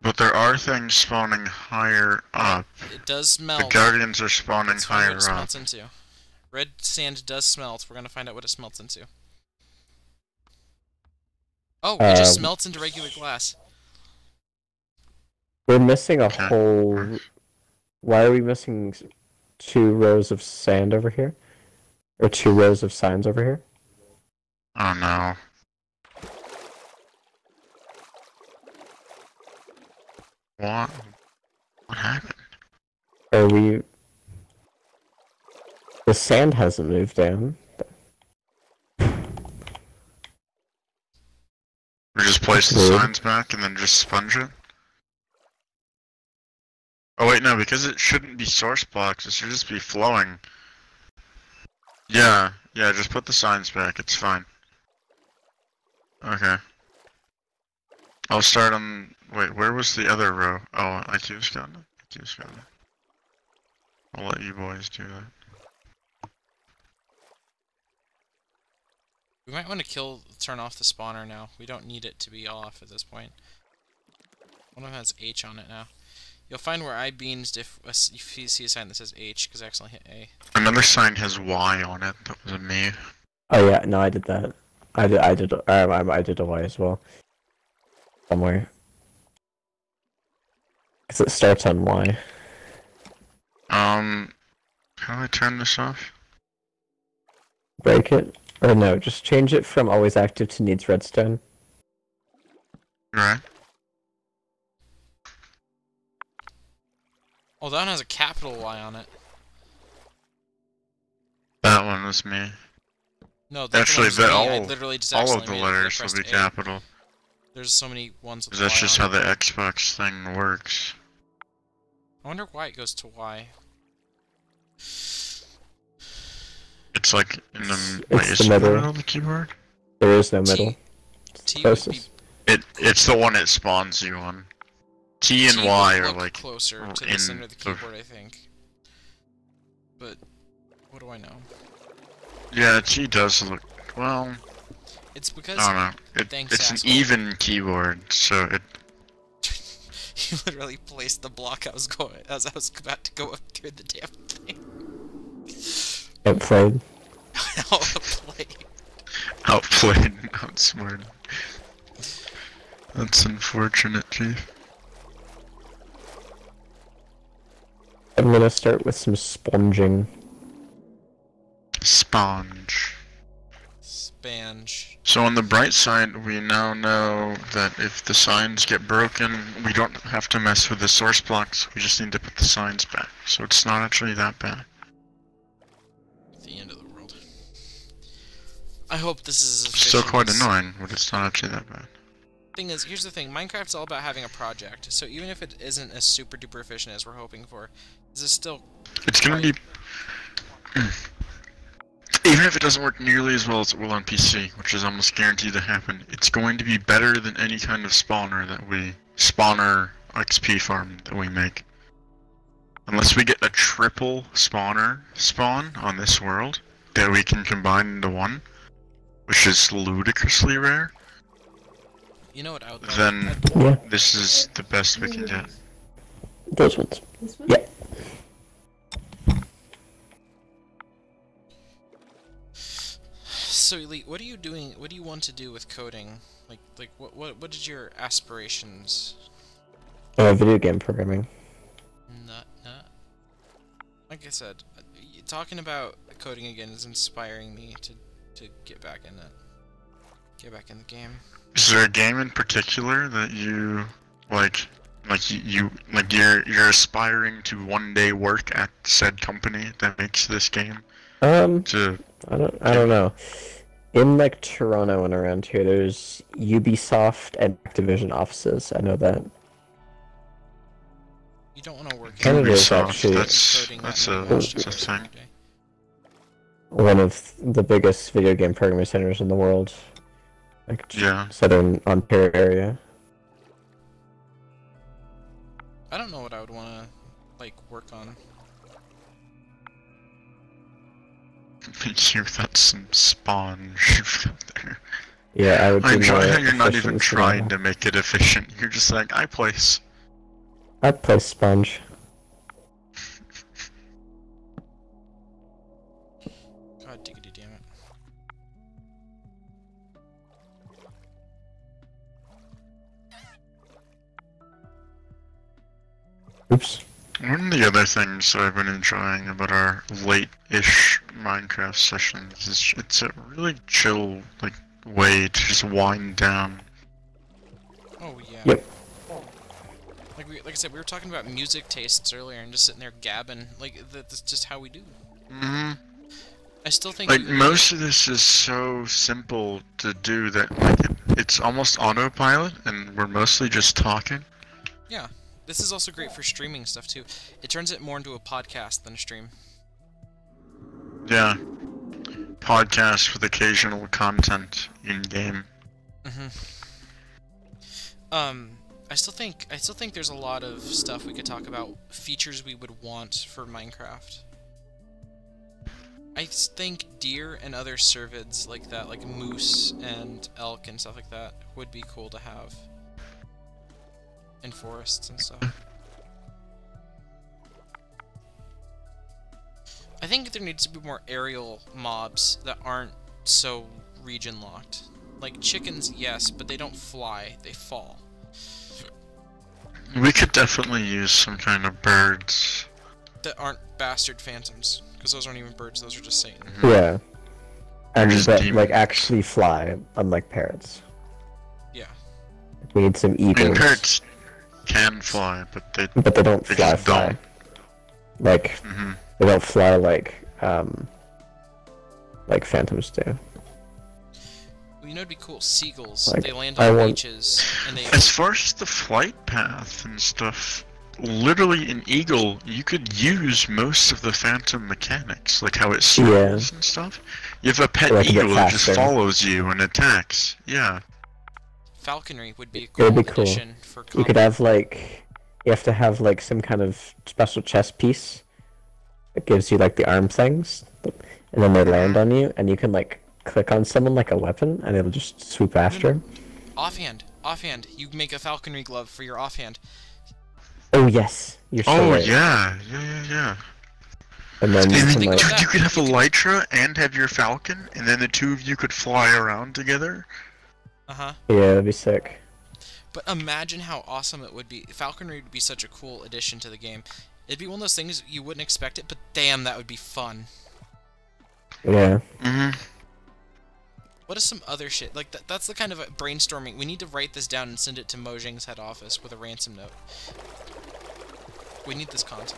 But there are things spawning higher up. It does smell. The guardians are spawning Let's find what higher it up. smelts into. Red sand does smelt. We're gonna find out what it smelts into. Oh, it just smelts into regular glass. We're missing a Okay. whole... Why are we missing 2 rows of sand over here? Or 2 rows of signs over here? Oh no. What? What happened? Are we... The sand hasn't moved down. We just place the Weird. signs back and then just sponge it? Oh wait, no, because it shouldn't be source blocks, it should just be flowing. Yeah, just put the signs back, it's fine. Okay. I'll start on... Wait, where was the other row? Oh, IQ's got it. IQ's got it. I'll let you boys do that. We might want to turn off the spawner now. We don't need it to be off at this point. One of them has H on it now. You'll find where I beansed if you see a sign that says H, because I accidentally hit A. Another sign has Y on it, that wasn't me. Oh yeah, no, I did that. I did a Y as well. Somewhere. Because it starts on Y. How do I turn this off? Break it? Or no, just change it from always active to needs redstone. Right. Oh, that one has a capital Y on it. That one was me. No, that Actually, one was me. I all literally just of accidentally the made it 'cause I letters will pressed be A. capital. There's so many ones with Because that's Y just on how it. the Xbox thing works. I wonder why it goes to Y. It's like in the... It's Wait, the is it in the middle. middle of the keyboard? There is no middle. It's the T would be closest. It's the one it spawns you on. T and T Y would are look like... closer to the in center of the keyboard, I think. But what do I know? Yeah, T does look... Well... It's because I don't know. Thanks, It's asshole. an even keyboard, so it... You literally placed the block as I was about to go up through the damn thing. Outplayed. Outplayed. Outplayed and outsmarted. That's unfortunate, Chief. I'm gonna start with some sponging. Sponge. Spange. So on the bright side, we now know that if the signs get broken, we don't have to mess with the source blocks, we just need to put the signs back. So it's not actually that bad. The end of the world. I hope this is as Still efficient quite as- annoying, but it's not actually that bad. Thing is, here's the thing, Minecraft's all about having a project, so even if it isn't as super duper efficient as we're hoping for, this is still... It's gonna be... Even if it doesn't work nearly as well as it will on PC, which is almost guaranteed to happen, it's going to be better than any kind of spawner XP farm that we make. Unless we get a triple spawner spawn on this world that we can combine into one, which is ludicrously rare, You know what I would then Yeah, this is the best we can get. those ones. Yeah. So, Elite, what are you doing? What do you want to do with coding? Like, what is your aspirations? Video game programming. Nut. Like I said, talking about coding again is inspiring me to get back in it. Get back in the game. Is there a game in particular that you you're aspiring to one day work at said company that makes this game? To I don't know. In like Toronto and around here, there's Ubisoft and Activision offices. I know that. You don't want to work Canada is Ubisoft, actually- that's coding that's that a many hours that's a every thing. day. one of the biggest video game programming centers in the world. Like, Yeah. Southern Ontario area. I don't know what I would want to, like, work on. You got some sponge out there. Yeah, I would I be enjoy more how you're not efficient even with trying survival. to make it efficient. You're just like, I place. I'd play Sponge. God diggity damn it. Oops. One of the other things that I've been enjoying about our late-ish Minecraft sessions is it's a really chill, like, way to just wind down. Oh, yeah. Yep. Like I said, we were talking about music tastes earlier and just sitting there gabbing. Like, that's just how we do. Mm-hmm. I still think Like, we- most of this is so simple to do that, like, it's almost autopilot, and we're mostly just talking. Yeah. This is also great for streaming stuff, too. It turns it more into a podcast than a stream. Yeah. Podcast with occasional content in-game. Mm-hmm. I still think there's a lot of stuff we could talk about, features we would want for Minecraft. I think deer and other cervids like that, like moose and elk and stuff like that, would be cool to have in forests and stuff. I think there needs to be more aerial mobs that aren't so region locked. Like chickens, yes, but they don't fly, they fall. We could definitely use some kind of birds. That aren't bastard phantoms, because those aren't even birds, those are just Satan. Yeah. And just that, demons. like, actually fly, unlike parrots. Yeah. We need some I mean, eagles. parrots can fly, but they But they don't They fly just fly. don't. Like, hmm they don't fly like phantoms do. Well, you know, it'd be cool. Seagulls. Like, They land I on want- beaches, and they. As far as the flight path and stuff, literally in Eagle, you could use most of the phantom mechanics, like how it circles and stuff. You have a pet Or I could get eagle that just faster. follows you and attacks. Yeah. Falconry would be a It cool would be cool. addition for You combat. could have, like, you have to have, like, some kind of special chest piece that gives you, like, the arm things, and then they land on you, and you can, like, click on someone like a weapon, and it'll just swoop after 'em. Offhand. You make a falconry glove for your offhand. Oh, yes. You're so Oh right. yeah. And then And you then can, think like, about that. you could have a You could- Elytra and have your falcon, and then the two of you could fly around together. Uh-huh. yeah, that'd be sick. But imagine how awesome it would be. Falconry would be such a cool addition to the game. It'd be one of those things you wouldn't expect it, but damn, that would be fun. Yeah. hmm What is some other shit? Like, that's the kind of brainstorming. We need to write this down and send it to Mojang's head office with a ransom note. We need this content.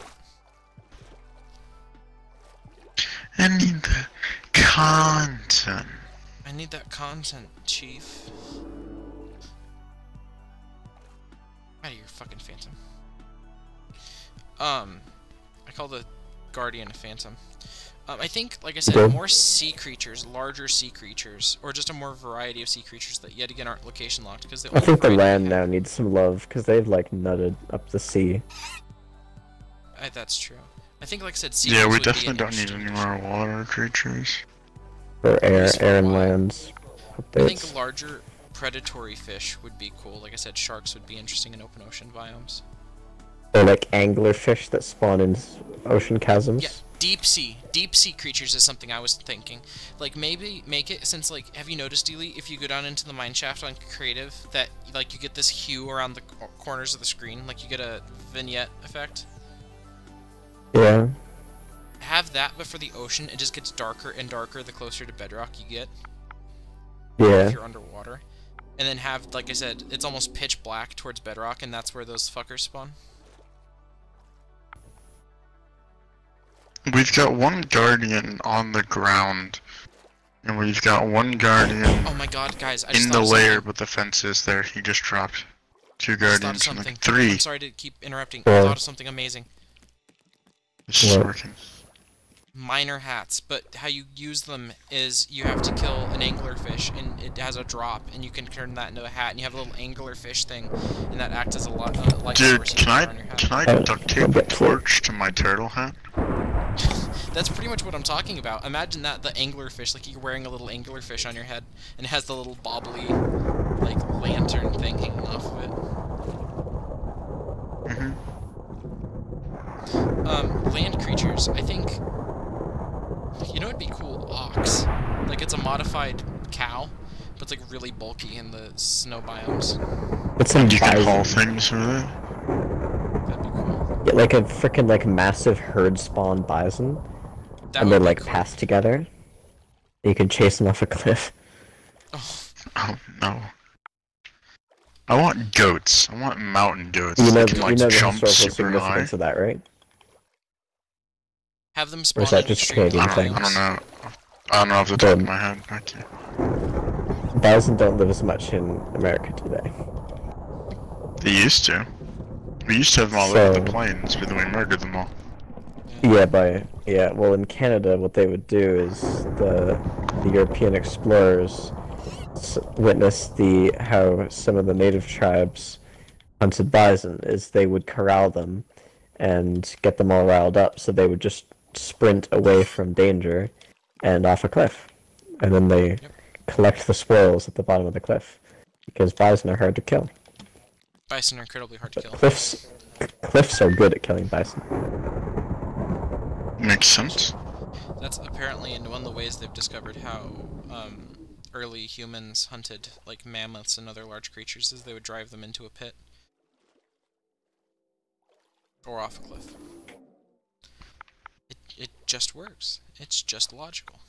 I need the content. I need that content, Chief. Out of your fucking phantom. I call the Guardian a phantom. I think, like I said, Good. more sea creatures, larger sea creatures, or just a more variety of sea creatures that yet again aren't location locked, because the I only think the variety we land have- now needs some love, because they've, like, nutted up the sea. That's true. I think, like I said, Yeah, seagulls we would be definitely an don't need interesting any more addition. water creatures. Or air, least for a air and while. lands. I think Updates. larger predatory fish would be cool. Like I said, sharks would be interesting in open ocean biomes. Or, like, anglerfish that spawn in ocean chasms. Yeah, deep sea creatures is something I was thinking. Like, maybe make it, since, like, have you noticed, Dealey, if you go down into the mine shaft on creative, that, like, you get this hue around the corners of the screen, like you get a vignette effect? Yeah. Have that, but for the ocean, it just gets darker and darker the closer to bedrock you get, Yeah. if you're underwater. And then have, like I said, it's almost pitch black towards bedrock, and that's where those fuckers spawn. We've got one guardian on the ground, and we've got one guardian Oh my god, guys, I just in thought the of lair, something. but the fence is there. He just dropped two I just thought of guardians and something. like three. I'm sorry to keep interrupting. I Or- thought of something amazing. It's just What? working. minor hats, but how you use them is you have to kill an anglerfish, and it has a drop, and you can turn that into a hat, and you have a little anglerfish thing, and that acts as a light Dude, source you can throw on your hat. can I duct tape a torch to my turtle hat? That's pretty much what I'm talking about. Imagine that, the anglerfish, like you're wearing a little anglerfish on your head, and it has the little bobbly, like, lantern thing hanging off of it. Land creatures, I think, you know what'd be cool? Ox. Like, it's a modified cow, but it's, like, really bulky in the snow biomes. It's some You can bison. haul things with it. That'd be cool. Yeah, like a freaking like massive herd spawn bison, That and would they be like cool. pass together. You can chase them off a cliff. Oh, Oh no. I want goats. I want mountain goats You know, that can you like know the jump historical super high. significance of that, right? have them Or spawn is that in just extreme Canadian I thing? don't biomes. know. I don't know off the top of my head. I can't. Bison don't live as much in America today. They used to. We used to have them all over the So- plains, but then we murdered them all. Yeah, well in Canada what they would do is the European explorers witnessed how some of the native tribes hunted bison is they would corral them and get them all riled up so they would just sprint away from danger and off a cliff. And then they collect the spoils at the bottom of the cliff. Because bison are hard to kill. Bison are incredibly hard to kill. Cliffs are good at killing bison. Makes sense. That's apparently in one of the ways they've discovered how early humans hunted, like, mammoths and other large creatures, is they would drive them into a pit. Or off a cliff. It just works. It's just logical.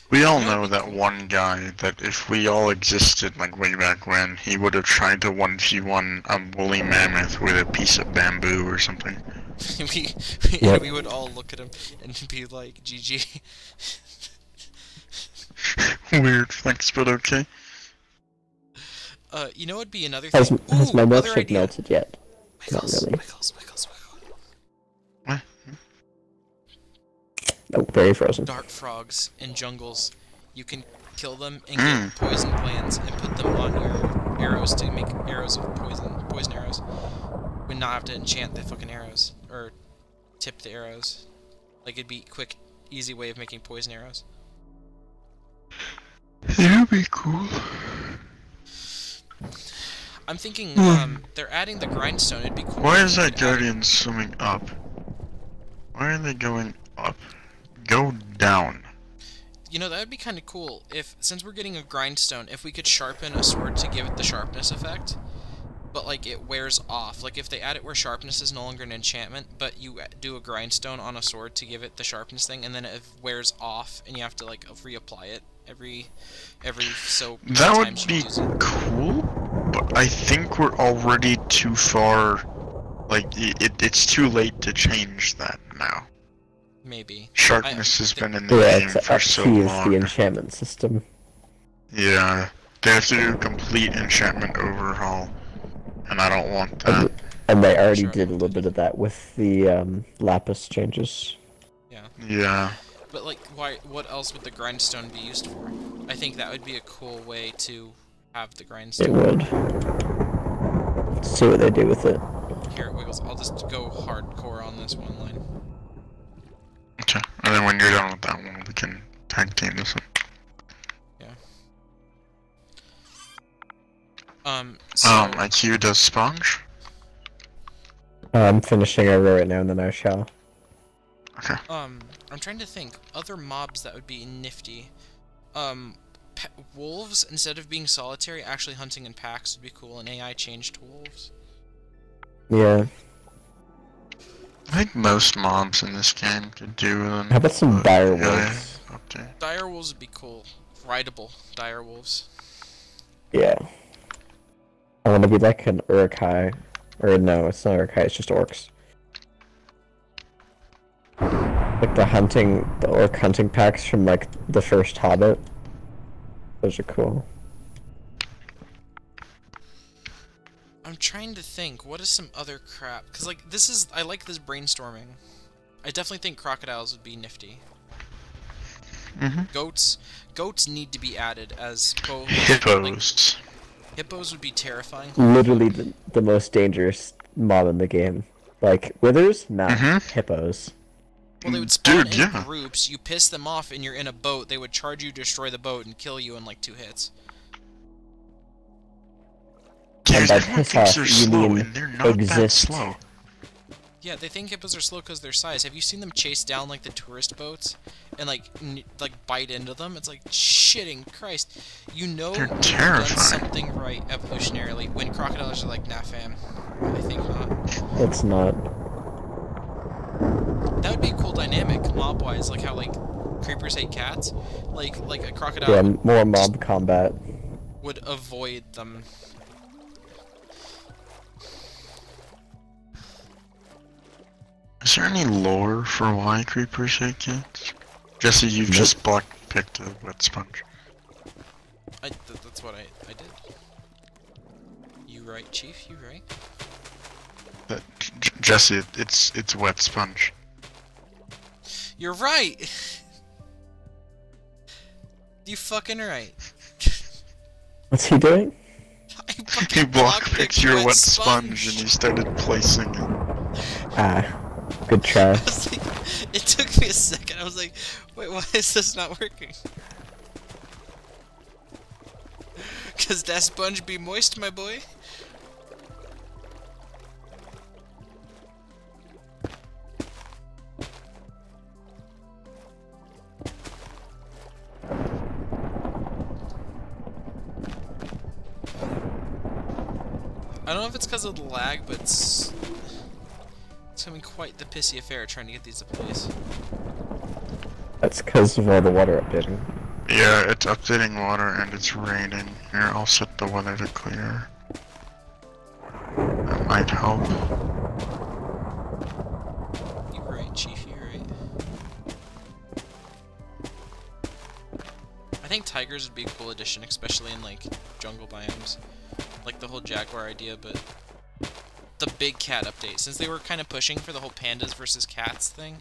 We all You know know what'd be that cool? one guy that if we all existed like way back when, he would have tried to 1v1 a woolly mammoth with a piece of bamboo or something. Yep. We would all look at him and be like, GG. Weird flex, but okay. You know what'd be another Has thing? my Ooh, other milkshake idea. melted yet? Not Wiggles, really. wiggles, wiggles, wiggles. What? Oh, very frozen. Dark frogs in jungles. You can kill them and get poison glands and put them on your arrows to make arrows of poison arrows. Would not have to enchant the fucking arrows or tip the arrows. Like, it'd be a quick, easy way of making poison arrows. That'd be cool. I'm thinking they're adding the grindstone. It'd be cool. Why if is we that could add it- guardian swimming up? Why are they going up? Go down. You know, that would be kind of cool if, since we're getting a grindstone, if we could sharpen a sword to give it the sharpness effect, but, like, it wears off. Like, if they add it where sharpness is no longer an enchantment, but you do a grindstone on a sword to give it the sharpness thing, and then it wears off, and you have to, like, reapply it every so many That would times you be use it. cool, but I think we're already too far. Like, it's too late to change that now. Maybe. Sharpness has been in the Yeah, game to for so appease long. the enchantment system. Yeah, they have to do a complete enchantment overhaul, and I don't want that. And they already Sure, I did a want little that. bit of that with the lapis changes. Yeah. Yeah. But, like, what else would the grindstone be used for? I think that would be a cool way to have the It grindstone. would. Let's see what they do with it. Here, Wiggles, I'll just go hardcore on this one line. Okay. And then when you're done with that one, we can tag team this one. So, IQ does sponge. I'm finishing a row right now and then I shall. Okay. I'm trying to think. Other mobs that would be nifty. Wolves, instead of being solitary, actually hunting in packs would be cool, and AI changed to wolves. Yeah. I think most mobs in this game could do them. How about some dire AI wolves? update. Dire wolves would be cool. Rideable dire wolves. Yeah. I want to be like an Urukai. Or no, it's not Urukai, it's just orcs. Like the orc hunting packs from like the first Hobbit. Those are cool. I'm trying to think, what is some other crap? Because, like, I like this brainstorming. I definitely think crocodiles would be nifty. Mm-hmm. Goats need to be added as both. Hippos. Like, hippos would be terrifying. Literally the most dangerous mob in the game. Like, withers? Nah. Mm-hmm. Hippos. Well, they would spawn Dude, in yeah. groups, you piss them off, and you're in a boat, they would charge you, destroy the boat, and kill you in like 2 hits. And by Everyone piss thinks off, they're you slow, mean and they're not that exist. slow. Yeah, they think hippos are slow because their size. Have you seen them chase down like the tourist boats and like bite into them? It's like shitting Christ. You know They're you've done terrifying. something right evolutionarily when crocodiles are like, nah, fam. I think not. It's not. That would be a cool dynamic, mob-wise, like how like creepers hate cats. Like a crocodile Yeah, more mob combat. would avoid them. Is there any lore for why creepers hate cats? Jesse, you've Nope. just picked a wet sponge. That's what I did. You right, Chief? You right? Jesse, it's wet sponge. You're right! You fucking right. What's he doing? I He fucking blockpicked your wet sponge sponge and he started placing it. Ah, good try. I was like, it took me a second. I was like, wait, why is this not working? Cause that sponge be moist, my boy. I don't know if it's because of the lag, but it's becoming quite the pissy affair trying to get these to place. That's because of all the water updating. Yeah, it's updating water and it's raining. Here, I'll set the weather to clear. That might help. You're right, Chief, you're right. I think tigers would be a cool addition, especially in like jungle biomes. Like the whole jaguar idea, but the big cat update. Since they were kind of pushing for the whole pandas versus cats thing,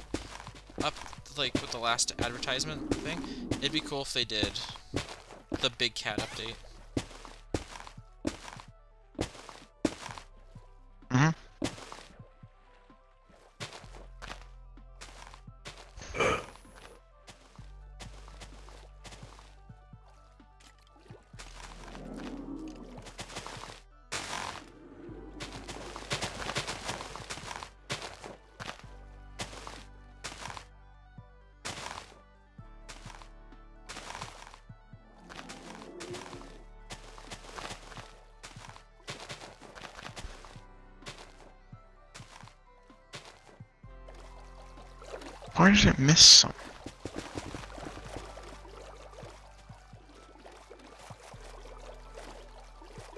up like with the last advertisement thing, it'd be cool if they did the big cat update. Mm-hmm. Why did it miss some?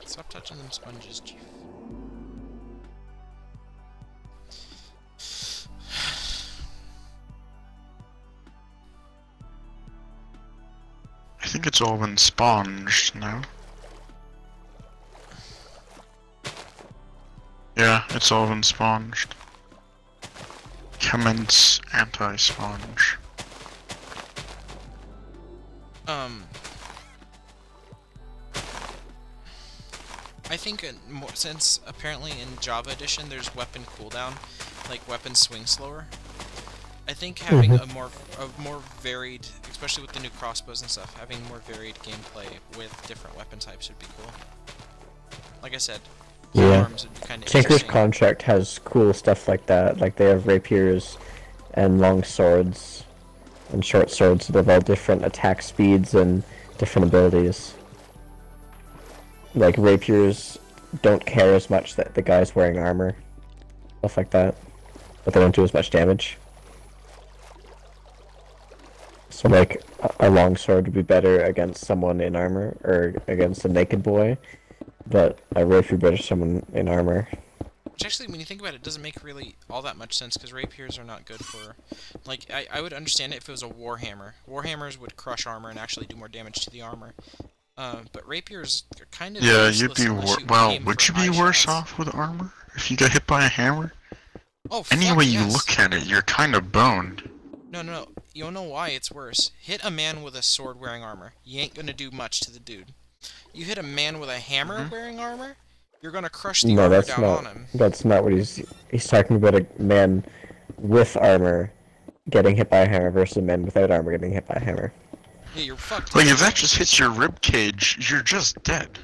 Stop touching them sponges, Chief. I think it's all been sponged now. Yeah, it's all been sponged. Commence anti-sponge. I think since apparently in Java Edition there's weapon cooldown, like weapons swing slower. I think having a more varied, especially with the new crossbows and stuff, having more varied gameplay with different weapon types would be cool. Like I said, Yeah. arms would be kind of Tinker's interesting. Contract has cool stuff like that. Like they have rapiers and long swords and short swords that have all different attack speeds and different abilities. Like rapiers don't care as much that the guy's wearing armor. Stuff like that. But they don't do as much damage. So like a longsword would be better against someone in armor or against a naked boy, but a rapier better someone in armor. Which actually, when you think about it, doesn't make really all that much sense, because rapiers are not good for... Like, I would understand it if it was a warhammer. Warhammers would crush armor and actually do more damage to the armor. But rapiers are kind of Yeah, useless you'd be unless you well, aim would for you be high worse shots. off with armor if you got hit by a hammer? Oh, Any fuck way you yes. look at it, you're kind of boned. No. You don't know why it's worse. Hit a man with a sword wearing armor. You ain't gonna do much to the dude. You hit a man with a hammer wearing armor, you're gonna crush the No, armor down on him. that's not what he's talking about. A man with armor getting hit by a hammer versus a man without armor getting hit by a hammer. Yeah, you're fucked. Like, if that just hits your rib cage, you're just dead.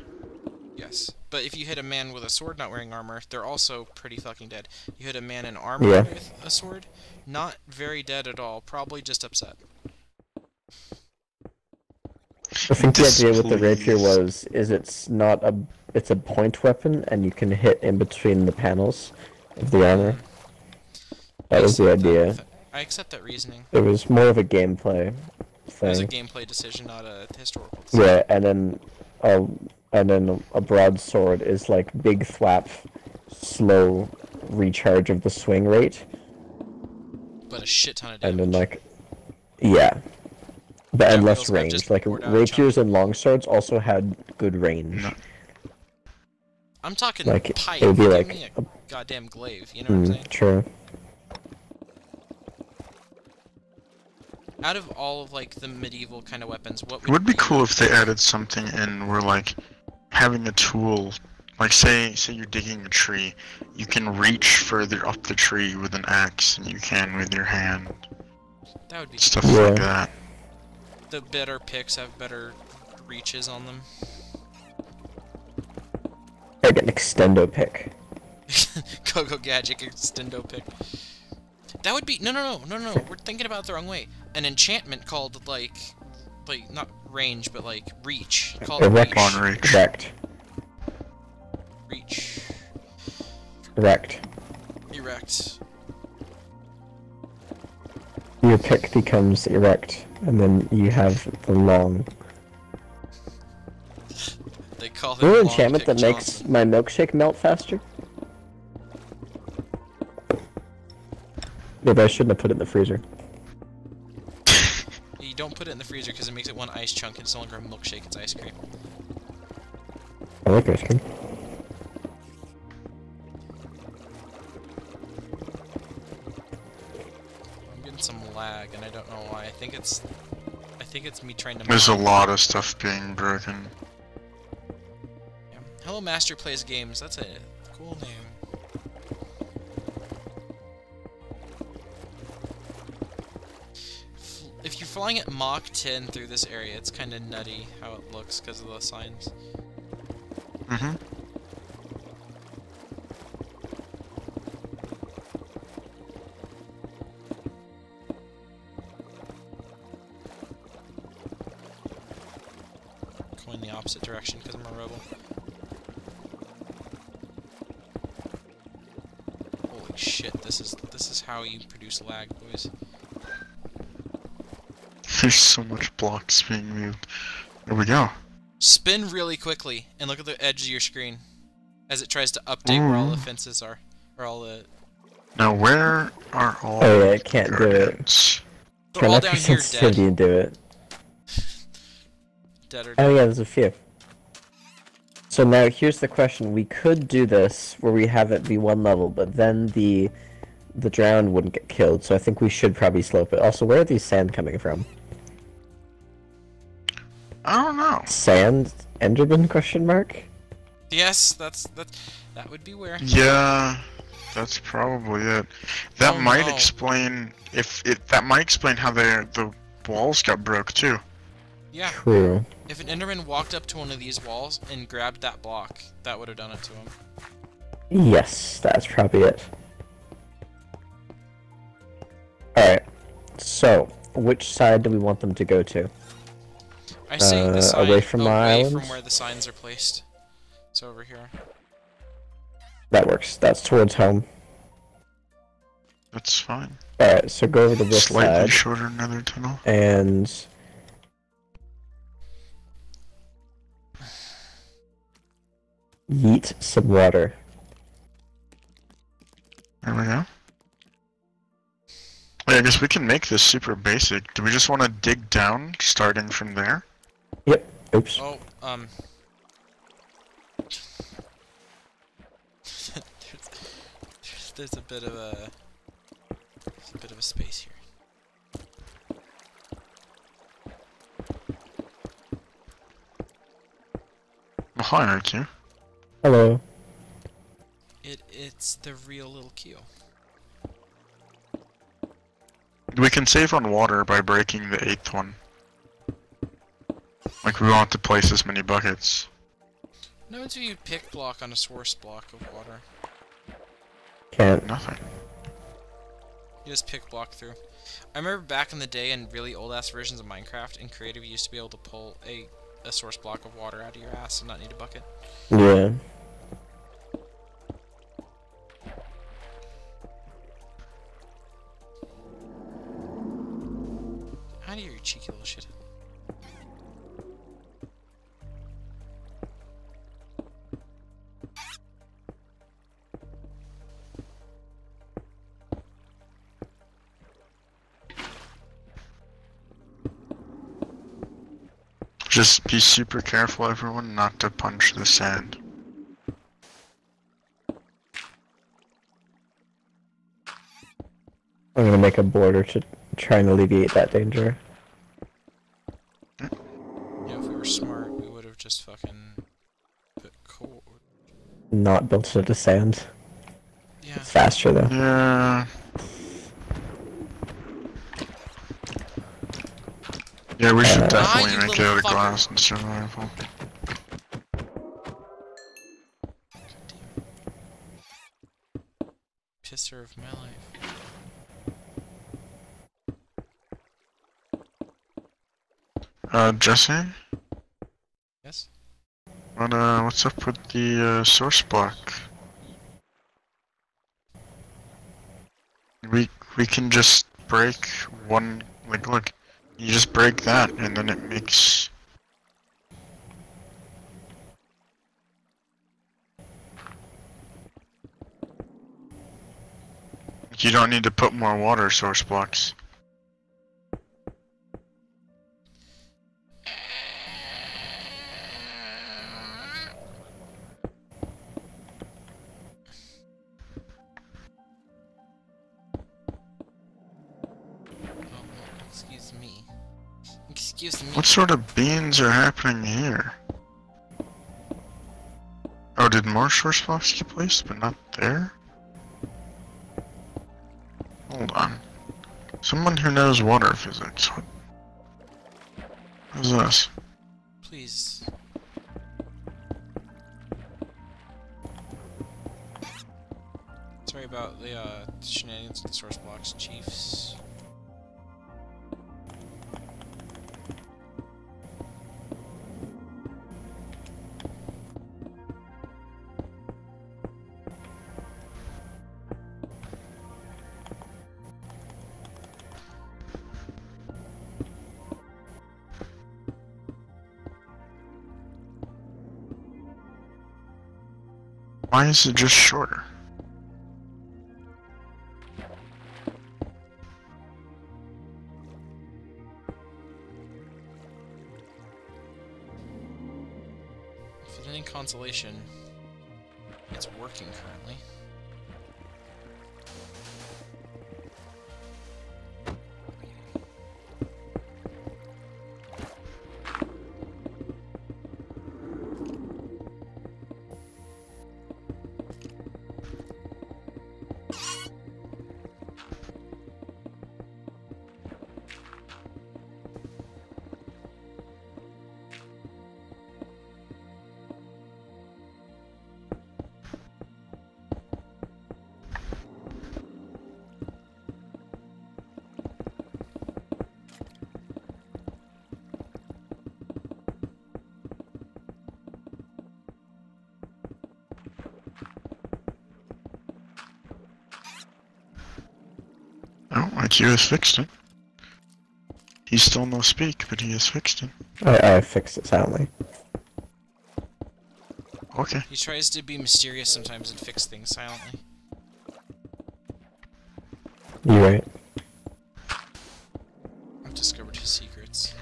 Yes. But if you hit a man with a sword not wearing armor, they're also pretty fucking dead. You hit a man in armor Yeah. with a sword, not very dead at all, probably just upset. I think the idea with the rapier Displeased. it's a point weapon and you can hit in between the panels of the armor. That was the idea. I accept that reasoning. It was more of a gameplay It was a thing. gameplay decision, not a historical decision. Yeah, and then a broadsword is like big thwap, slow recharge of the swing rate, But a shit ton of and damage. then like, yeah, but and Yeah, less wheels, I've range. just Like poured out a rapiers chunk. and longswords also had good range. No. I'm talking Like, pipe. it would be Give like me a goddamn glaive. You know what I'm saying? True. Out of all of like the medieval kind of weapons, what It would be you- cool if they added something in where, like, having a tool, like, say you're digging a tree, you can reach further up the tree with an axe than you can with your hand. That would be Stuff Yeah. like that. The better picks have better reaches on them. I get an extendo pick. Go Gadget extendo pick. That would be no. We're thinking about it the wrong way. An enchantment called like not range but like reach. Called Erect. reach. On reach. Erect. Reach. Erect. Erect. Your pick becomes erect, and then you have the long. They call it Remember Long enchantment Pick that makes Johnson. my milkshake melt faster? Maybe I shouldn't have put it in the freezer. You don't put it in the freezer because it makes it one ice chunk and it's no longer a milkshake, it's ice cream. I like ice cream. I'm getting some lag and I don't know why. I think it's me trying to There's a mine. lot of stuff being broken. Yeah. Hello Master Plays Games, that's a cool name. If you're flying at Mach 10 through this area, it's kind of nutty how it looks because of the signs. Mm-hmm. Going the opposite direction because I'm a rebel. Holy shit, this is how you produce lag, boys. There's so much blocks being moved. There we go. Spin really quickly and look at the edge of your screen as it tries to update where all the Ooh. fences are, or all the. Now, where are all Oh yeah, I the can't do it. guardians? They're Turn all up down your here sensitivity dead. and do it. Dead or Oh dead. yeah, there's a few. So now here's the question: we could do this where we have it be one level, but then the drowned wouldn't get killed. So I think we should probably slope it. Also, where are these sand coming from? I don't know. Sand? Enderman? Question mark? Yes, that would be where. Yeah, that's probably it. That Oh, might no. explain that might explain how the walls got broke too. Yeah. True. If an Enderman walked up to one of these walls and grabbed that block, that would have done it to him. Yes, that's probably it. Alright. So, which side do we want them to go to? I say the side away from our away islands? from where the signs are placed. So over here. That works. That's towards home. That's fine. Alright, so go over to this Slightly side shorter nether tunnel. and yeet some water. There we go. Wait, I guess we can make this super basic. Do we just want to dig down, starting from there? Yep. Oops. Oh, there's a bit of a space here. Well, hi, IQ. Hello. It's the real little keel. We can save on water by breaking the 8th one. Like, we won't have to place as many buckets. No, until you pick block on a source block of water. Can't. Nothing. You just pick block through. I remember back in the day in really old ass versions of Minecraft, in creative you used to be able to pull a source block of water out of your ass and not need a bucket. Yeah. How do you, cheeky little shit? Just be super careful, everyone, not to punch the sand. I'm gonna make a border to try and alleviate that danger. Yeah, if we were smart, we would have just fucking put coal. Not built into sand. Yeah. It's faster though. Yeah. Yeah, we should definitely you make it little out of fucker. glass and survival. Pisser of my life. Jesse? Yes? What's up with the, source block? We can just break one, like, look, you just break that, and then it makes... You don't need to put more water source blocks. Oh, excuse me. Excuse me. What sort of beans are happening here? Oh, did more source blocks get placed, but not there? Hold on. Someone who knows water physics. What is this? Please. Sorry about the shenanigans with the source blocks, chiefs. Why is it just shorter? If it's any consolation, it's working currently. Oh, IQ has fixed it. He's still no speak, but he has fixed it. I fixed it silently. Okay. He tries to be mysterious sometimes and fix things silently. You're right. I've discovered his secrets.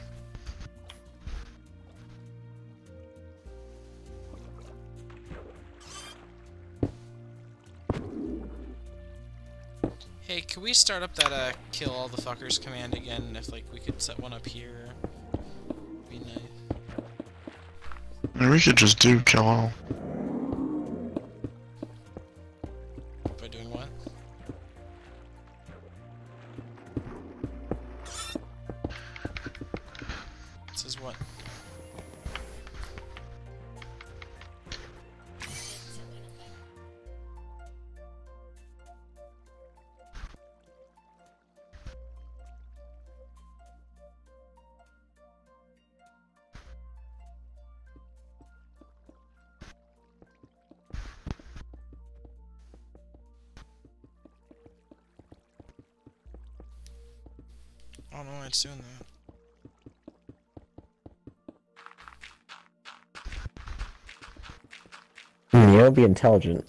we start up that kill all the fuckers command again? If like we could set one up here, be nice. I mean, we could just do kill all. By doing what? This is what? I don't know why it's doing that. Yeah, it would be intelligent.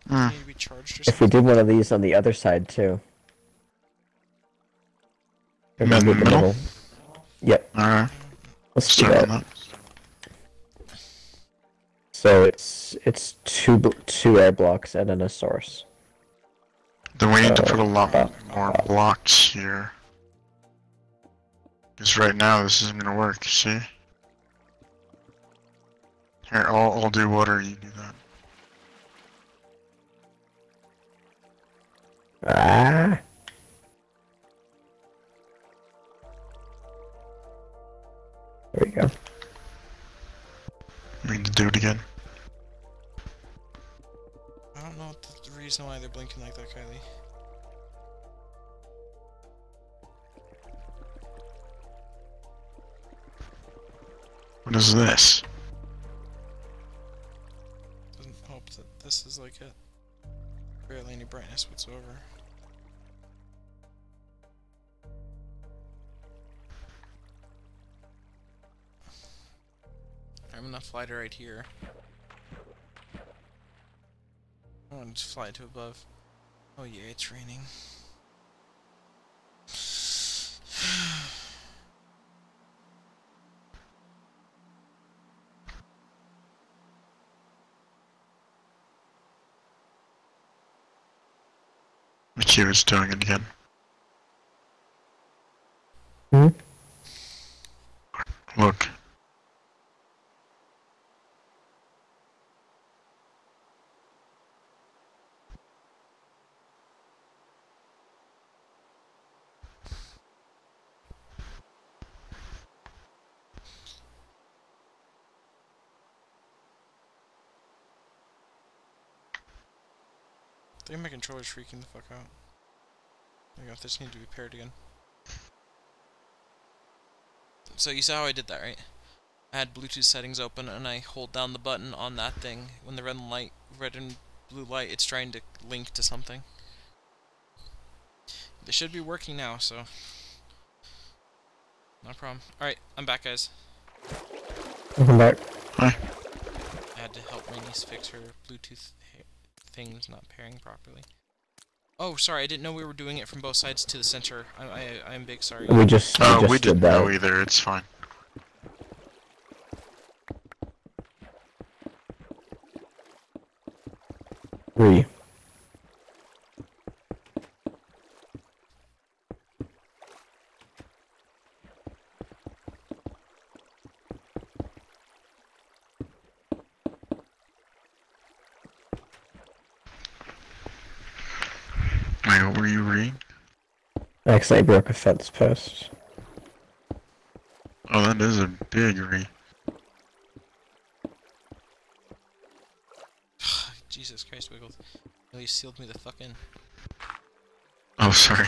Hmm. Need to be charged or If we something? did one of these on the other side too. Or In maybe the in the middle? middle. Yep, Alright, let's do start on that. that. So it's two air blocks and then a source. Then we need to So, put a lot more blocks here. Because right now this isn't gonna work, see? Here, I'll do water, you do that. Ah. There we go. We need to do it again. I don't know what the reason why they're blinking like that, Kylie. What is this? Doesn't help that this is like it. Barely any brightness whatsoever. I'm gonna fly to right here. I want to just fly it to above. Oh yeah, it's raining. Michi was doing it again. Hmm? Look. I think my controller's freaking the fuck out. There we go, this needs to be paired again. So you saw how I did that, right? I had Bluetooth settings open and I hold down the button on that thing. When the red and blue light, it's trying to link to something. They should be working now, so no problem. Alright, I'm back, guys. Welcome back. Hi. I had to help my niece fix her Bluetooth things not pairing properly. Oh, sorry, I didn't know we were doing it from both sides to the center. I'm big sorry. We just We did didn't that. know either, it's fine. Three. Wait, what were you reading? I accidentally broke a fence post. Oh, that is a big read. Jesus Christ, Wiggles. You sealed me the fucking... Oh, sorry.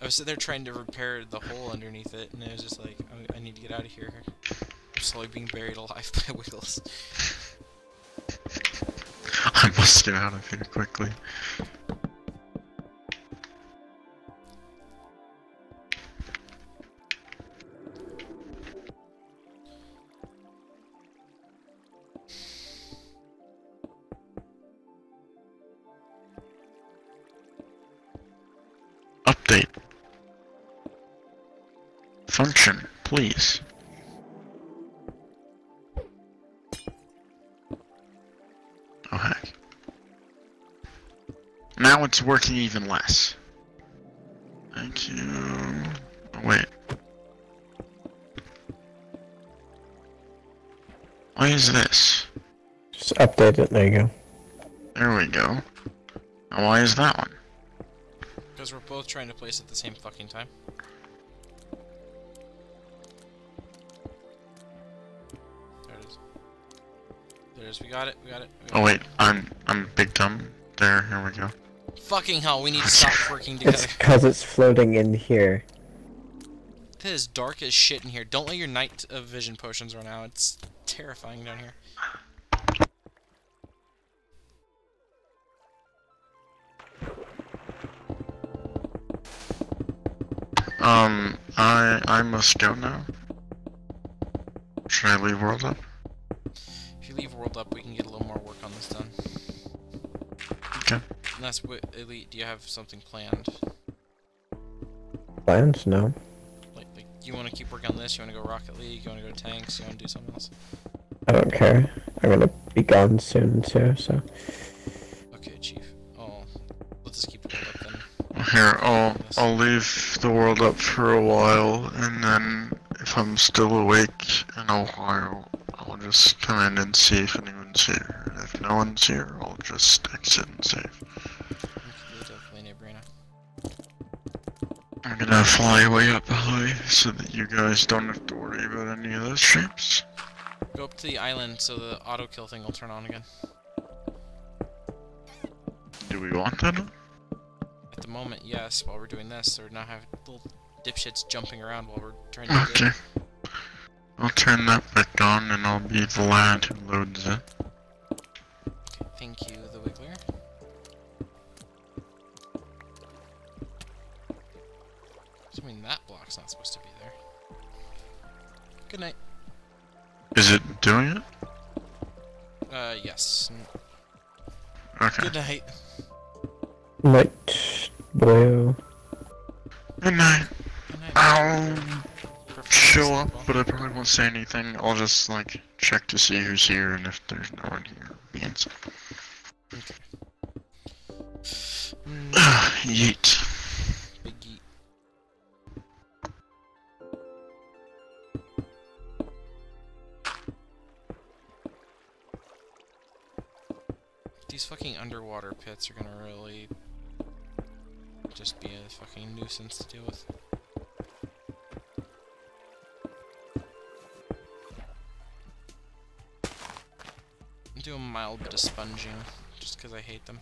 I was sitting there trying to repair the hole underneath it, and it was just like, I need to get out of here. I'm slowly being buried alive by Wiggles. I must get out of here quickly. Update. Function, please. Oh heck. now it's working even less. Thank you. Oh, wait. Why is this? Just update it. There you go. There we go. And why is that one? Because we're both trying to place at the same fucking time. There it is. There it is. We got it. We got it. We got Oh wait, I'm big dumb. There, here we go. Fucking hell, we need to stop working together. It's because it's floating in here. It is dark as shit in here. Don't let your night vision potions run out. It's terrifying down here. I must go now. Should I leave World Up? If you leave World Up, we can get a little more work on this done. Okay. And that's what, Elite, do you have something planned? Plans? No. Like, you want to keep working on this? You want to go Rocket League? You want to go Tanks? You want to do something else? I don't care. I'm gonna be gone soon too, so. Okay, Chief. Oh, let's just keep World Up then. Here, I'll leave the World Up for a while, and then if I'm still awake in a while, I'll just come in and see if anyone's here. And if no one's here, I'll just exit and save. Definitely Nebrina. I'm gonna fly way up high so that you guys don't have to worry about any of those shapes. Go up to the island so the auto kill thing will turn on again. Do we want that? At the moment, yes, while we're doing this, or not have little dipshits jumping around while we're trying to Okay. I'll turn that back on and I'll be the lad who loads it. Okay, thank you, the Wiggler. Assuming that block's not supposed to be there. Good night. Is it doing it? Yes. Okay. Good night. Night, boyo. Good night. Good night. I'll Prefer show up, basketball. but I probably won't say anything. I'll just, like, check to see who's here, and if there's no one here, be inside. Okay. Yeet. Big yeet. These fucking underwater pits are gonna really just be a fucking nuisance to deal with. Do a mild bit of sponging, just because I hate them.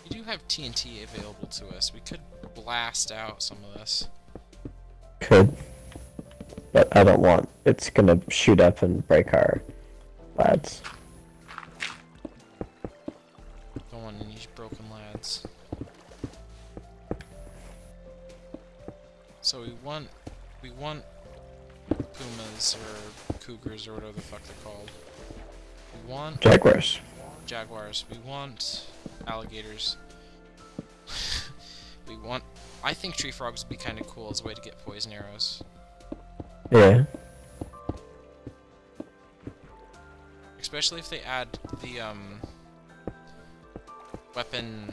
We do have TNT available to us. We could blast out some of this. Could. But I don't want. It's gonna shoot up and break our lads. Don't want any broken lads. So we want pumas or cougars or whatever the fuck they're called. We want Jaguars. jaguars. We want alligators. We want. I think tree frogs would be kind of cool as a way to get poison arrows. Yeah. Especially if they add the weapon,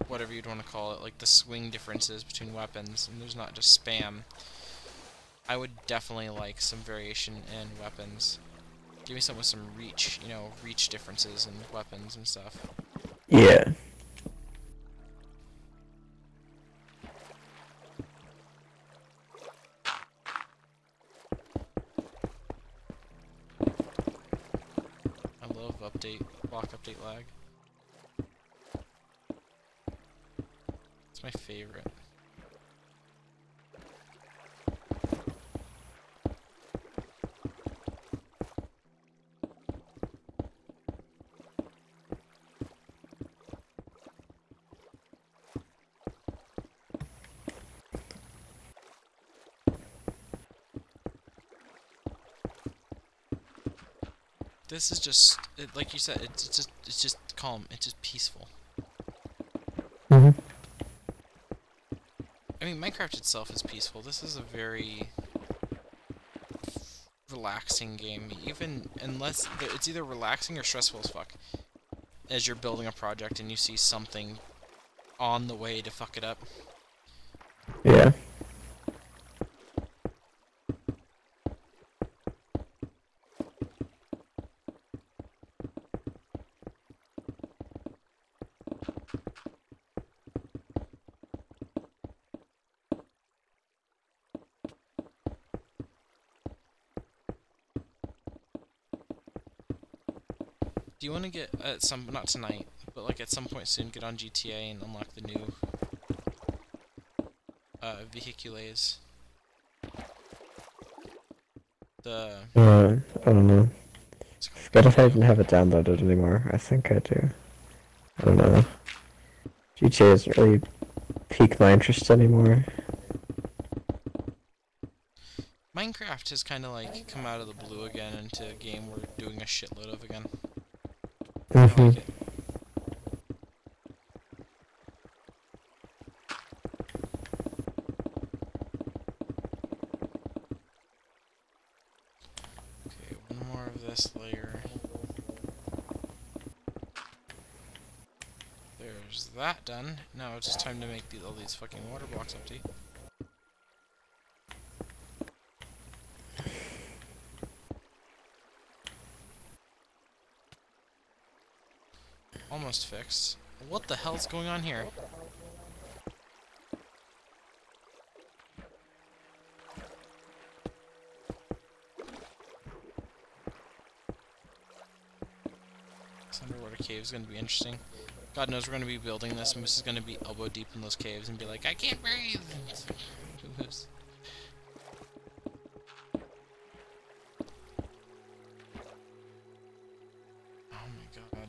whatever you'd want to call it, like the swing differences between weapons, and there's not just spam. I would definitely like some variation in weapons. Give me something with some reach, you know, reach differences in weapons and stuff. Yeah. I love block update lag. It's my favorite. This is just, like you said, it's just calm. It's just peaceful. Mhm. I mean, Minecraft itself is peaceful. This is a very relaxing game, even unless it's either relaxing or stressful as fuck. As you're building a project and you see something on the way to fuck it up. Yeah. Do you want to get at some, not tonight, but like at some point soon, get on GTA and unlock the new vehicules? I don't know. I forget if I even have it downloaded anymore. I think I do. I don't know. GTA doesn't really pique my interest anymore. Minecraft has kind of like come out of the blue again into a game we're doing a shitload of again. I like it. Okay, one more of this layer. There's that done. Now it's just time to make all these fucking water blocks empty. Almost fixed. What the hell's going on here? This underwater cave is going to be interesting. God knows we're going to be building this, and this is going to be elbow deep in those caves and be like, I can't breathe! Oops. Oh my god.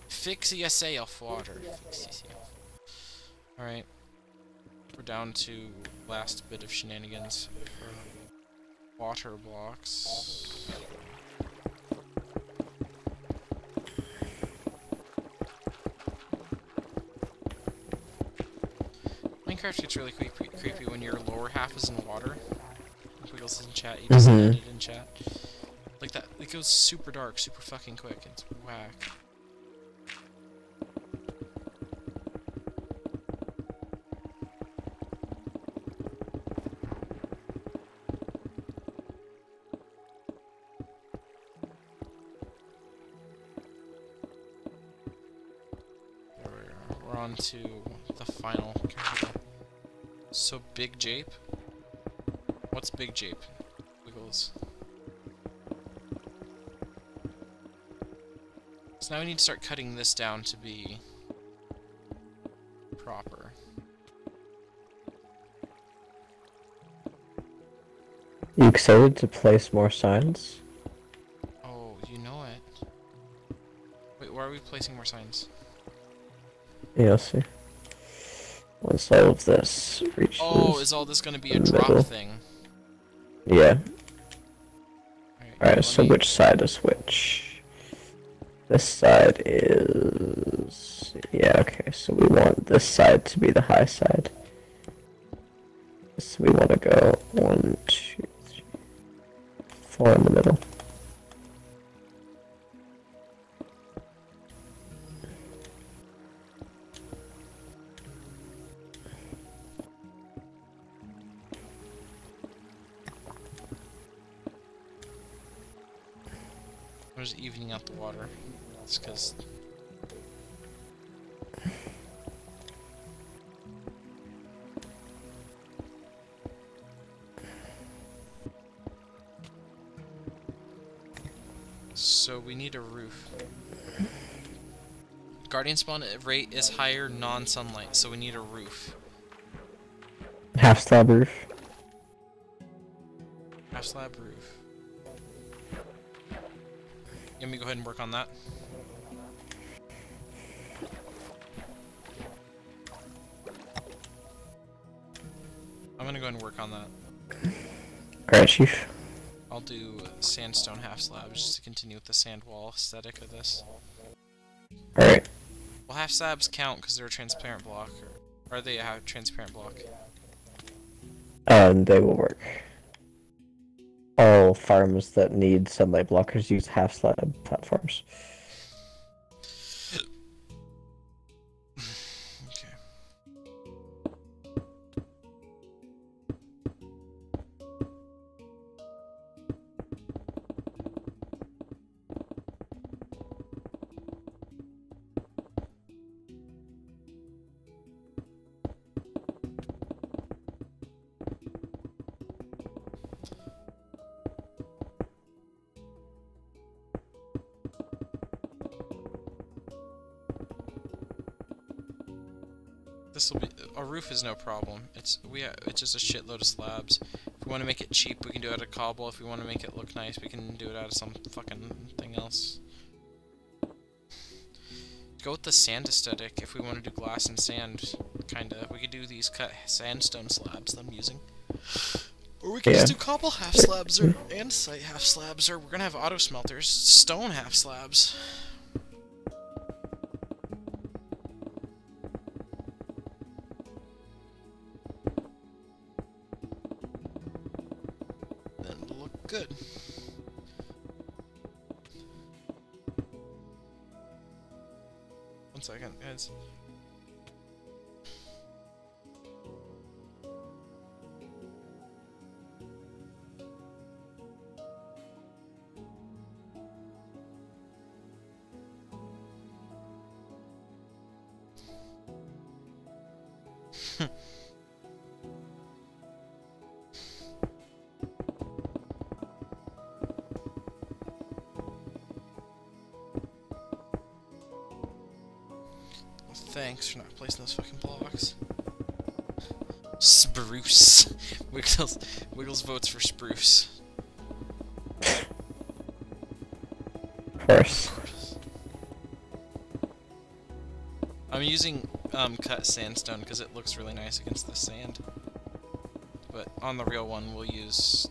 Fix yourself, water. Fix yourself. Alright. We're down to last bit of shenanigans for water blocks. Minecraft gets really creepy when your lower half is in water. Wiggles in chat, you just said it in chat. Like that, it goes super dark, super fucking quick. It's whack. There we are. We're on to the final. So Big Jape? What's Big Jape? Wiggles. So now we need to start cutting this down to be proper. You excited to place more signs? Oh, you know it. Wait, why are we placing more signs? Yeah, I'll see. Once all of this reaches... Oh, is all this going to be a drop middle. thing? Yeah. Alright, so me... which side is which? This side is... Yeah, okay, so we want this side to be the high side. So we want to go 1, 2, 3, 4 in the middle. I'm just evening out the water. It's because... So we need a roof. Guardian spawn rate is higher non-sunlight, so we need a roof. Half slab roof. Half slab roof. Let me go ahead and work on that. I'm gonna go ahead and work on that. Alright, Chief. I'll do sandstone half slabs just to continue with the sand wall aesthetic of this. Alright. We'll half slabs count because they're a transparent block, or are they a transparent block? And they will work. All farms that need sunlight blockers use half slab platforms. Okay. This will be a roof is no problem. It's just a shitload of slabs. If we want to make it cheap, we can do it out of cobble. If we want to make it look nice, we can do it out of some fucking thing else. Go with the sand aesthetic. If we want to do glass and sand, kinda, we could do these cut sandstone slabs that I'm using. Or we could just do cobble half slabs or andesite half slabs, or we're gonna have auto smelters, stone half slabs. Then it'll look good. One second, guys. Thanks for not placing those fucking blocks. Spruce. Wiggles votes for spruce. Of course. I'm using cut sandstone because it looks really nice against the sand. But on the real one, we'll use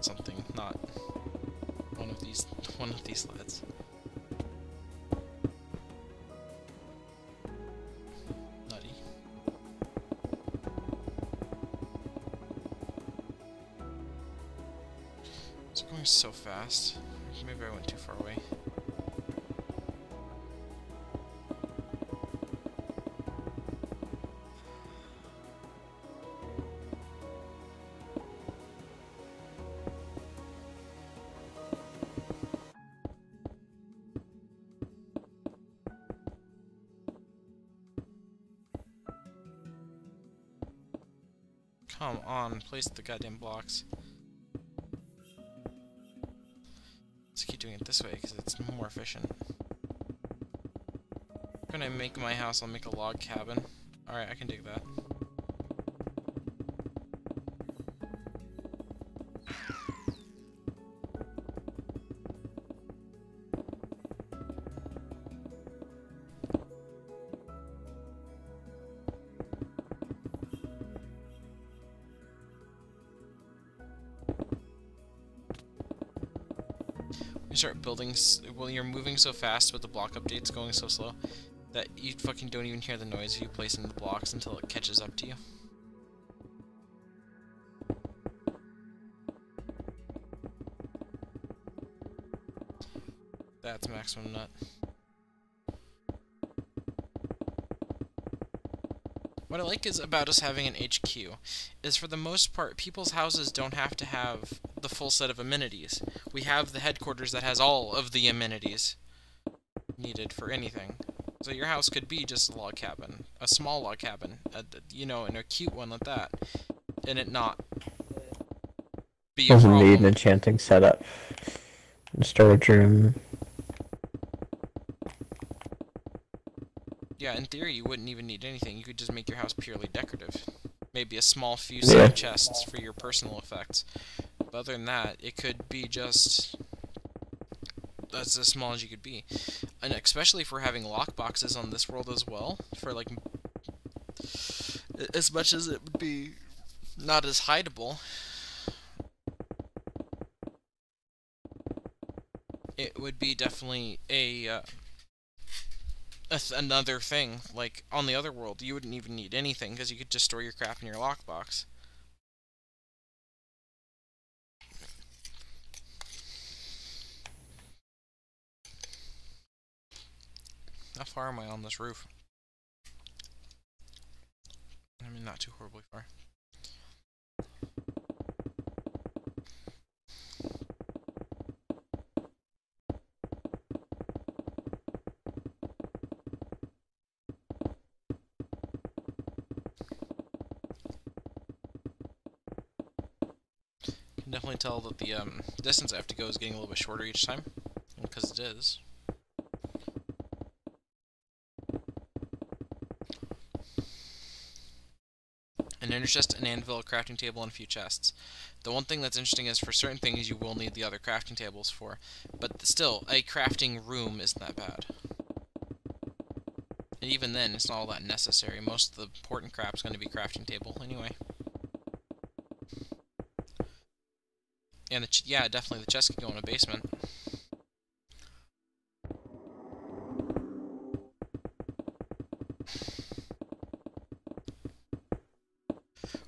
something, not one of these sleds. Nutty. It's going so fast. Maybe I went too far away. Come on, place the goddamn blocks. Let's keep doing it this way because it's more efficient. When I make my house, I'll make a log cabin. Alright, I can dig that. You start building, well, you're moving so fast with the block updates going so slow that you fucking don't even hear the noise of you placing the blocks until it catches up to you. That's maximum nut. What I like about us having an HQ is, for the most part, people's houses don't have to have the full set of amenities. We have the headquarters that has all of the amenities needed for anything. So your house could be just a log cabin, a small log cabin, you know, and a cute one like that, and it not be a Doesn't problem. need an enchanting setup. Storage room. Yeah, in theory, you wouldn't even need anything. You could just make your house purely decorative. Maybe a small few side chests for your personal effects. But other than that, it could be just... that's as small as you could be. And especially if we're having lockboxes on this world as well, for like... as much as it would be not as hideable, it would be definitely a... another thing. Like, on the other world, you wouldn't even need anything, because you could just store your crap in your lockbox. How far am I on this roof? I mean, not too horribly far. Can definitely tell that the distance I have to go is getting a little bit shorter each time, because it is. An inner chest, an anvil, a crafting table, and a few chests. The one thing that's interesting is for certain things you will need the other crafting tables for, but still, a crafting room isn't that bad. And even then, it's not all that necessary. Most of the important crap's going to be crafting table anyway. And yeah, definitely the chest could go in a basement.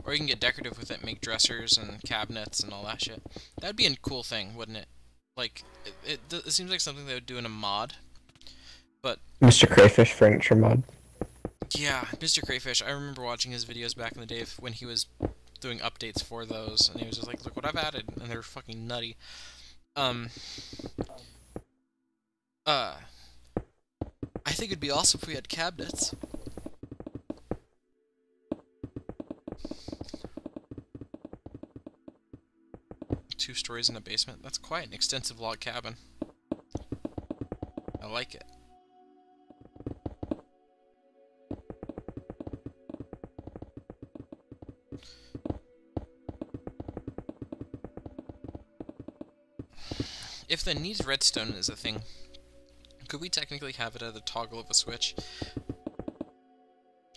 Or you can get decorative with it, make dressers and cabinets and all that shit. That'd be a cool thing, wouldn't it? Like, it seems like something they would do in a mod. But Mr. Crayfish furniture mod. yeah, Mr. Crayfish, I remember watching his videos back in the day when he was doing updates for those, and he was just like, look what I've added, and they're fucking nutty. I think it'd be awesome if we had cabinets. Two stories in a basement. That's quite an extensive log cabin. I like it. If the needs redstone is a thing, could we technically have it at a toggle of a switch?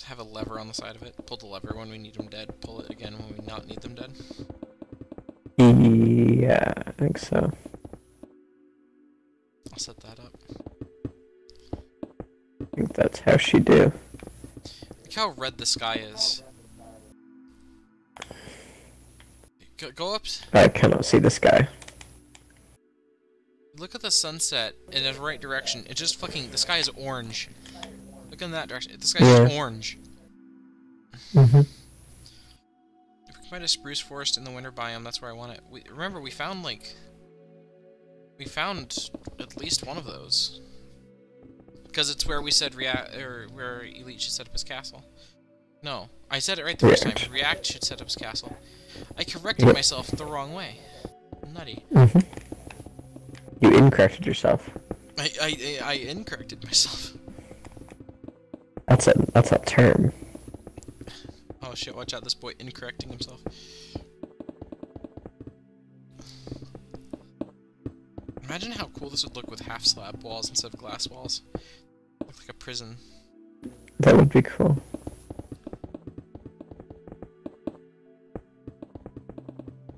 Have a lever on the side of it. Pull the lever when we need them dead. Pull it again when we not need them dead. Yeah, I think so. I'll set that up. I think that's how she do. Look how red the sky is. Go up. I cannot see the sky. Look at the sunset in the right direction. It just fucking... The sky is orange. Look in that direction. The sky is just orange. Mm-hmm. If we can find a spruce forest in the winter biome, that's where I want it. Remember, we found, like... We found at least one of those. Because it's where we said where Elite should set up his castle. No, I said it right the first time. React should set up his castle. I corrected myself the wrong way. Nutty. Mm-hmm. You incorrected yourself. I incorrected myself. That's a term. Oh shit, watch out, this boy incorrecting himself. Imagine how cool this would look with half slab walls instead of glass walls. Look like a prison. That would be cool.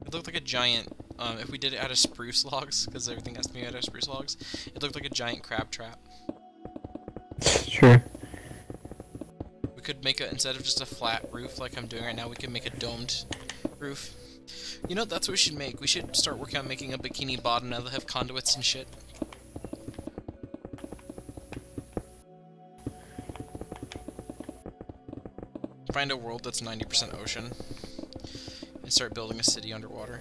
It looked like a giant, if we did it out of spruce logs, because everything has to be out of spruce logs, it looked like a giant crab trap. Sure. We could make it, instead of just a flat roof like I'm doing right now, we could make a domed roof. You know, that's what we should make. We should start working on making a bikini bottom now that have conduits and shit. Find a world that's 90% ocean. And start building a city underwater.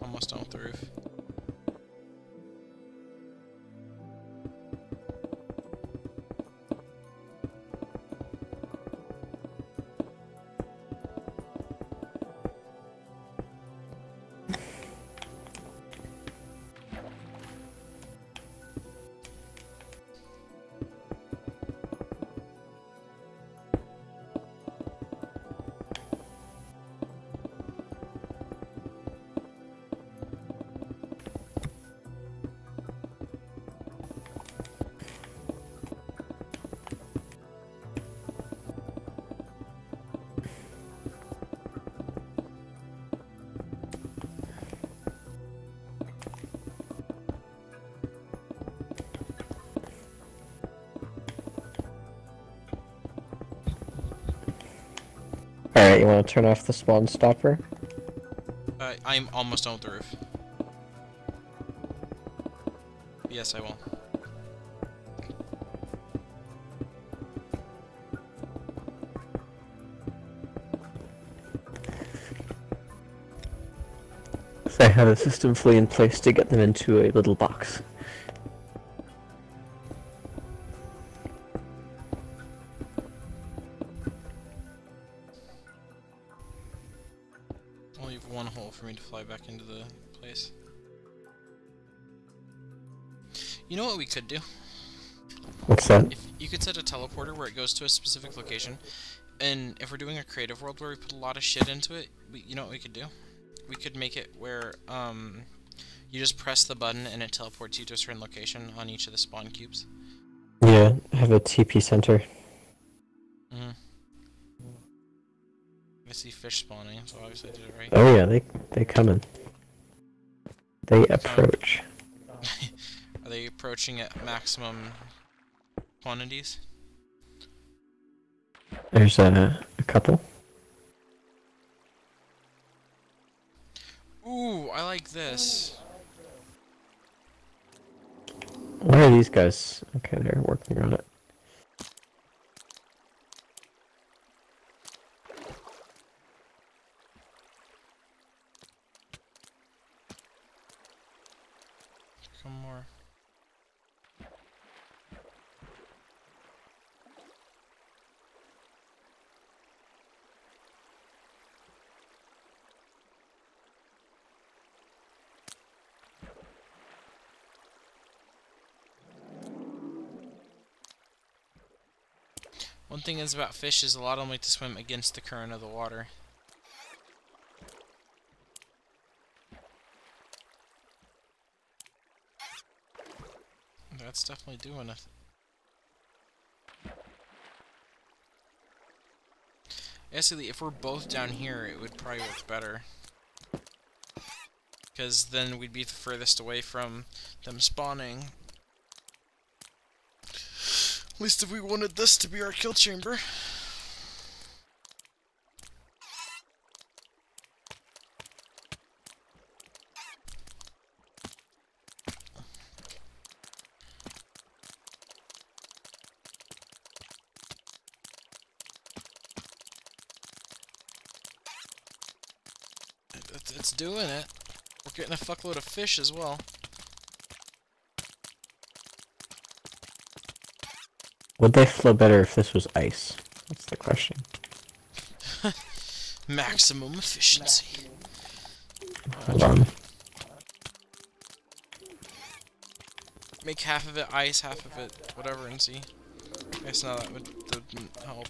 Almost done with the roof. Alright, you want to turn off the spawn stopper? I'm almost done with the roof. Yes, I will. So I have a system fully in place to get them into a little box. I'll leave one hole for me to fly back into the place. You know what we could do? What's that? If you could set a teleporter where it goes to a specific location, and if we're doing a creative world where we put a lot of shit into it, you know what we could do? We could make it where, you just press the button and it teleports you to a certain location on each of the spawn cubes. Yeah, I have a TP center. Mm-hmm. I see fish spawning, so obviously I did it right. Oh yeah, they coming. They approach. Are they approaching at maximum quantities? There's a couple. Ooh, I like this. Where are these guys? Okay, they're working on it. Come more. One thing is about fish is a lot of them like to swim against the current of the water. That's definitely doing it. Basically, if we're both down here, it would probably work better. Because then we'd be the furthest away from them spawning. At least if we wanted this to be our kill chamber. It's doing it. We're getting a fuckload of fish as well. Would they flow better if this was ice? That's the question. Maximum efficiency. Hold on. Make half of it ice, half of it whatever, and see. I guess now that would help.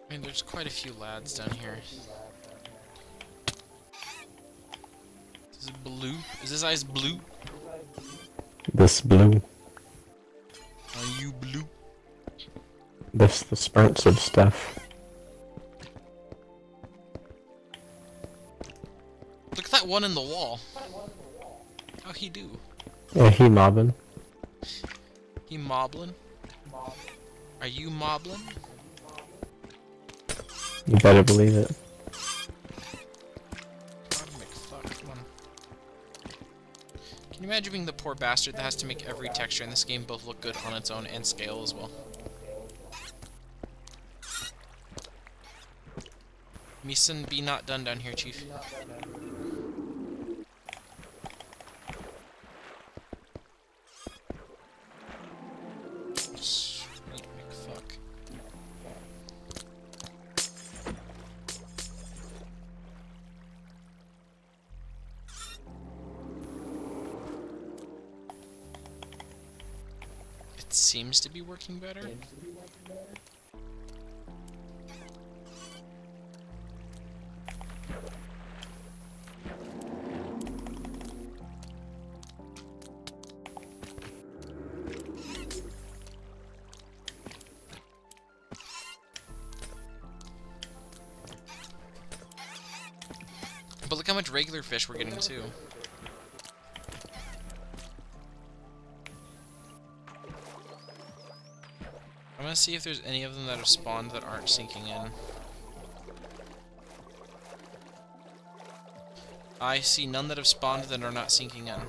I mean, there's quite a few lads down here. Is it blue? Is this ice blue? This blue. Are you blue? This the spurts of stuff. Look at that one in the wall. How'd he do? Yeah, he mobbing. He moblin? Are you moblin? You better believe it. God, McFuck, come on. Can you imagine being the poor bastard that has to make every texture in this game both look good on its own and scale as well? Meeson, be not done down here, Chief. Sweet McFuck. It seems to be working better. But look how much regular fish we're getting too. I'm gonna see if there's any of them that have spawned that aren't sinking in. I see none that have spawned that are not sinking in.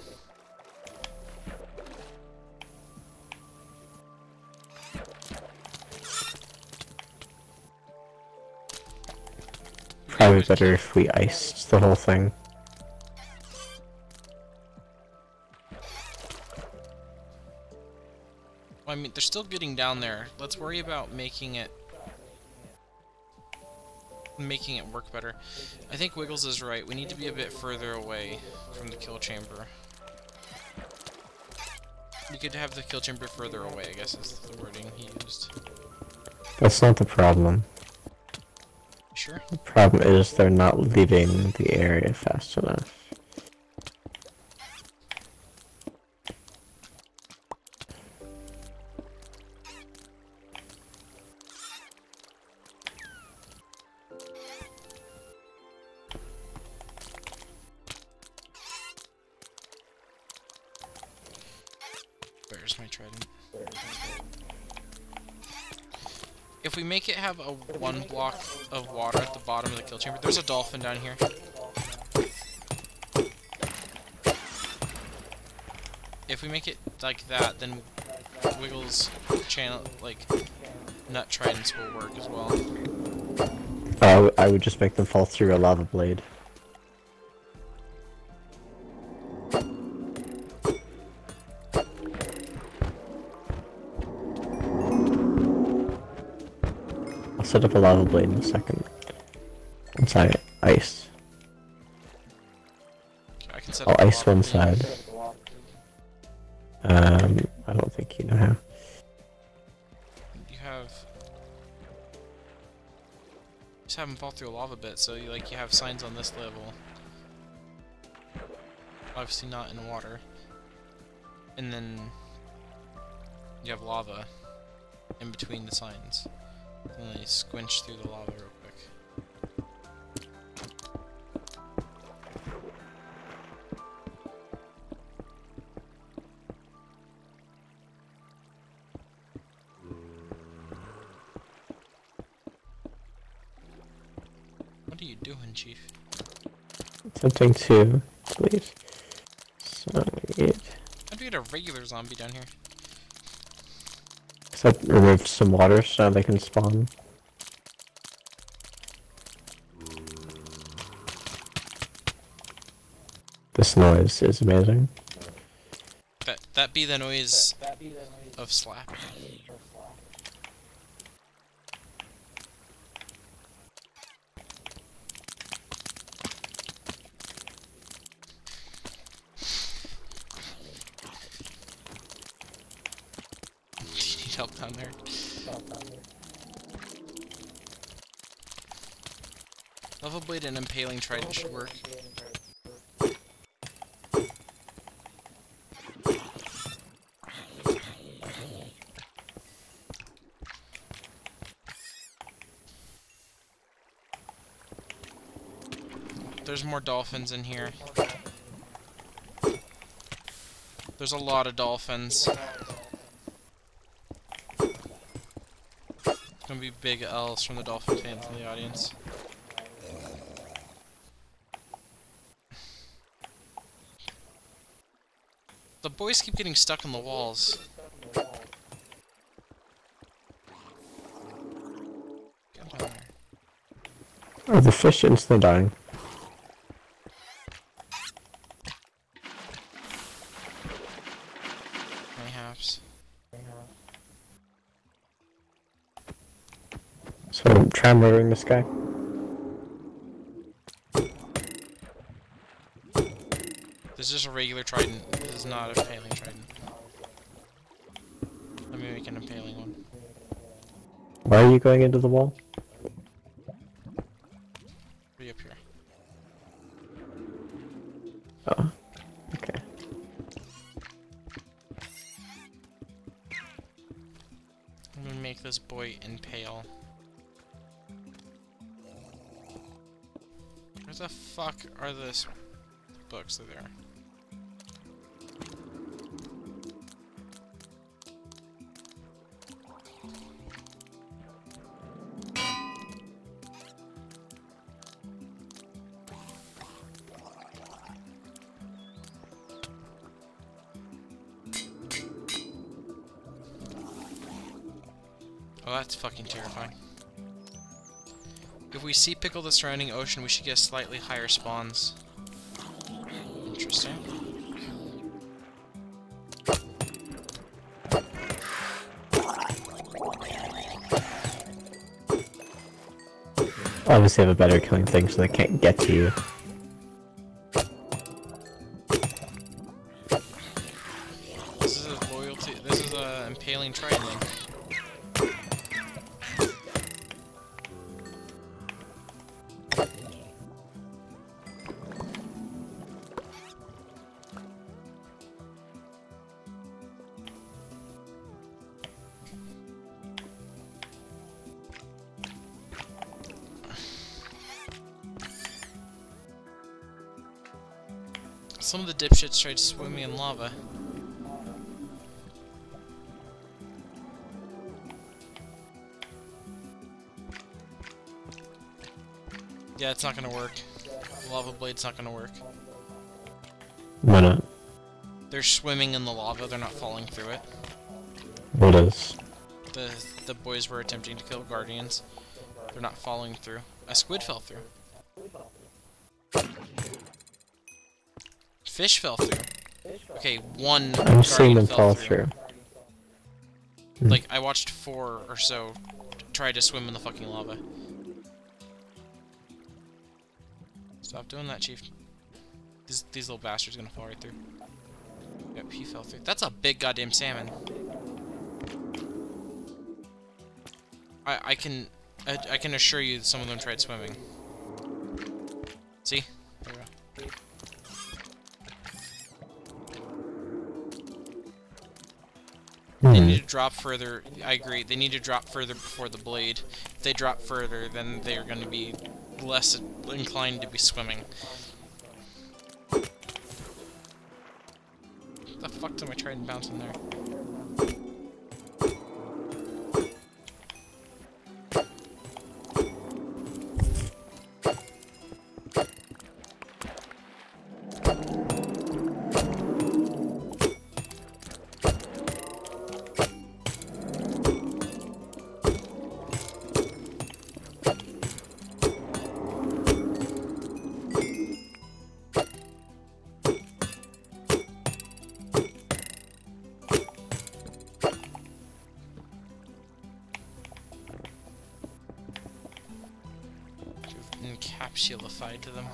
Probably better if we iced the whole thing. Well, I mean, they're still getting down there. Let's worry about making it work better. I think Wiggles is right. We need to be a bit further away from the kill chamber. We could have the kill chamber further away, I guess is the wording he used. That's not the problem. Sure? The problem is they're not leaving the area fast enough. Where's my trident? If we make it have a 1 block of water at the bottom of the kill chamber, there's a dolphin down here. If we make it like that, then Wiggles channel, like, nut tridents will work as well. I would just make them fall through a lava blade. I'll set up a lava blade in a second. Once I ice. I can set I'll up a ice lava one beam. side. I don't think you know how. You have... Just have them fall through a lava bit, so you have signs on this level. Obviously not in water. And then you have lava in between the signs. And they squinch through the lava real quick. What are you doing, Chief? Attempting to, please. So, it. How'd we get a regular zombie down here? So I removed some water so they can spawn. This noise is amazing. That be the noise of slap. Need help down there? Lava blade and impaling trident should work. There's more dolphins in here. There's a lot of dolphins. Gonna be big L's from the dolphin fans in the audience. The boys keep getting stuck on the walls. Get down there. Oh, the fish instantly dying. Mayhaps. So try murdering this guy. This is just a regular trident. This is not a impaling trident. Let me make an impaling one. Why are you going into the wall? Be up here. Oh, okay. I'm gonna make this boy impale. the fuck are those books? They're there. Oh, that's fucking terrifying. If we sea pickle the surrounding ocean, we should get slightly higher spawns. Interesting. Obviously have a better killing thing so they can't get to you. This is a loyalty. This is a impaling trident. Some of the dipshits tried swimming in lava. Yeah, it's not gonna work. The lava blade's not gonna work. Why not? They're swimming in the lava, they're not falling through it. What is? The boys were attempting to kill guardians. They're not falling through. A squid fell through. Fish fell through. Okay, one I'm seeing them guardian fell fall through. Like, I watched 4 or so try to swim in the fucking lava. Stop doing that, Chief. These little bastards are gonna fall right through. Yep, he fell through. That's a big goddamn salmon. I can assure you that some of them tried swimming. See? There we go. They need to drop further. I agree. They need to drop further before the blade. If they drop further, then they're going to be less inclined to be swimming. What the fuck am I trying to bounce in there? Encapsulified to them.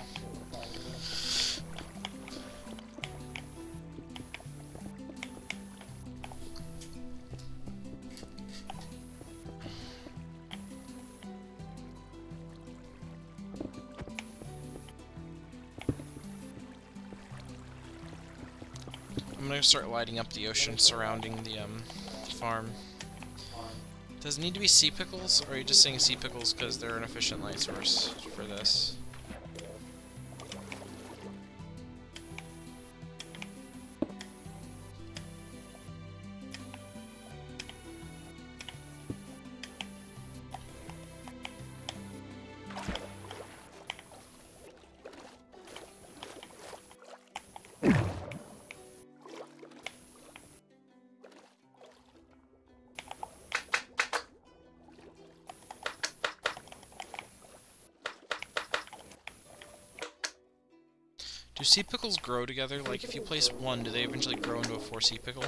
I'm gonna start lighting up the ocean surrounding the farm. Does it need to be sea pickles, or are you just saying sea pickles because they're an efficient light source for this? Do sea pickles grow together? Like, if you place one, do they eventually grow into a 4 sea pickle?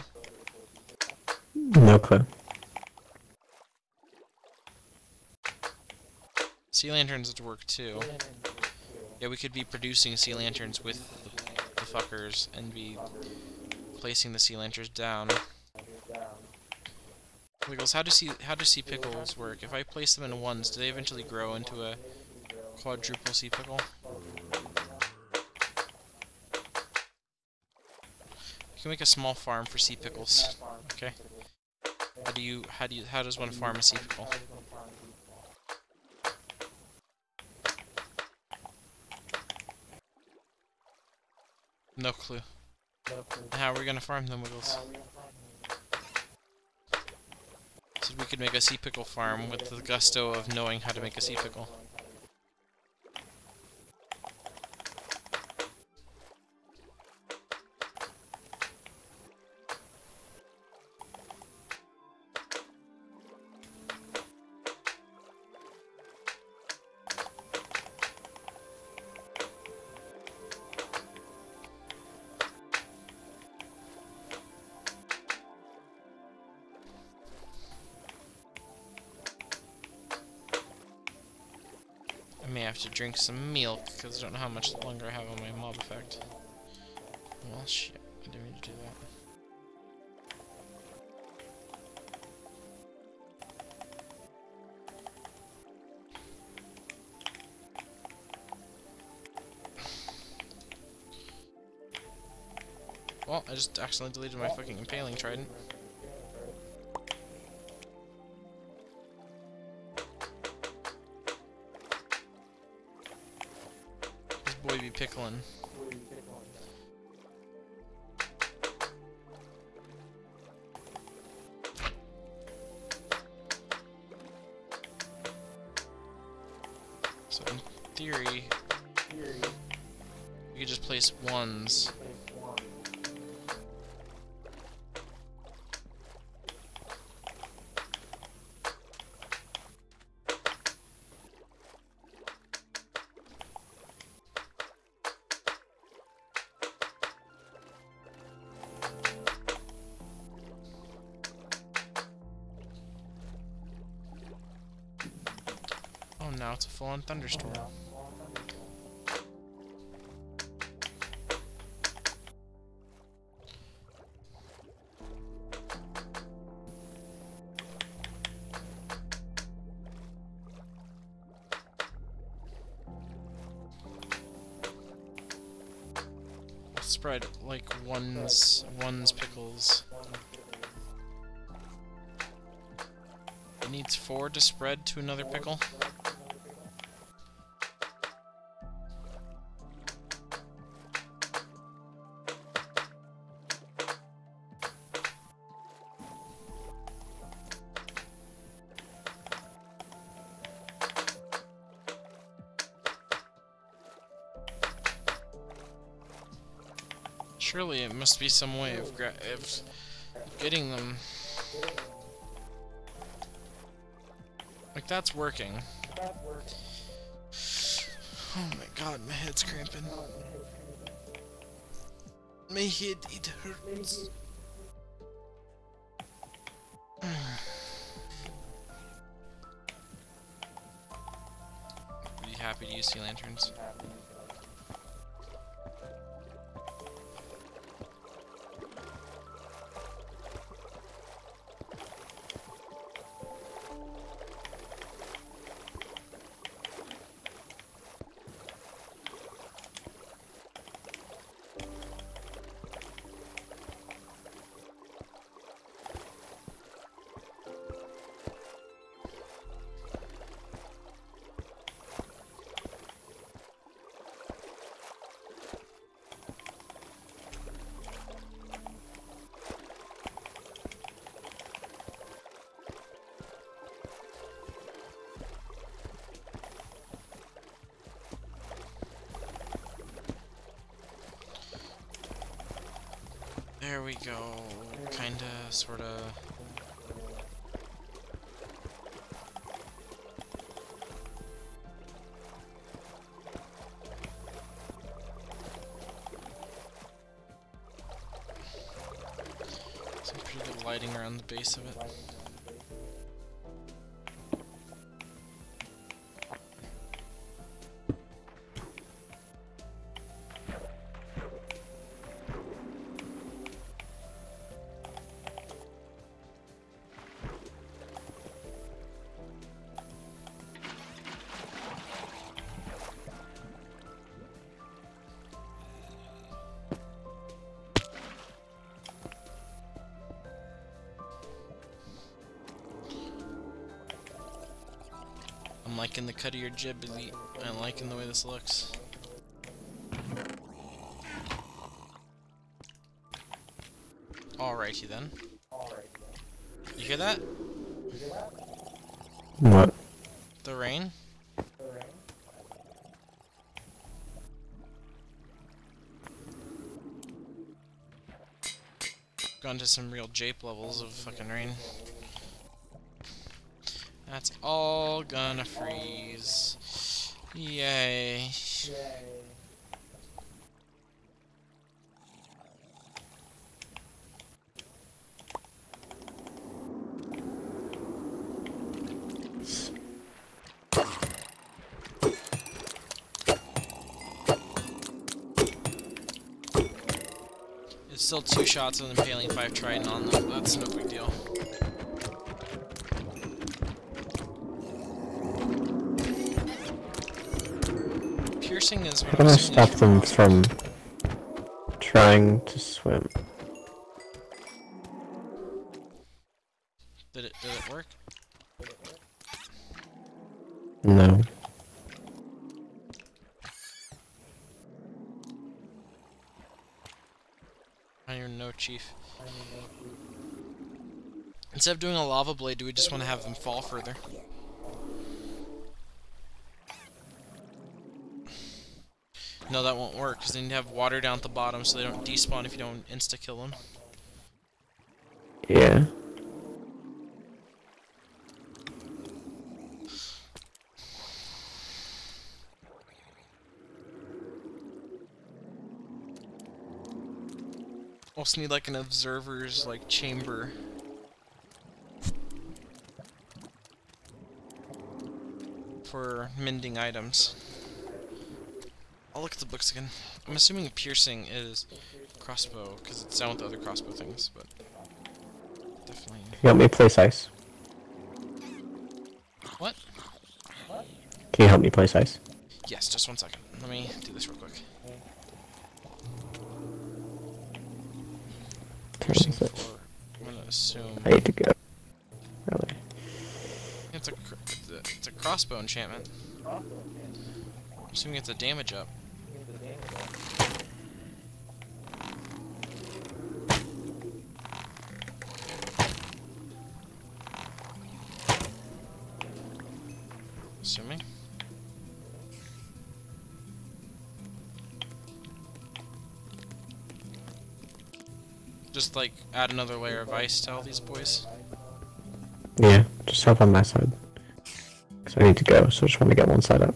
No clue. Sea lanterns would work too. Yeah, we could be producing sea lanterns with the fuckers and be placing the sea lanterns down. Wiggles, how do sea pickles work? If I place them in ones, do they eventually grow into a quadruple sea pickle? You can make a small farm for sea pickles. Okay. How does one farm a sea pickle? No clue. How are we gonna farm them, Wiggles? Said we could make a sea pickle farm with the gusto of knowing how to make a sea pickle. I may have to drink some milk, because I don't know how much longer I have on my mob effect. Well, shit. I didn't mean to do that. Well, I just accidentally deleted my fucking impaling trident. This boy be pickling. So in theory, we could just place ones. Oh, now it's a full-on thunderstorm. Spread like ones pickles. It needs 4 to spread to another pickle. Surely it must be some way of getting them. Like, that's working. Oh my god, my head's cramping. My head, it hurts. Are you happy to use sea lanterns? There we go. Kinda, sorta. Some pretty good lighting around the base of it. I'm liking the cut of your jib, Elite. I'm liking the way this looks. Alrighty then. You hear that? What? The rain? Gone to some real jape levels of fucking rain. That's all gonna freeze. Yay. It's still 2 shots of an Impaling 5 Trident on them, but that's no big deal. Piercing is what How can I I'm assuming stop is them your from trying to swim? Did it work? No. I don't even know, Chief. Instead of doing a lava blade, do we just want to have them fall further? No, that won't work, because then you have water down at the bottom so they don't despawn if you don't insta-kill them. Yeah. Also need like an observer's like chamber. For mending items. I'll look at the books again. I'm assuming piercing is crossbow, because it's down with the other crossbow things, but definitely. Can you help me place ice? What? Can you help me place ice? Yes, just 1 second. Let me do this real quick. Piercing Is it? for, I'm gonna assume I need to go. Really? it's a crossbow enchantment. I'm assuming it's a damage up. Assuming. Just like add another layer of ice to all these boys. Yeah, just help on my side. Because I need to go, so I just want to get one side up.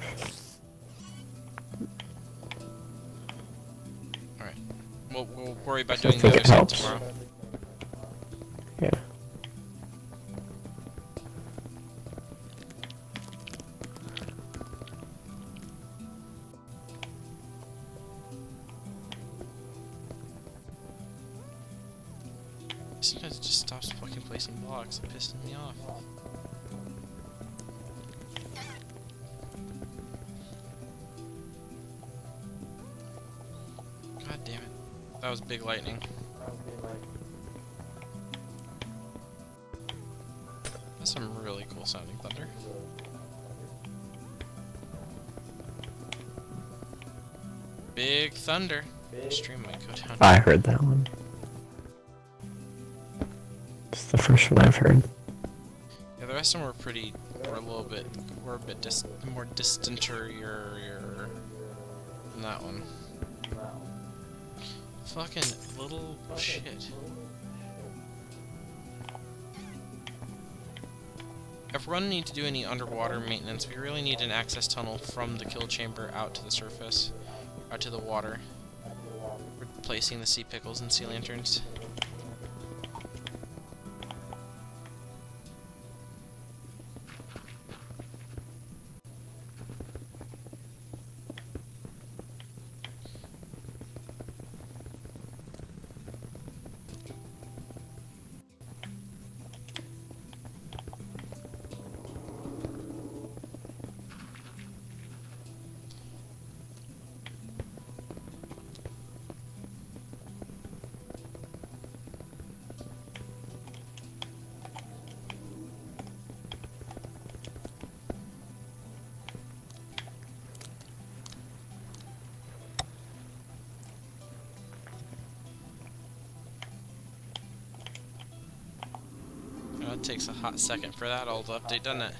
Alright. We'll worry about I doing the think other it side helps. tomorrow. Yeah. Sometimes it just stops fucking placing blocks. It pisses me off. God damn it. That was big lightning. That's some really cool sounding thunder. Big thunder. Stream might go down. I heard that one. It's the first one I've heard. Yeah, the rest of them were a bit more distanter than that one. Fucking little shit. If we're gonna need to do any underwater maintenance, we really need an access tunnel from the kill chamber out to the surface, out to the water. Replacing the sea pickles and sea lanterns. it takes a hot second for that all to update, doesn't it?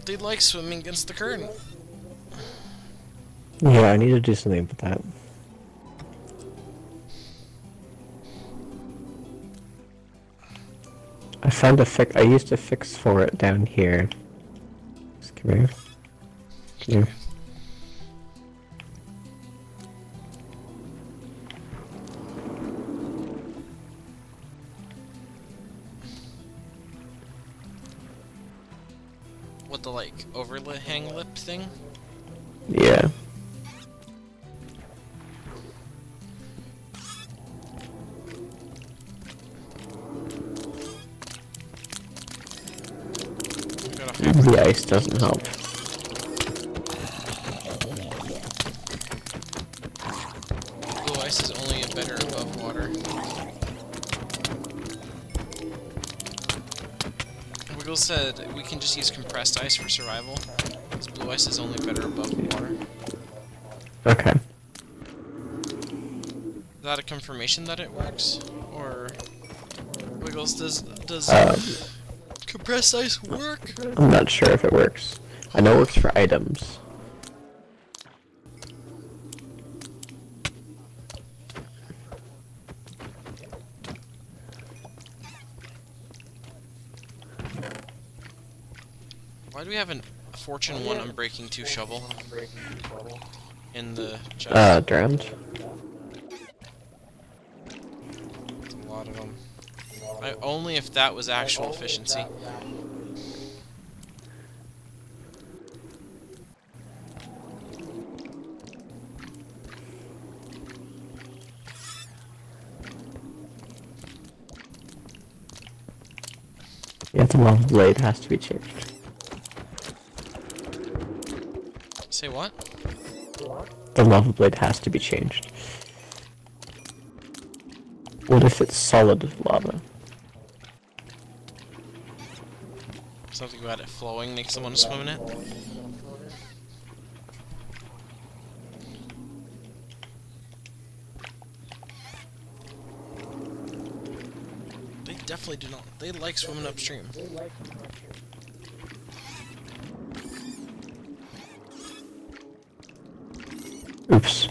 They like swimming against the current. Yeah, I need to do something with that. I found a fix. I used a fix for it down here. Just come here. Come here. What, the like overhang lip thing? Yeah. The ice doesn't help. Blue ice is only better above water. Wiggle said we can just use compressed ice for survival, because blue ice is only better above water. Okay. Is that a confirmation that it works? Or Wiggles, does compressed ice work? I'm not sure if it works. I know it works for items. Why do we have a Fortune 1 Unbreaking 2 shovel in the chest? Drowned. That's a lot of them. Only if that was actual efficiency. Yeah, the lava blade has to be changed. Say what? The lava blade has to be changed. What if it's solid lava? Something about it flowing makes someone swim in it? They definitely do not. They like swimming upstream. Oops.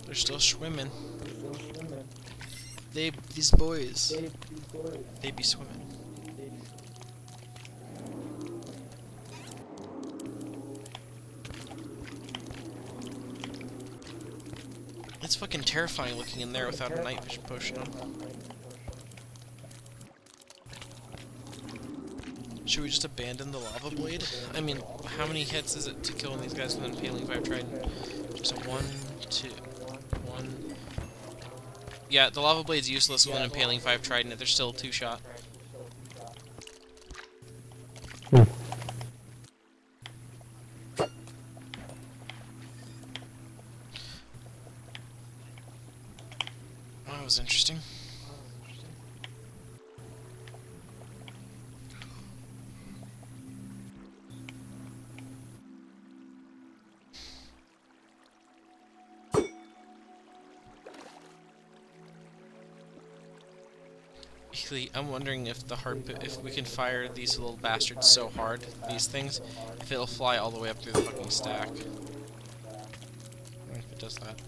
They're still swimming. These boys, they be swimming. It's fucking terrifying looking in there without a night vision potion on. Should we just abandon the lava blade? I mean, how many hits is it to kill these guys with an impaling 5 trident? Just a 1, 2, 1. Yeah, the lava blade's useless with an impaling 5 trident if they're still 2-shot. That was interesting. I'm wondering if if we can fire these little bastards so hard, these things, if it'll fly all the way up through the fucking stack. I wonder if it does that.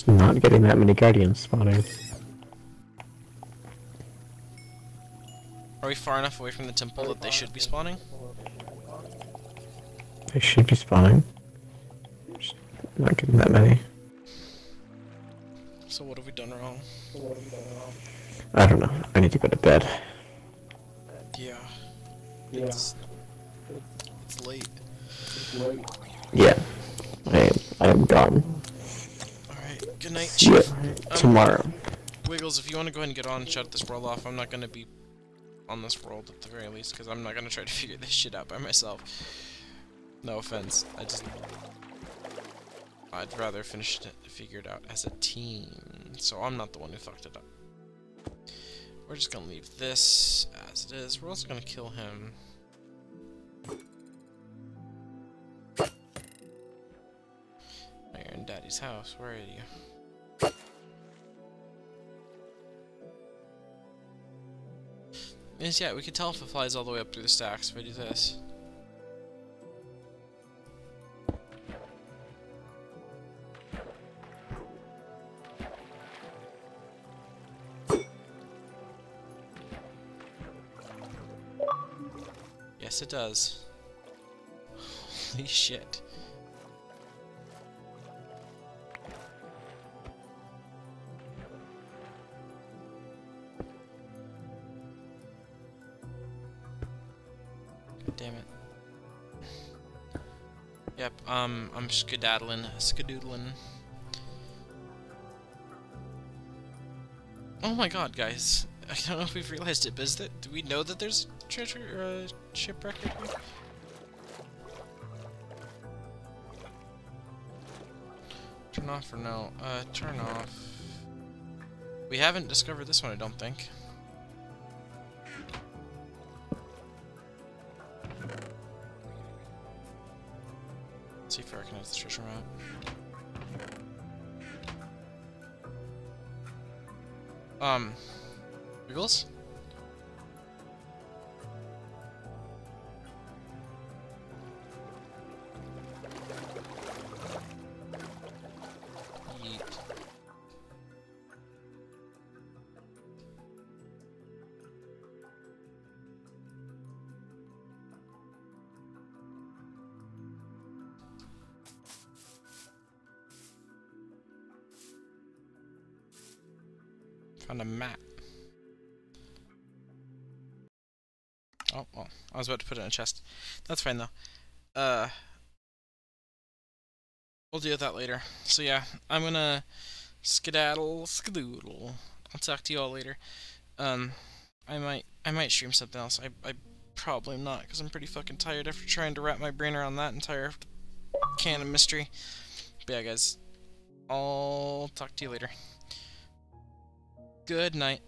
just not getting that many guardians spawning. Are we far enough away from the temple that they should be spawning? They should be spawning. Just not getting that many. So what have we done wrong? I don't know. I need to go to bed. Yeah. It's late. Yeah. I am gone. Alright, good night, See you Chief. tomorrow. Wiggles, if you want to go ahead and get on and shut this world off, I'm not going to be on this world at the very least, because I'm not going to try to figure this shit out by myself. No offense. I'd rather figure it out as a team, so I'm not the one who fucked it up. We're just going to leave this as it is. We're also going to kill him. Oh, you're in Daddy's house. Where are you? Yes, yeah, we could tell if it flies all the way up through the stacks if I do this. Yes, it does. Holy shit. God damn it. Yep, I'm skedoodling. Oh my god, guys. I don't know if we've realized it, but do we know that there's a treasure or a shipwreck right here? Turn off or no? Turn off. We haven't discovered this one, I don't think. Let's see if I recognize the treasure map. Wiggles? Yeet. Found a map. Oh, well, I was about to put it in a chest. That's fine, though. We'll deal with that later. So yeah, I'm gonna skedoodle. I'll talk to you all later. I might stream something else. I probably not, because I'm pretty fucking tired after trying to wrap my brain around that entire can of mystery. But yeah, guys, I'll talk to you later. Good night.